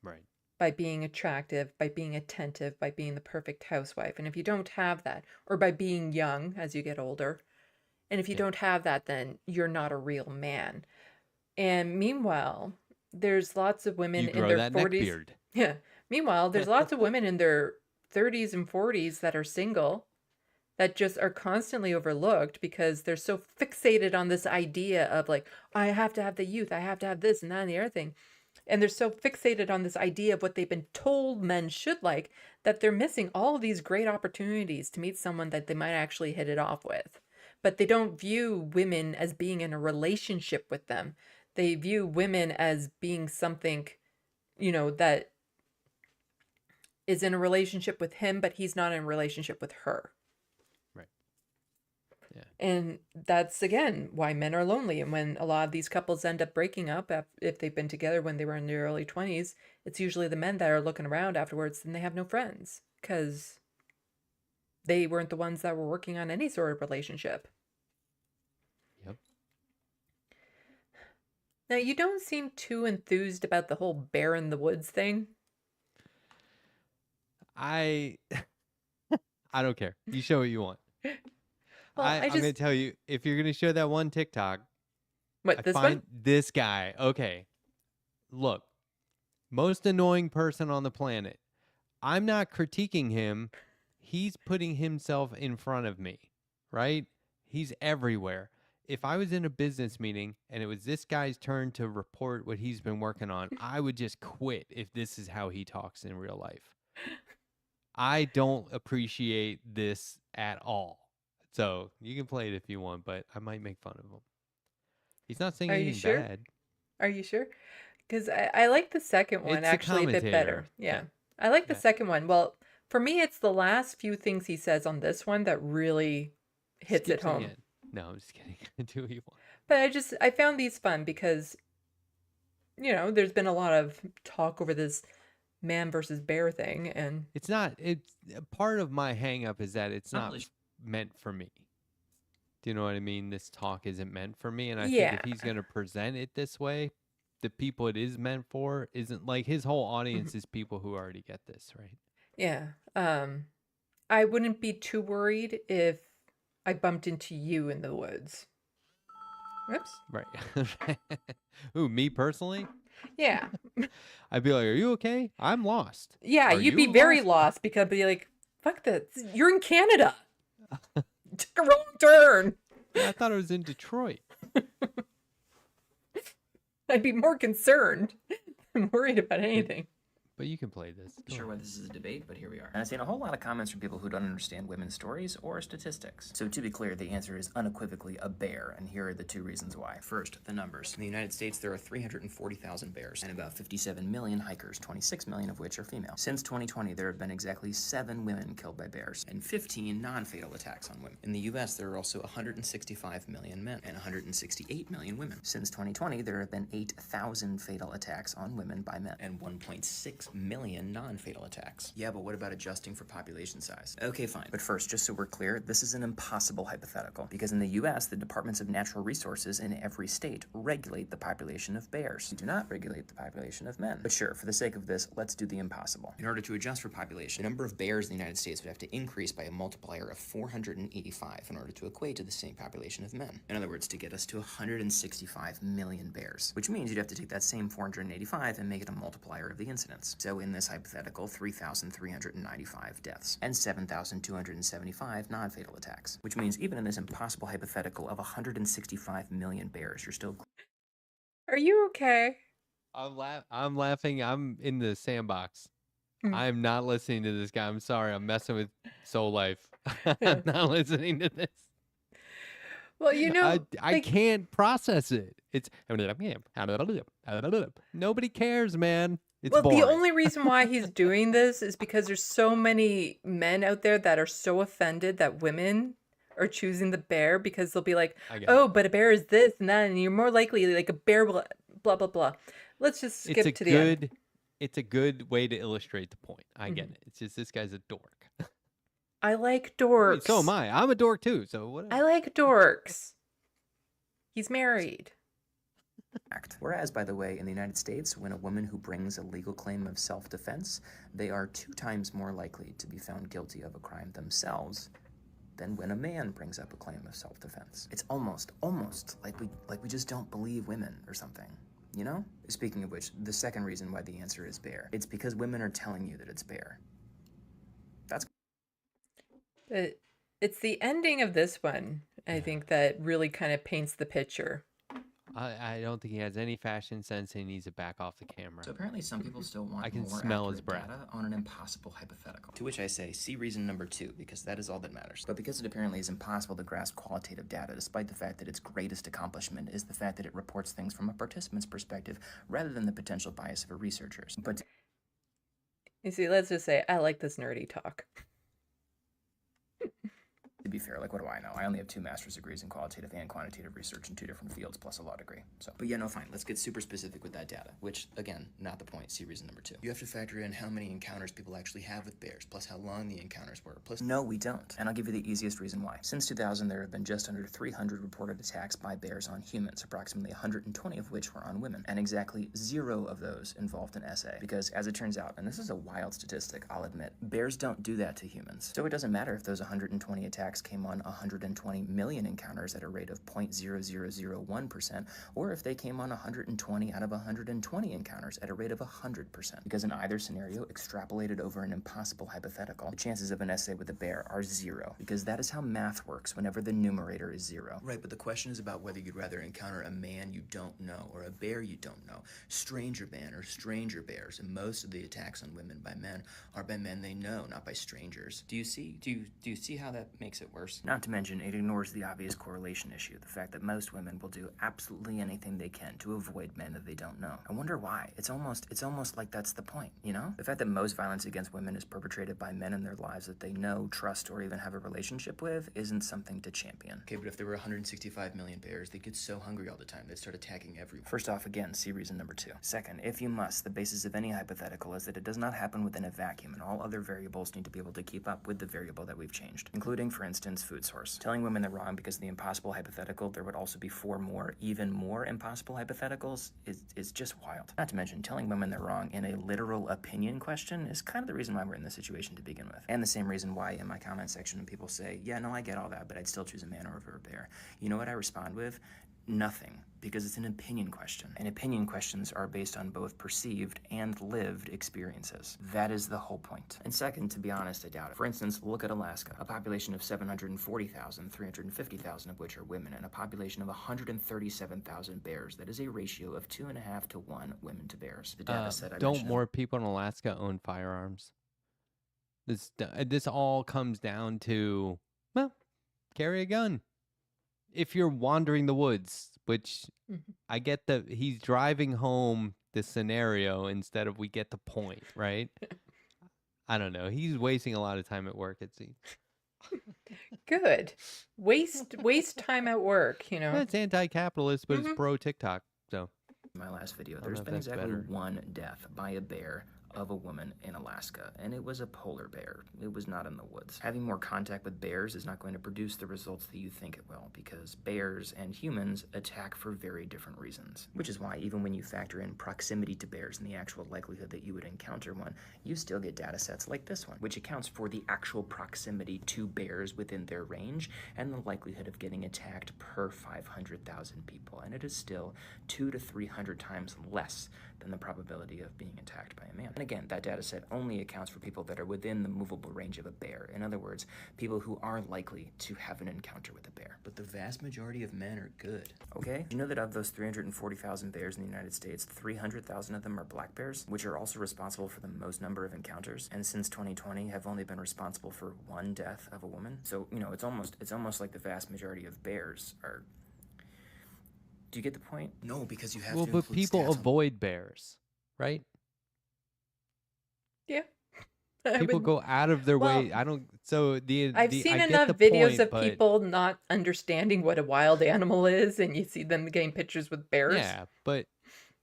Right. By being attractive, by being attentive, by being the perfect housewife. And if you don't have that, or by being young as you get older, and if you don't have that, then you're not a real man. And meanwhile, there's lots of women in their 40s. Yeah. Meanwhile, there's lots of women in their 30s and 40s that are single that just are constantly overlooked because they're so fixated on this idea of, like, I have to have the youth, I have to have this and that and the other thing. And they're so fixated on this idea of what they've been told men should like that they're missing all of these great opportunities to meet someone that they might actually hit it off with. But they don't view women as being in a relationship with them. They view women as being something, that is in a relationship with him, but he's not in a relationship with her. Right. And that's, again, why men are lonely. And when a lot of these couples end up breaking up, if they've been together when they were in their early 20s, it's usually the men that are looking around afterwards and they have no friends because they weren't the ones that were working on any sort of relationship. Yep. Now, you don't seem too enthused about the whole bear in the woods thing. I don't care. You show what you want. Well, I'm going to tell you, if you're going to show that one TikTok, What, this one? This guy. Okay. Look, most annoying person on the planet. I'm not critiquing him. He's putting himself in front of me, right? He's everywhere. If I was in a business meeting and it was this guy's turn to report what he's been working on, I would just quit if this is how he talks in real life. I don't appreciate this at all. So you can play it if you want, but I might make fun of him. He's not saying Are you anything sure? bad. Are you sure? Because I like the second one It's a actually a bit better. commentator. Yeah. I like the Yeah. second one. Well, for me, it's the last few things he says on this one that really hits Skip it to the home. end. No, I'm just kidding. Do what you want. But I found these fun because, there's been a lot of talk over this man versus bear thing, and It's part of my hang up is that it's not meant for me. Do you know what I mean? This talk isn't meant for me. And I think if he's going to present it this way, the people it is meant for isn't like his whole audience is people who already get this, right? yeah. I wouldn't be too worried if I bumped into you in the woods. Whoops. Right. Ooh, me personally? Yeah. I'd be like, are you okay? I'm lost. Yeah, Are you'd be you very lost because I'd be like, fuck this. You're in Canada. Took a wrong turn. Yeah, I thought it was in Detroit. I'd be more concerned than worried about anything. But you can play this. Go Sure on. why this is a debate, but here we are. And I've seen a whole lot of comments from people who don't understand women's stories or statistics. So to be clear, the answer is unequivocally a bear, and here are the two reasons why. First, the numbers. In the United States, there are 340,000 bears and about 57 million hikers, 26 million of which are female. Since 2020, there have been exactly 7 women killed by bears and 15 non-fatal attacks on women. In the US, there are also 165 million men and 168 million women. Since 2020, there have been 8,000 fatal attacks on women by men and 1.6 million non-fatal attacks. Yeah, but what about adjusting for population size? Okay, fine. But first, just so we're clear, this is an impossible hypothetical because in the US, the Departments of Natural Resources in every state regulate the population of bears. They do not regulate the population of men. But sure, for the sake of this, let's do the impossible. In order to adjust for population, the number of bears in the United States would have to increase by a multiplier of 485 in order to equate to the same population of men. In other words, to get us to 165 million bears, which means you'd have to take that same 485 and make it a multiplier of the incidence. So in this hypothetical, 3,395 deaths and 7,275 non-fatal attacks, which means even in this impossible hypothetical of 165 million bears, you're still... Are you okay? I'm laughing. I'm in the Sandbox. Hmm. I'm not listening to this guy. I'm sorry. I'm messing with Soul Life. I'm not listening to this. Well, I can't process it. It's nobody cares, man. It's well, boring. the only reason why he's doing this is because there's so many men out there that are so offended that women are choosing the bear because they'll be like, oh, but a bear is this and that, and you're more likely like a bear will blah, blah, blah. Let's just skip to the end. It's a good way to illustrate the point. I get it. It's just this guy's a dork. I like dorks. Wait, so am I. I'm a dork too. So what? I like dorks. He's married. Whereas, by the way, in the United States, when a woman who brings a legal claim of self-defense, they are 2 times more likely to be found guilty of a crime themselves than when a man brings up a claim of self-defense. It's almost like we just don't believe women or something, you know? Speaking of which, the second reason why the answer is bear. It's because women are telling you that it's bear. That's... But it's the ending of this one, I think, that really kind of paints the picture. I don't think he has any fashion sense and he needs to back off the camera. So apparently some people still want I can more smell his accurate breath. data on an impossible hypothetical. To which I say, see reason number 2, because that is all that matters. But because it apparently is impossible to grasp qualitative data, despite the fact that its greatest accomplishment is the fact that it reports things from a participant's perspective rather than the potential bias of a researcher's. But You see, let's just say, I like this nerdy talk. to be be fair, like, what do I know? I only have 2 master's degrees in qualitative and quantitative research in 2 different fields, plus a law degree. So, but yeah, no, fine. Let's get super specific with that data, which, again, not the point. See reason number 2. You have to factor in how many encounters people actually have with bears, plus how long the encounters were, plus... No, we don't. And I'll give you the easiest reason why. Since 2000, there have been just under 300 reported attacks by bears on humans, approximately 120 of which were on women, and exactly 0 of those involved an SA. Because, as it turns out, and this is a wild statistic, I'll admit, bears don't do that to humans. So it doesn't matter if those 120 attacks came on 120 million encounters at a rate of 0.0001%, or if they came on 120 out of 120 encounters at a rate of 100%. Because in either scenario, extrapolated over an impossible hypothetical, the chances of an SA with a bear are 0, because that is how math works whenever the numerator is 0. Right, but the question is about whether you'd rather encounter a man you don't know or a bear you don't know. Stranger man or stranger bears, and most of the attacks on women by men are by men they know, not by strangers. Do you see how that makes it worse? Not to mention, it ignores the obvious correlation issue, the fact that most women will do absolutely anything they can to avoid men that they don't know. I wonder why. It's almost like that's the point, you know? The fact that most violence against women is perpetrated by men in their lives that they know, trust, or even have a relationship with isn't something to champion. Okay, but if there were 165 million bears, they'd get so hungry all the time, they'd start attacking everyone. First off, again, see reason number 2. Second, if you must, the basis of any hypothetical is that it does not happen within a vacuum, and all other variables need to be able to keep up with the variable that we've changed, including, for instance, food source. Telling women they're wrong because of the impossible hypothetical, there would also be 4 more, even more impossible hypotheticals is just wild. Not to mention, telling women they're wrong in a literal opinion question is kind of the reason why we're in this situation to begin with. And the same reason why in my comment section when people say, yeah, no, I get all that, but I'd still choose a man over a bear. You know what I respond with? Nothing, because it's an opinion question. And opinion questions are based on both perceived and lived experiences. That is the whole point. And second, to be honest, I doubt it. For instance, look at Alaska, a population of 740,000, 350,000 of which are women, and a population of 137,000 bears. That is a ratio of 2.5 to 1 women to bears. The data set I Don't mentioned more people in Alaska own firearms? This all comes down to, well, carry a gun. If you're wandering the woods, which I get he's driving home the scenario instead of we get the point, right? I don't know. He's wasting a lot of time at work, it seems. Good. Waste time at work, you know. It's anti-capitalist, but it's pro-TikTok, so. My last video, there's been exactly 1 death by a bear of a woman in Alaska, and it was a polar bear. It was not in the woods. Having more contact with bears is not going to produce the results that you think it will, because bears and humans attack for very different reasons. Which is why even when you factor in proximity to bears and the actual likelihood that you would encounter one, you still get data sets like this one, which accounts for the actual proximity to bears within their range and the likelihood of getting attacked per 500,000 people, and it is still 200 to 300 times less than the probability of being attacked by a man. And again, that data set only accounts for people that are within the movable range of a bear. In other words, people who are likely to have an encounter with a bear. But the vast majority of men are good. Okay? Do you know that of those 340,000 bears in the United States, 300,000 of them are black bears, which are also responsible for the most number of encounters, and since 2020 have only been responsible for 1 death of a woman? So, you know, it's almost like the vast majority of bears are... Do you get the point? No, because you have to but people avoid bears, right? Yeah. People go out of their way. I've seen enough videos of people not understanding what a wild animal is, and you see them getting pictures with bears. Yeah, but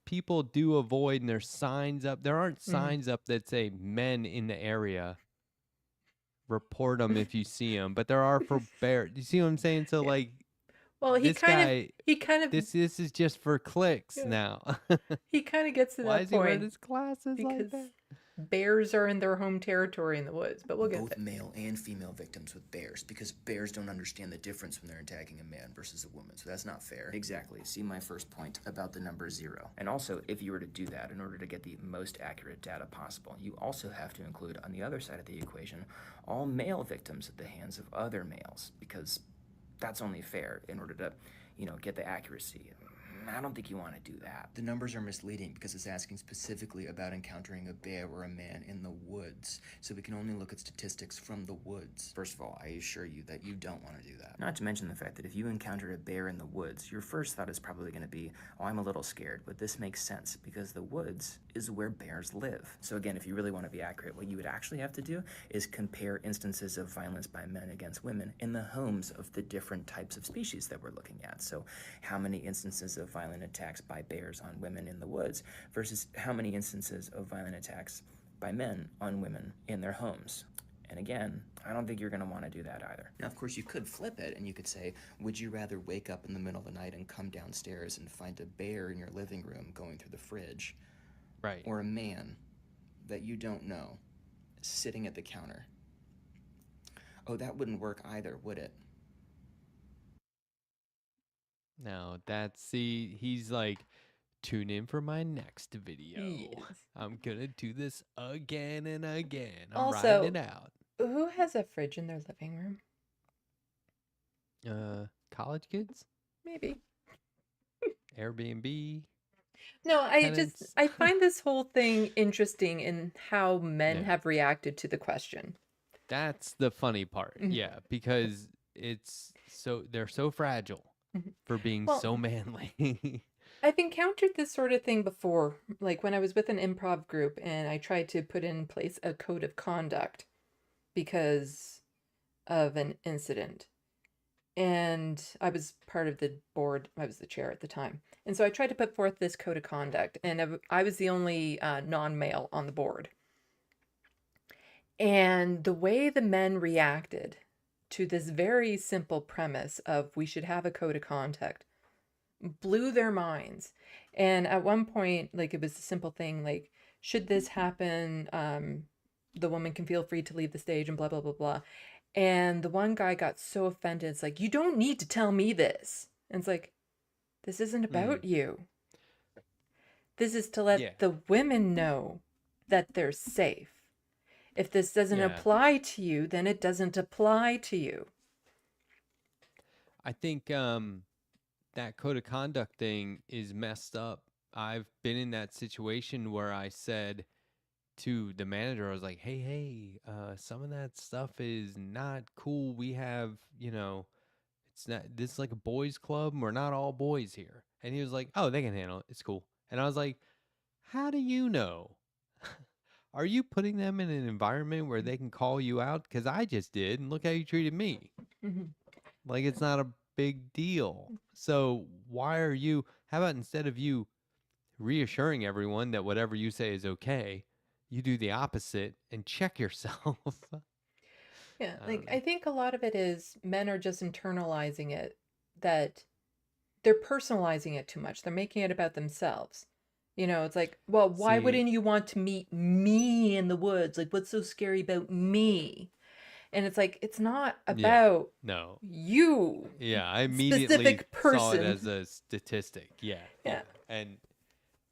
people do avoid, and there's signs up. There aren't signs up that say men in the area. Report them if you see them, but there are for bears. You see what I'm saying? So like. Well, he kind of. This is just for clicks now. He kind of gets to that point. Why is he wearing his glasses like that? Bears are in their home territory in the woods, but we'll get both male and female victims with bears, because bears don't understand the difference when they're attacking a man versus a woman, so that's not fair. Exactly. See my first point about the number 0. And also, if you were to do that in order to get the most accurate data possible, you also have to include on the other side of the equation all male victims at the hands of other males, because that's only fair in order to, you know, get the accuracy. I don't think you want to do that. The numbers are misleading because it's asking specifically about encountering a bear or a man in the woods, so we can only look at statistics from the woods. First of all, I assure you that you don't want to do that. Not to mention the fact that if you encounter a bear in the woods, your first thought is probably going to be, oh, I'm a little scared, but this makes sense because the woods is where bears live. So again, if you really want to be accurate, what you would actually have to do is compare instances of violence by men against women in the homes of the different types of species that we're looking at. So how many instances of violent attacks by bears on women in the woods versus how many instances of violent attacks by men on women in their homes. And again, I don't think you're going to want to do that either. Now, of course, you could flip it and you could say, would you rather wake up in the middle of the night and come downstairs and find a bear in your living room going through the fridge? Right. Or a man that you don't know sitting at the counter? Oh, that wouldn't work either, would it? No, he's like, tune in for my next video. Yes. I'm gonna do this again and again. I'm Also, riding it out. Who has a fridge in their living room? College kids? Maybe. Airbnb? No, I tenants? find this whole thing interesting in how men Yeah. have reacted to the question. That's the funny part. Mhm. Yeah, because they're so fragile Mhm. for being Well, so manly. I've encountered this sort of thing before, like when I was with an improv group and I tried to put in place a code of conduct because of an incident. And I was part of the board, I was the chair at the time. And so I tried to put forth this code of conduct, and I was the only non-male on the board. And the way the men reacted to this very simple premise of we should have a code of conduct blew their minds. And at one point, like, it was a simple thing like, should this happen, the woman can feel free to leave the stage and blah, blah, blah, blah. And the one guy got so offended. It's like, you don't need to tell me this. And it's like, this isn't about you. This is to let Yeah. the women know that they're safe. If this doesn't Yeah. apply to you, then it doesn't apply to you. I think that code of conduct thing is messed up. I've been in that situation where I said to the manager, I was like, hey, some of that stuff is not cool. We have, this is like a boys club. And we're not all boys here. And he was like, oh, they can handle it. It's cool. And I was like, how do you know? Are you putting them in an environment where they can call you out? Because I just did, and look how you treated me. Mhm. Like, it's not a big deal. So how about instead of you reassuring everyone that whatever you say is okay, you do the opposite and check yourself. Yeah, I like don't know. I think a lot of it is men are just internalizing it, that they're personalizing it too much. They're making it about themselves. It's like, well, why See, wouldn't you want to meet me in the woods? Like, what's so scary about me? And it's like, it's not yeah, about no. you, Yeah, I immediately specific saw it person. as a statistic. Yeah. Yeah. And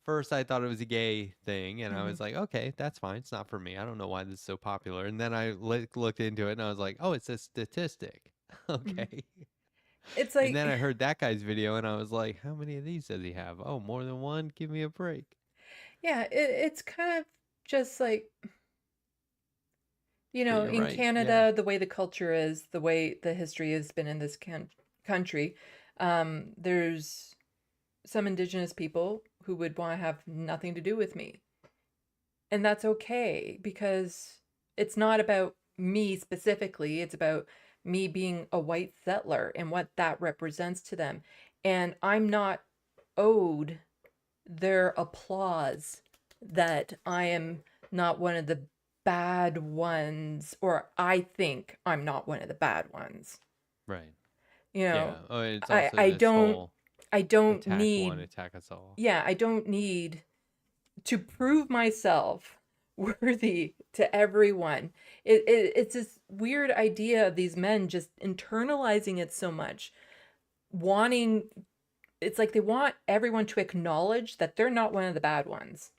first I thought it was a gay thing, and I Mhm. was like, okay, that's fine. It's not for me. I don't know why this is so popular. And then I looked into it, and I was like, oh, it's a statistic. Okay. It's And like, then I heard that guy's video, and I was like, how many of these does he have? Oh, more than one? Give me a break. yeah, it's kind of just like, But you're in right. Yeah. Canada, the way the culture is, the way the history has been in this country, there's some Indigenous people who would want to have nothing to do with me. And that's okay, because it's not about me specifically. It's about me being a white settler and what that represents to them. And I'm not owed their applause that I am not one of the bad ones, or I think I'm not one of the bad ones. Right. You know, Yeah. Oh, it's I also I this don't whole I don't attack one, need attack us all. yeah, I don't need to prove myself worthy to everyone. It's this weird idea of these men just internalizing it so much, wanting, it's like they want everyone to acknowledge that they're not one of the bad ones.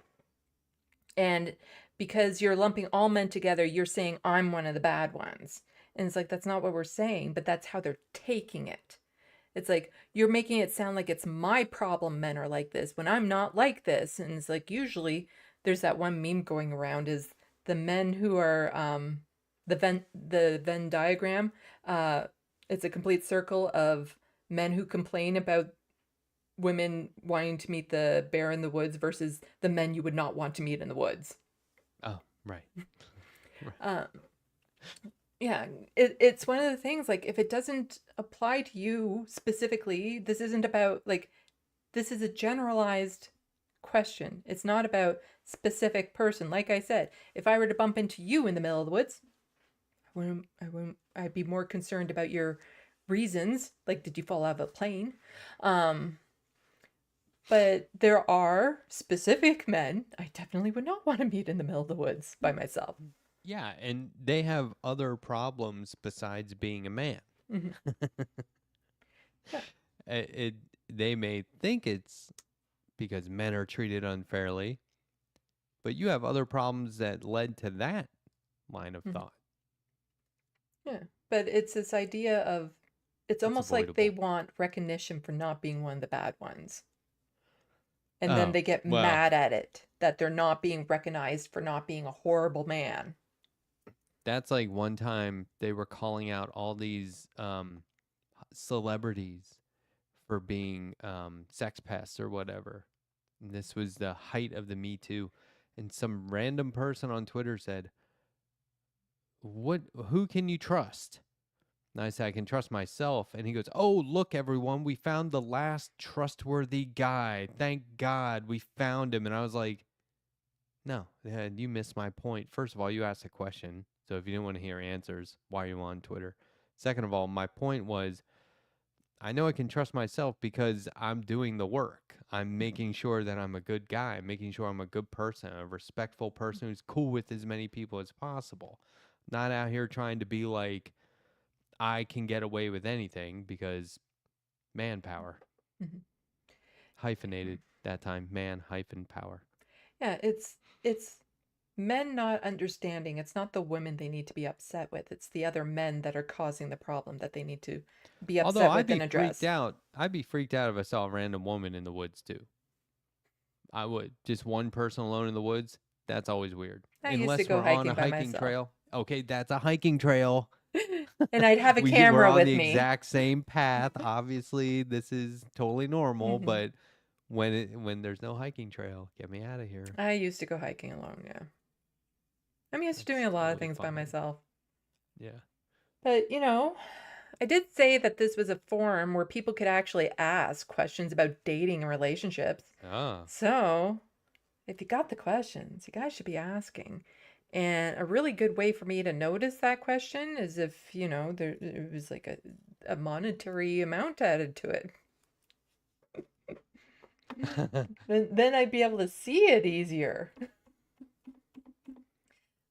And because you're lumping all men together, you're saying I'm one of the bad ones. And it's like, that's not what we're saying, but that's how they're taking it. It's like you're making it sound like it's my problem men are like this when I'm not like this. And it's like usually there's that one meme going around is the men who are the Venn diagram. It's a complete circle of men who complain about women wanting to meet the bear in the woods versus the men you would not want to meet in the woods. Oh, right. Um, yeah, it's one of the things, like, if it doesn't apply to you specifically, this isn't about, like, this is a generalized question. It's not about specific person. Like I said, if I were to bump into you in the middle of the woods, I'd be more concerned about your reasons. Like, did you fall out of a plane? But there are specific men I definitely would not want to meet in the middle of the woods by myself. Yeah, and they have other problems besides being a man. Yeah. They may think it's because men are treated unfairly, but you have other problems that led to that line of thought. Yeah, but it's this idea of, it's almost like they avoidable. want recognition for not being one of the bad ones. And then Oh, they get well. mad at it, that they're not being recognized for not being a horrible man. That's like one time they were calling out all these celebrities for being sex pests or whatever. And this was the height of the Me Too. And some random person on Twitter said, who can you trust? And I said, I can trust myself. And he goes, oh, look, everyone, we found the last trustworthy guy. Thank God we found him. And I was like, no, you missed my point. First of all, you asked a question. So if you didn't want to hear answers, why are you on Twitter? Second of all, my point was, I know I can trust myself because I'm doing the work. I'm making sure that I'm a good guy, making sure I'm a good person, a respectful person who's cool with as many people as possible. Not out here trying to be like, I can get away with anything because manpower. Hyphenated that time, man-power. Yeah, it's men not understanding. It's not the women they need to be upset with. It's the other men that are causing the problem that they need to be upset Although with I'd be and address. freaked out. I'd be freaked out if I saw a random woman in the woods too. I would. Just one person alone in the woods, that's always weird. I used to Unless go we're on hiking a by hiking myself. trail. Okay, that's a hiking trail. And I'd have a we're camera on with the me. exact same path. Obviously, this is totally normal, but when there's no hiking trail, get me out of here. I used to go hiking alone, yeah. I'm used to doing a That's lot of totally things by fine. myself. Yeah. But, you know, I did say that this was a forum where people could actually ask questions about dating and relationships. Ah. So, if you got the questions, you guys should be asking. And a really good way for me to notice that question is if, you know, there was like a monetary amount added to it. Then I'd be able to see it easier.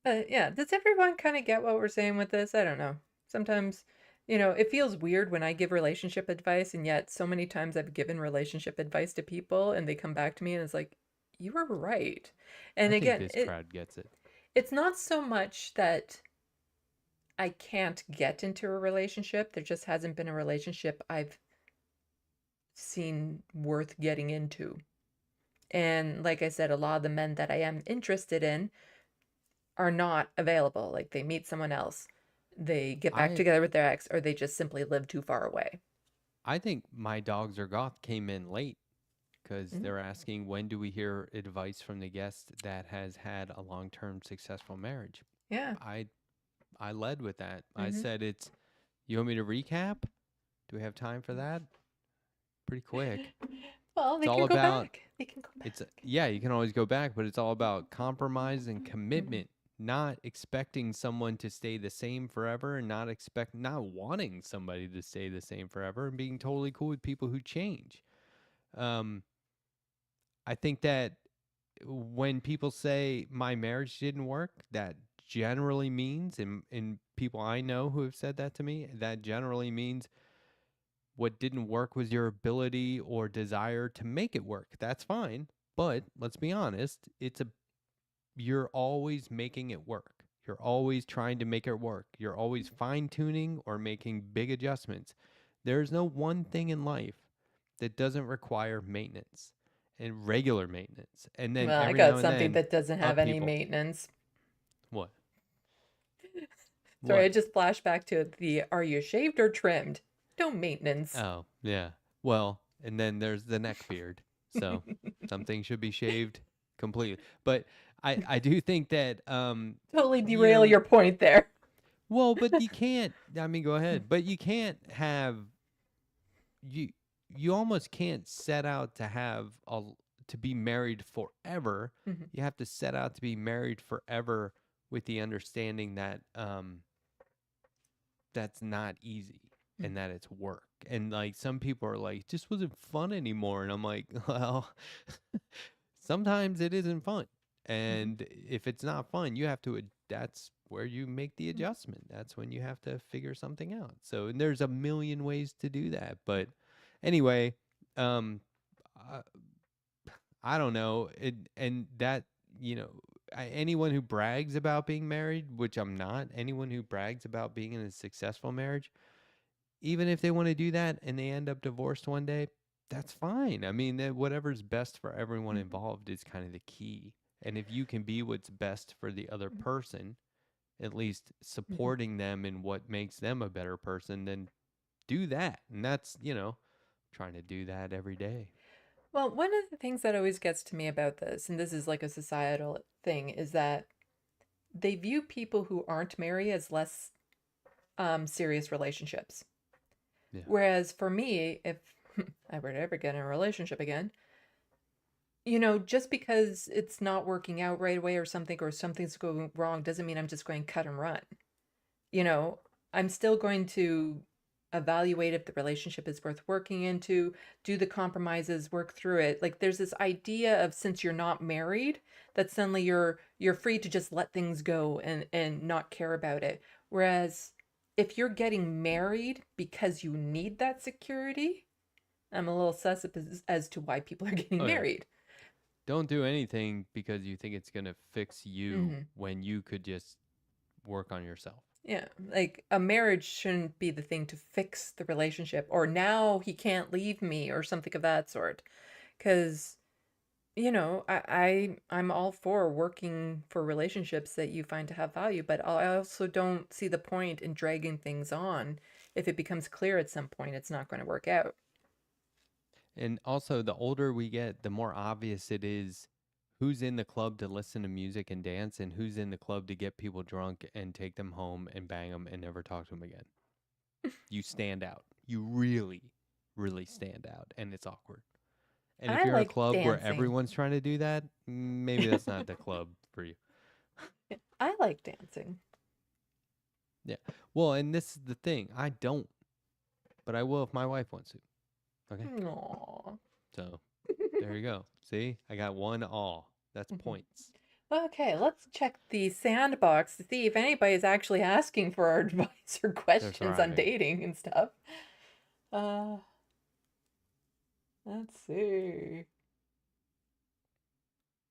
Yeah, does everyone kind of get what we're saying with this? I don't know. Sometimes, you know, it feels weird when I give relationship advice, and yet so many times I've given relationship advice to people and they come back to me and it's like, you were right. And I again, think this crowd gets it. It's not so much that I can't get into a relationship. There just hasn't been a relationship I've seen worth getting into. And like I said, a lot of the men that I am interested in are not available. Like they meet someone else, they get back together with their ex, or they just simply live too far away. I think My Dogs Are Goth came in late because they're asking, when do we hear advice from the guest that has had a long-term successful marriage? Yeah. I led with that. I said, you want me to recap? Do we have time for that? Pretty quick. Well, they can go back. They can go back. Yeah, you can always go back, but it's all about compromise and commitment. Not expecting someone to stay the same forever and not wanting somebody to stay the same forever and being totally cool with people who change. I think that when people say my marriage didn't work, that generally means, and people I know who have said that to me, that generally means what didn't work was your ability or desire to make it work. That's fine. But let's be honest, you're always making it work. You're always trying to make it work. You're always fine-tuning or making big adjustments. There's no one thing in life that doesn't require maintenance and regular maintenance. And then Well, I every now got and something then that doesn't have any upheaval. maintenance. What? Sorry, I What? just flashed back to the are you shaved or trimmed? No maintenance. Oh, yeah. Well, and then there's the neck beard. So something should be shaved completely. But I do think that Totally you derail know, your point there. well, but you can't, I mean, go ahead. But you can't have you almost can't set out to have to be married forever. Mhm. You have to set out to be married forever with the understanding that that's not easy and that it's work. And like some people are like, just wasn't fun anymore. And I'm like, well, sometimes it isn't fun. And if it's not fun, you have to, that's where you make the adjustment. That's when you have to figure something out. So, and there's a million ways to do that. But anyway, um, I don't know. And that, you know, anyone who brags about being married, which I'm not, anyone who brags about being in a successful marriage, even if they want to do that and they end up divorced one day, that's fine. I mean, whatever's best for everyone involved is kind of the key. And if you can be what's best for the other person, at least supporting them in what makes them a better person, then do that. And that's, you know, trying to do that every day. Well, one of the things that always gets to me about this, and this is like a societal thing, is that they view people who aren't married as less serious relationships. Yeah. Whereas for me, if I were to ever get in a relationship again, you know, just because it's not working out right away or something's going wrong doesn't mean I'm just going to cut and run. You know, I'm still going to evaluate if the relationship is worth working into, do the compromises, work through it. Like there's this idea of since you're not married, that suddenly you're free to just let things go and not care about it. Whereas if you're getting married because you need that security, I'm a little sus as to why people are getting Oh, yeah. married. Don't do anything because you think it's going to fix you when you could just work on yourself. Yeah, like a marriage shouldn't be the thing to fix the relationship or now he can't leave me or something of that sort. Because, you know, I'm all for working for relationships that you find to have value, but I also don't see the point in dragging things on if it becomes clear at some point it's not going to work out. And also, the older we get, the more obvious it is who's in the club to listen to music and dance and who's in the club to get people drunk and take them home and bang them and never talk to them again. You stand out. You really, really stand out. And it's awkward. And if I you're in a like club where dancing. everyone's trying to do that, maybe that's not the club for you. I like dancing. Yeah. Well, and this is the thing. I don't. But I will if my wife wants to. Okay. Aww. So there you go. See, I got one all. That's points. Okay, let's check the Sandbox to see if anybody's actually asking for our advice or questions on thriving. dating and stuff. Let's see.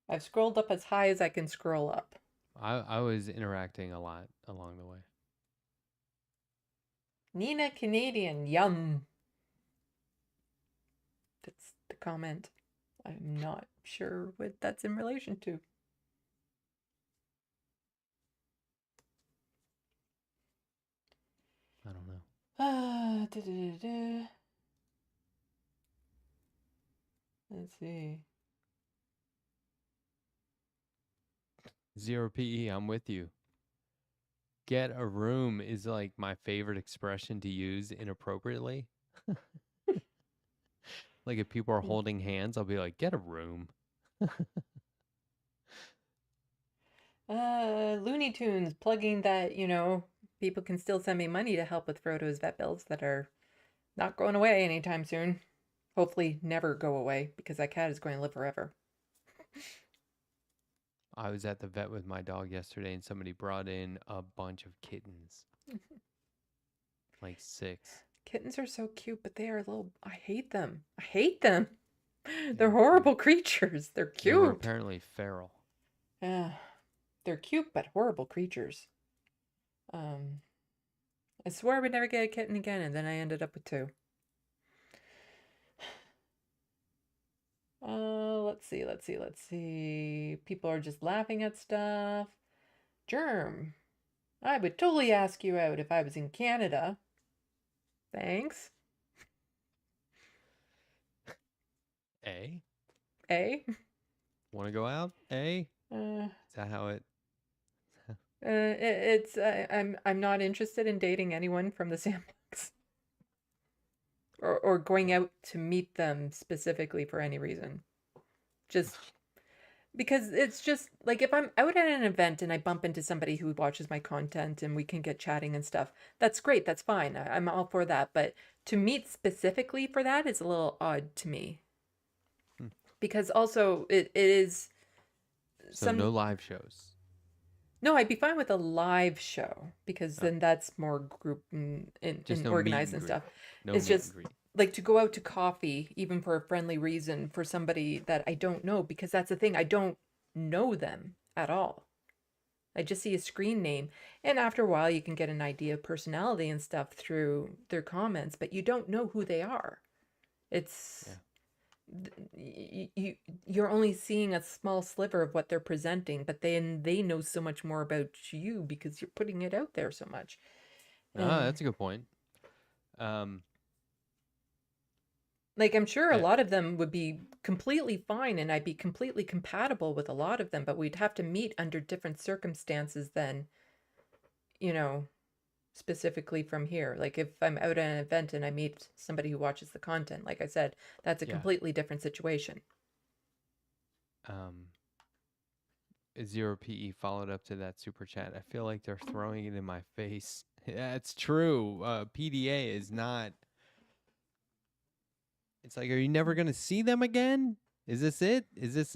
I've scrolled up as high as I can scroll up. I was interacting a lot along the way. Nina Canadian, yum. That's the comment. I'm not sure what that's in relation to. I don't know. Let's see. 0 PE, I'm with you. Get a room is like my favorite expression to use inappropriately. Like if people are holding hands, I'll be like, get a room. Looney Tunes plugging that, you know, people can still send me money to help with Frodo's vet bills that are not going away anytime soon. Hopefully never go away because that cat is going to live forever. I was at the vet with my dog yesterday and somebody brought in a bunch of kittens. Like 6. Kittens are so cute, but they are little... I hate them. I hate them. They're horrible creatures. They're cute. They were apparently feral. Yeah. They're cute, but horrible creatures. I swore I would never get a kitten again, and then I ended up with 2. let's see. People are just laughing at stuff. Germ. I would totally ask you out if I was in Canada. Thanks. A? A? Want to go out? A? Uh, Is that how it? it's I'm not interested in dating anyone from the Sandbox or going out to meet them specifically for any reason. Just because it's just like if I'm out at an event and I bump into somebody who watches my content and we can get chatting and stuff, that's great. That's fine. I'm all for that. But to meet specifically for that is a little odd to me. Because also it is So no live shows. No, I'd be fine with a live show because then that's more group and Just no meet organized and and greet. stuff. No It's meet and just greet. like to go out to coffee, even for a friendly reason, for somebody that I don't know, because that's the thing. I don't know them at all. I just see a screen name. And after a while, you can get an idea of personality and stuff through their comments, but you don't know who they are. It's you're only seeing a small sliver of what they're presenting, but then they know so much more about you because you're putting it out there so much. That's a good point. Like I'm sure a lot of them would be completely fine and I'd be completely compatible with a lot of them, but we'd have to meet under different circumstances than, specifically from here. Like if I'm out at an event and I meet somebody who watches the content, like I said, that's a completely different situation. Zero PE followed up to that super chat. I feel like they're throwing it in my face. Yeah, it's true. PDA is not. It's like, are you never gonna see them again? Is this it?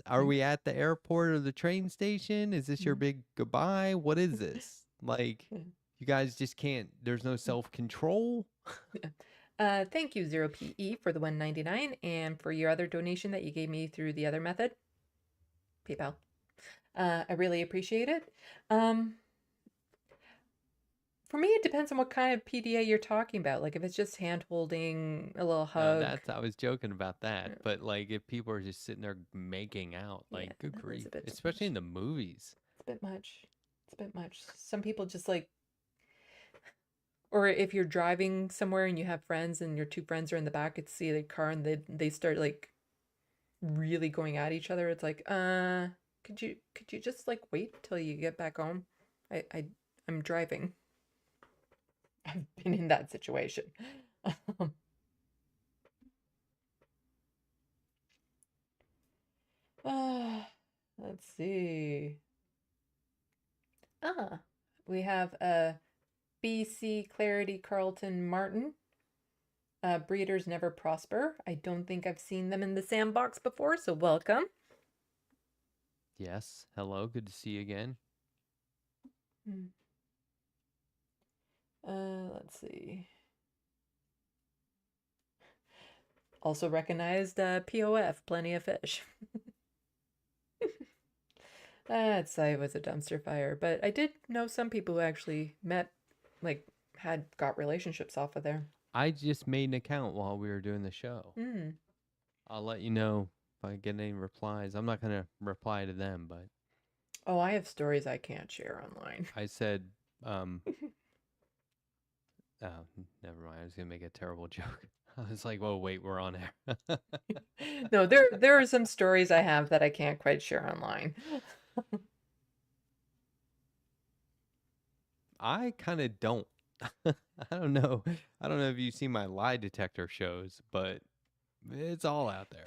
Are we at the airport or the train station? Is this your big goodbye? What is this? Like, you guys just can't, there's no self-control? Thank you, Zero PE, for the $1.99 and for your other donation that you gave me through the other method, PayPal. I really appreciate it. For me, it depends on what kind of PDA you're talking about. Like if it's just hand holding, a little hug. I was joking about that. But like if people are just sitting there making out, like good grief, especially in the movies. It's a bit much. It's a bit much. Some people just like, or if you're driving somewhere and you have friends and your two friends are in the back, it's see the car and they start like really going at each other. It's like, could you just like wait till you get back home? I'm driving. I've been in that situation. Let's see. We have BC Clarity Carlton Martin. Breeders never prosper. I don't think I've seen them in the Sandbox before, so welcome. Yes. Hello. Good to see you again. Let's see. Also recognized POF, plenty of fish. That site was a dumpster fire, but I did know some people who actually met, like, got relationships off of there. I just made an account while we were doing the show. I'll let you know if I get any replies. I'm not going to reply to them, but... Oh, I have stories I can't share online. I said, oh, never mind. I was going to make a terrible joke. I was like, "Whoa, wait, we're on air." No, there are some stories I have that I can't quite share online. I kind of don't. I don't know. I don't know if you see my lie detector shows, but it's all out there.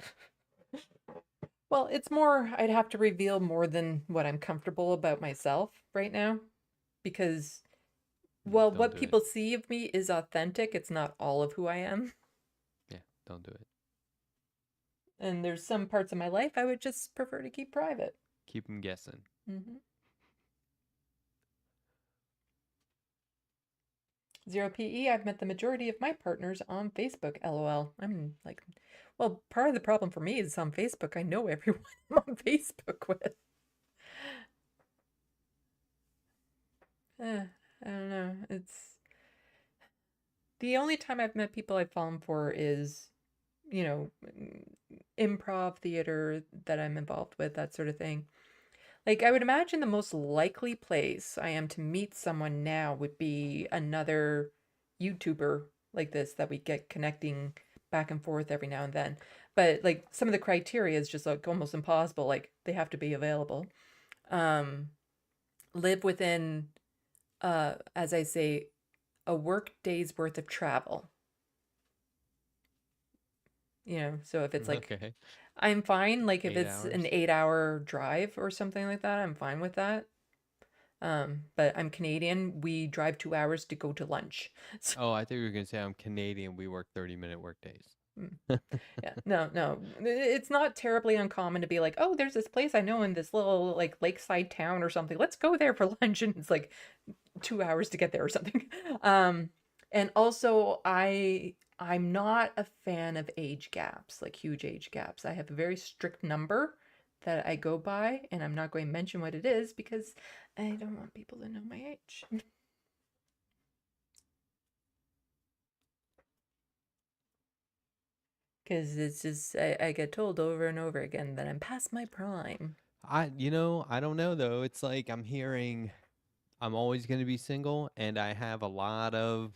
Well, it's more, I'd have to reveal more than what I'm comfortable about myself right now. Because, well, what people see of me is authentic. It's not all of who I am. Yeah, don't do it. And there's some parts of my life I would just prefer to keep private. Keep them guessing. Zero PE, I've met the majority of my partners on Facebook, LOL. I'm like, well, part of the problem for me is on Facebook. I know everyone I'm on Facebook with. I don't know. It's the only time I've met people I've fallen for is, improv theater that I'm involved with, that sort of thing. Like, I would imagine the most likely place I am to meet someone now would be another YouTuber like this that we get connecting back and forth every now and then. But like some of the criteria is just like almost impossible. Like they have to be available. Live within, as I say, a work day's worth of travel. So if it's like, Okay. I'm fine. Like if 8 it's an hours. 8-hour drive or something like that, I'm fine with that. But I'm Canadian. We drive 2 hours to go to lunch. So, Oh, I thought you were gonna say I'm Canadian. We work 30-minute work days. yeah, no, it's not terribly uncommon to be like, oh, there's this place I know in this little like lakeside town or something. Let's go there for lunch, and it's like 2 hours to get there or something. And also I'm not a fan of age gaps, like huge age gaps. I have a very strict number that I go by, and I'm not going to mention what it is because I don't want people to know my age. Because it's just, I get told over and over again that I'm past my prime. I don't know though. It's like I'm hearing I'm always going to be single, and I have a lot of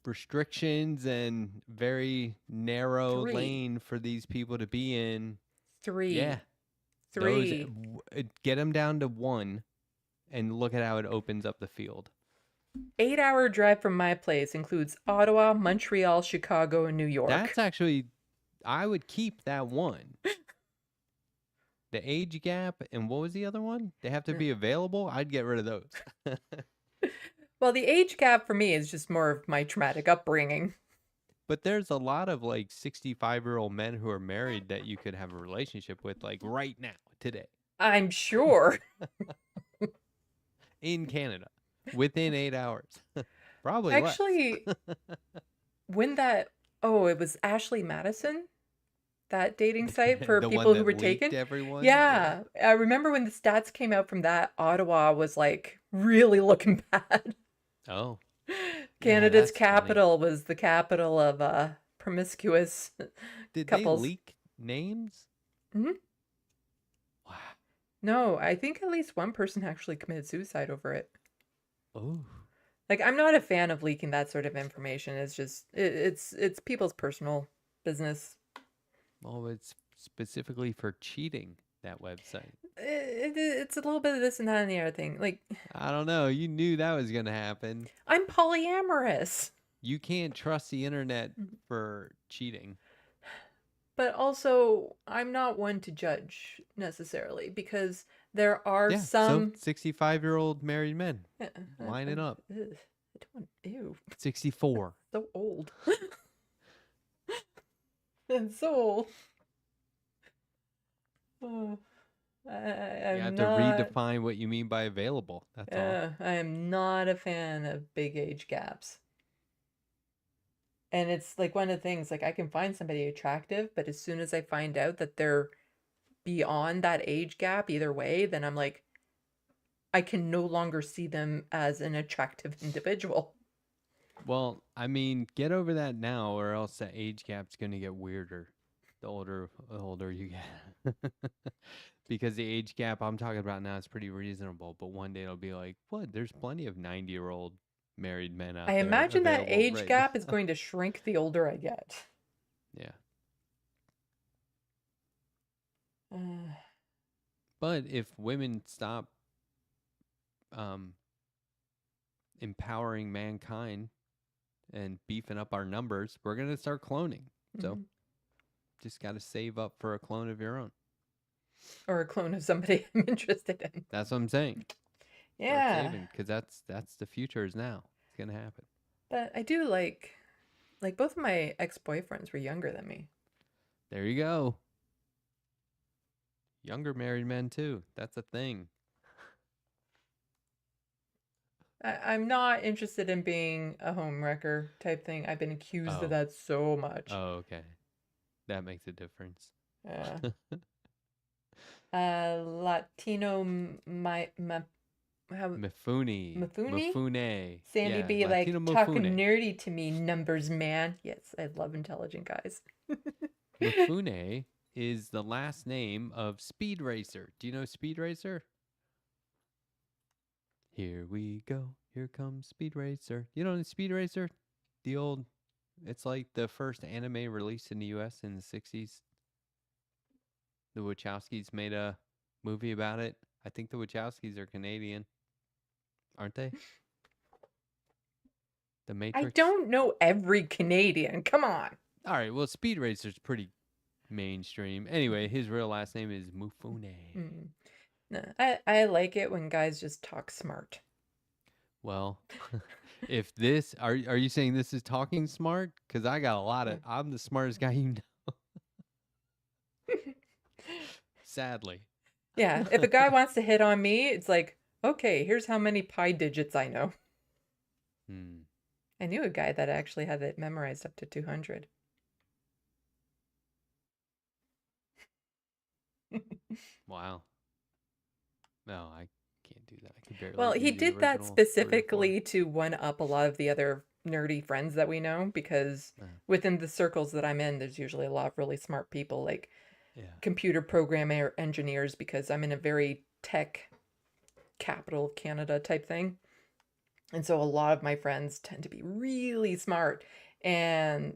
restrictions and very narrow 3. lane for these people to be in. 3. Yeah. 3. Get them down to 1 and look at how it opens up the field. 8-hour drive from my place includes Ottawa, Montreal, Chicago, and New York. That's actually, I would keep that 1. The age gap, and what was the other one? They have to be available. I'd get rid of those. Well, the age gap for me is just more of my traumatic upbringing. But there's a lot of like 65-year-old men who are married that you could have a relationship with like right now, today. I'm sure. In Canada, within 8 hours. Probably Actually, when that, it was Ashley Madison, that dating site for The one people who that were leaked taken. everyone? Yeah. I remember when the stats came out from that, Ottawa was like really looking bad. Oh. Canada's that's funny. capital was the capital of promiscuous Did couples. they leak names? Mhm. Wow. No, I think at least one person actually committed suicide over it. Oh. Like, I'm not a fan of leaking that sort of information. It's just it's people's personal business. Well, it's specifically for cheating, that website. It's a little bit of this and that and the other thing. Like, I don't know. You knew that was going to happen. I'm polyamorous. You can't trust the internet for cheating. But also, I'm not one to judge necessarily because there are some 65-year-old married men. Yeah, Line it up. I don't want, ew. 64. So old. It's so old. Oh, You have to redefine what you mean by available. That's all. I am not a fan of big age gaps. And it's like one of the things, like I can find somebody attractive, but as soon as I find out that they're beyond that age gap either way, then I'm like, I can no longer see them as an attractive individual. Well, I mean, get over that now, or else the age gap's going to get weirder the older you get. Because the age gap I'm talking about now is pretty reasonable, but one day it'll be like, what? There's plenty of 90-year-old married men out I there. imagine that available age right gap now. is going to shrink the older I get. Yeah. Uh, But if women stop empowering mankind and beefing up our numbers, we're going to start cloning. So mhm. just got to save up for a clone of your own. Or a clone of somebody I'm interested in. That's what I'm saying. Yeah. Because that's the future is now. It's going to happen. But I do like both of my ex-boyfriends were younger than me. There you go. Younger married men too. That's a thing. I'm not interested in being a homewrecker type thing. I've been accused Oh. of that so much. Oh, okay. That makes a difference. Yeah. Latino Mifune. Mifune? Sandy Yeah, B like Latino talking Mifune. nerdy to me, numbers man. Yes, I love intelligent guys. Mifune is the last name of Speed Racer. Do you know Speed Racer? Here we go. Here comes Speed Racer. You know Speed Racer? The old, it's like the first anime released in the US in the 60s. The Wachowskis made a movie about it. I think the Wachowskis are Canadian. Aren't they? The Matrix. I don't know every Canadian. Come on. All right, well, Speed Racer's pretty mainstream. Anyway, his real last name is Mifune. No, I like it when guys just talk smart. Well, if this are you saying this is talking smart? Because I got a lot of. I'm the smartest guy you know. Sadly. Yeah, if a guy wants to hit on me, it's like, okay, here's how many pi digits I know. I knew a guy that actually had it memorized up to 200. Wow. No, I can't do that. I can barely. Well, do he the did that original 3 or 4. specifically to one up a lot of the other nerdy friends that we know, because within the circles that I'm in, there's usually a lot of really smart people, like computer programmer engineers, because I'm in a very tech capital of Canada type thing. And so a lot of my friends tend to be really smart. And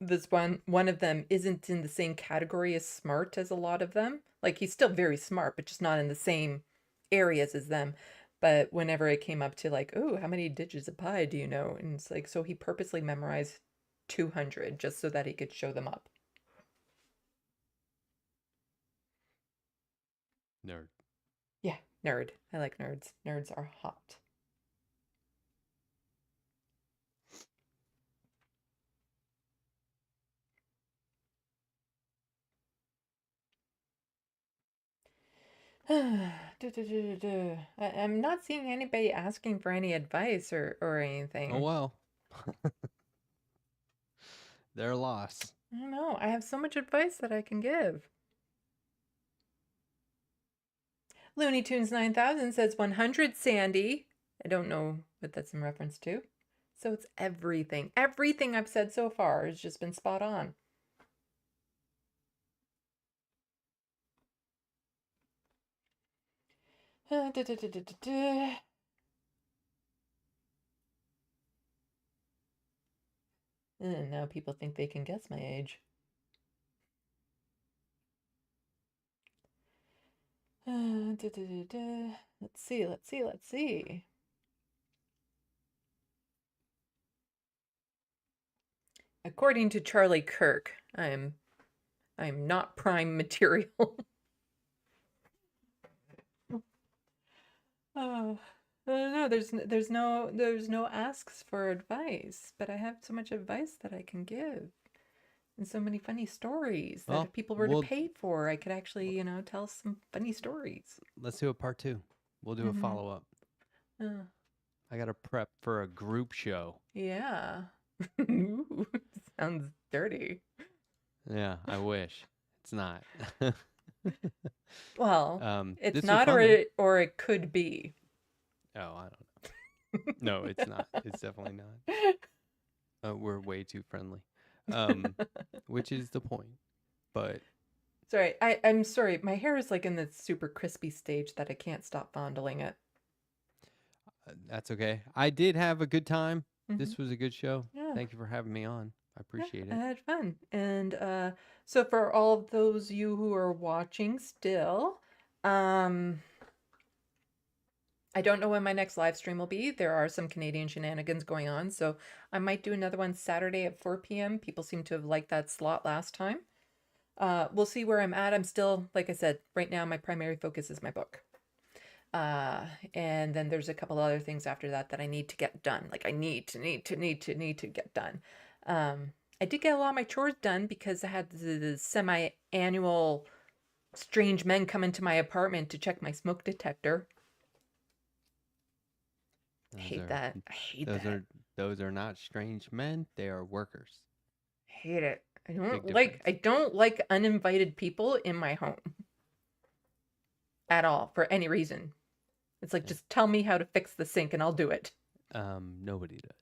this one of them isn't in the same category as smart as a lot of them. Like, he's still very smart, but just not in the same areas as them. But whenever it came up to like, oh, how many digits of pi do you know? And it's like, so he purposely memorized 200 just so that he could show them up. Nerd. Yeah, nerd. I like nerds. Nerds are hot. I'm not seeing anybody asking for any advice or anything. Oh, well. Their loss. I don't know. I have so much advice that I can give. Looney Tunes 9000 says 100 Sandy. I don't know what that's in reference to. So it's everything. Everything I've said so far has just been spot on. And now people think they can guess my age. Let's see. According to Charlie Kirk, I'm not prime material. Oh, no, there's no asks for advice, but I have so much advice that I can give. And so many funny stories that if people were to pay for, I could actually, tell some funny stories. Let's do a part 2. We'll do a follow-up. I got to prep for a group show. Yeah. Sounds dirty. Yeah, I wish. It's not. Well, it's not, or it could be. Oh, I don't know. No, it's not. It's definitely not. We're way too friendly. Which is the point. But sorry, I'm sorry. My hair is like in the super crispy stage that I can't stop fondling it. That's okay. I did have a good time. This was a good show. Yeah. Thank you for having me on. I appreciate it. I had fun. And so for all of those you who are watching still, I don't know when my next live stream will be. There are some Canadian shenanigans going on, so I might do another one Saturday at 4 p.m. People seem to have liked that slot last time. We'll see where I'm at. I'm still, like I said, right now my primary focus is my book. And then there's a couple other things after that that I need to get done. Like I need to get done. I did get a lot of my chores done because I had the semi-annual strange men come into my apartment to check my smoke detector. I hate that. Those are not strange men. They are workers. I hate it. I don't like uninvited people in my home. At all, for any reason. It's like, just tell me how to fix the sink and I'll do it. Nobody does.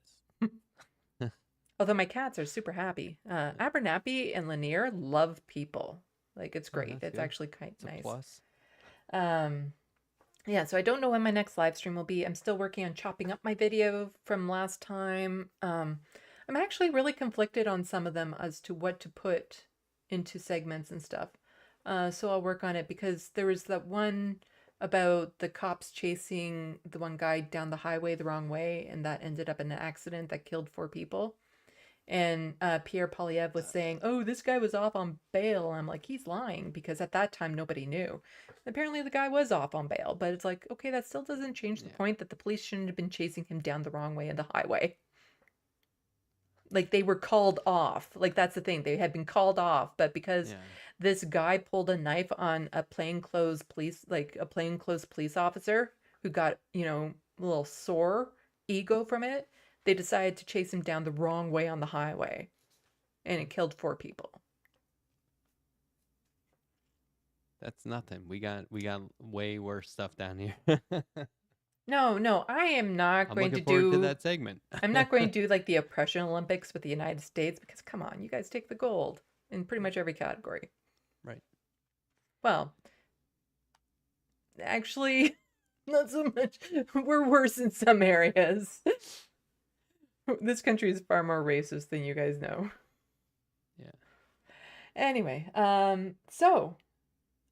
Although my cats are super happy. Abernathy and Lanier love people. Like, it's great. that's It's good. actually quite It's a nice. plus. Yeah, so I don't know when my next live stream will be. I'm still working on chopping up my video from last time. I'm actually really conflicted on some of them as to what to put into segments and stuff. So I'll work on it, because there was that one about the cops chasing the one guy down the highway the wrong way, and that ended up in an accident that killed 4 people. And Pierre Polyev was saying, oh, this guy was off on bail. And I'm like, he's lying, because at that time nobody knew. Apparently the guy was off on bail, but it's like, okay, that still doesn't change the point that the police shouldn't have been chasing him down the wrong way in the highway. Like, they were called off. Like, that's the thing. They had been called off, but because this guy pulled a knife on a plainclothes police officer who got, a little sore ego from it, they decided to chase him down the wrong way on the highway, and it killed 4 people. That's nothing. We got way worse stuff down here. No, I am not I'm going looking to forward do to that segment. I'm not going to do like the oppression Olympics with the United States, because come on, you guys take the gold in pretty much every category. Right. Well, actually, not so much. We're worse in some areas. This country is far more racist than you guys know. Yeah. Anyway, so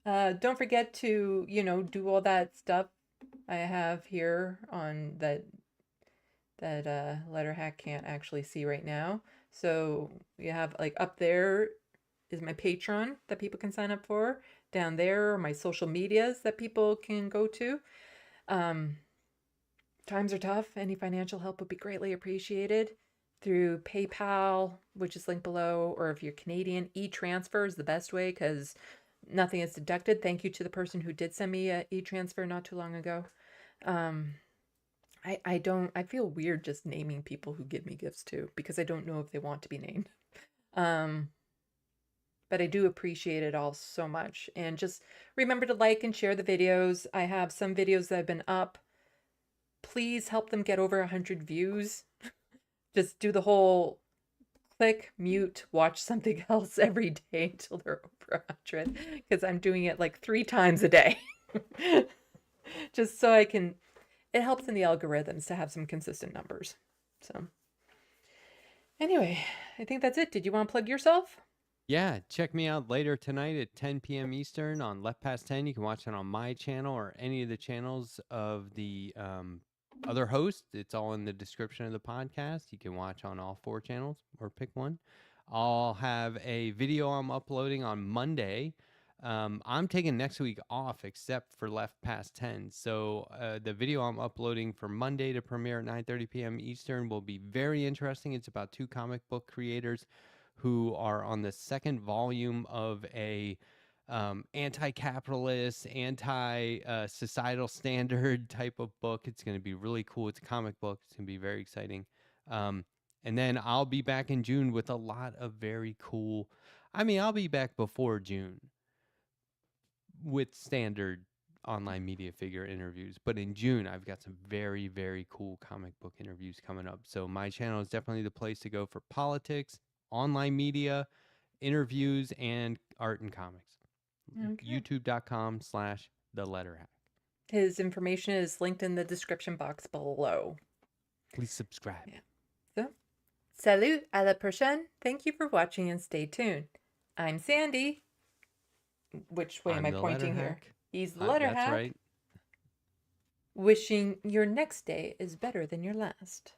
don't forget to, do all that stuff I have here on that Letterhack can't actually see right now. So you have, like, up there is my Patreon that people can sign up for. Down there are my social medias that people can go to. Times are tough. Any financial help would be greatly appreciated through PayPal, which is linked below, or if you're Canadian, e-transfer is the best way, because nothing is deducted. Thank you to the person who did send me a e-transfer not too long ago. I feel weird just naming people who give me gifts too, because I don't know if they want to be named. But I do appreciate it all so much. And just remember to like and share the videos. I have some videos that have been up. Please help them get over 100 views. Just do the whole click, mute, watch something else every day until they're over 100, because I'm doing it like 3 times a day. Just so it helps in the algorithms to have some consistent numbers. So anyway, I think that's it. Did you want to plug yourself? Yeah, check me out later tonight at 10 p.m. Eastern on Left Past 10. You can watch it on my channel or any of the channels of the other hosts. It's all in the description of the podcast. You can watch on all 4 channels or pick one. I'll have a video I'm uploading on Monday. I'm taking next week off except for Left Past 10. So the video I'm uploading for Monday to premiere at 9:30 p.m. Eastern will be very interesting. It's about 2 comic book creators who are on the 2nd volume of a anti-capitalist, anti-societal standard type of book. It's going to be really cool. It's a comic book. It's going to be very exciting. And then I'll be back in June with a lot of very cool... I'll be back before June with standard online media figure interviews. But in June, I've got some very, very cool comic book interviews coming up. So my channel is definitely the place to go for politics, online media, interviews, and art and comics. Okay. YouTube.com/TheLetterhack. His information is linked in the description box below. Please subscribe. Yeah. So, salut, à la prochaine. Thank you for watching and stay tuned. I'm Sandy. Which way am I pointing here? He's the Letterhack. That's right. Wishing your next day is better than your last.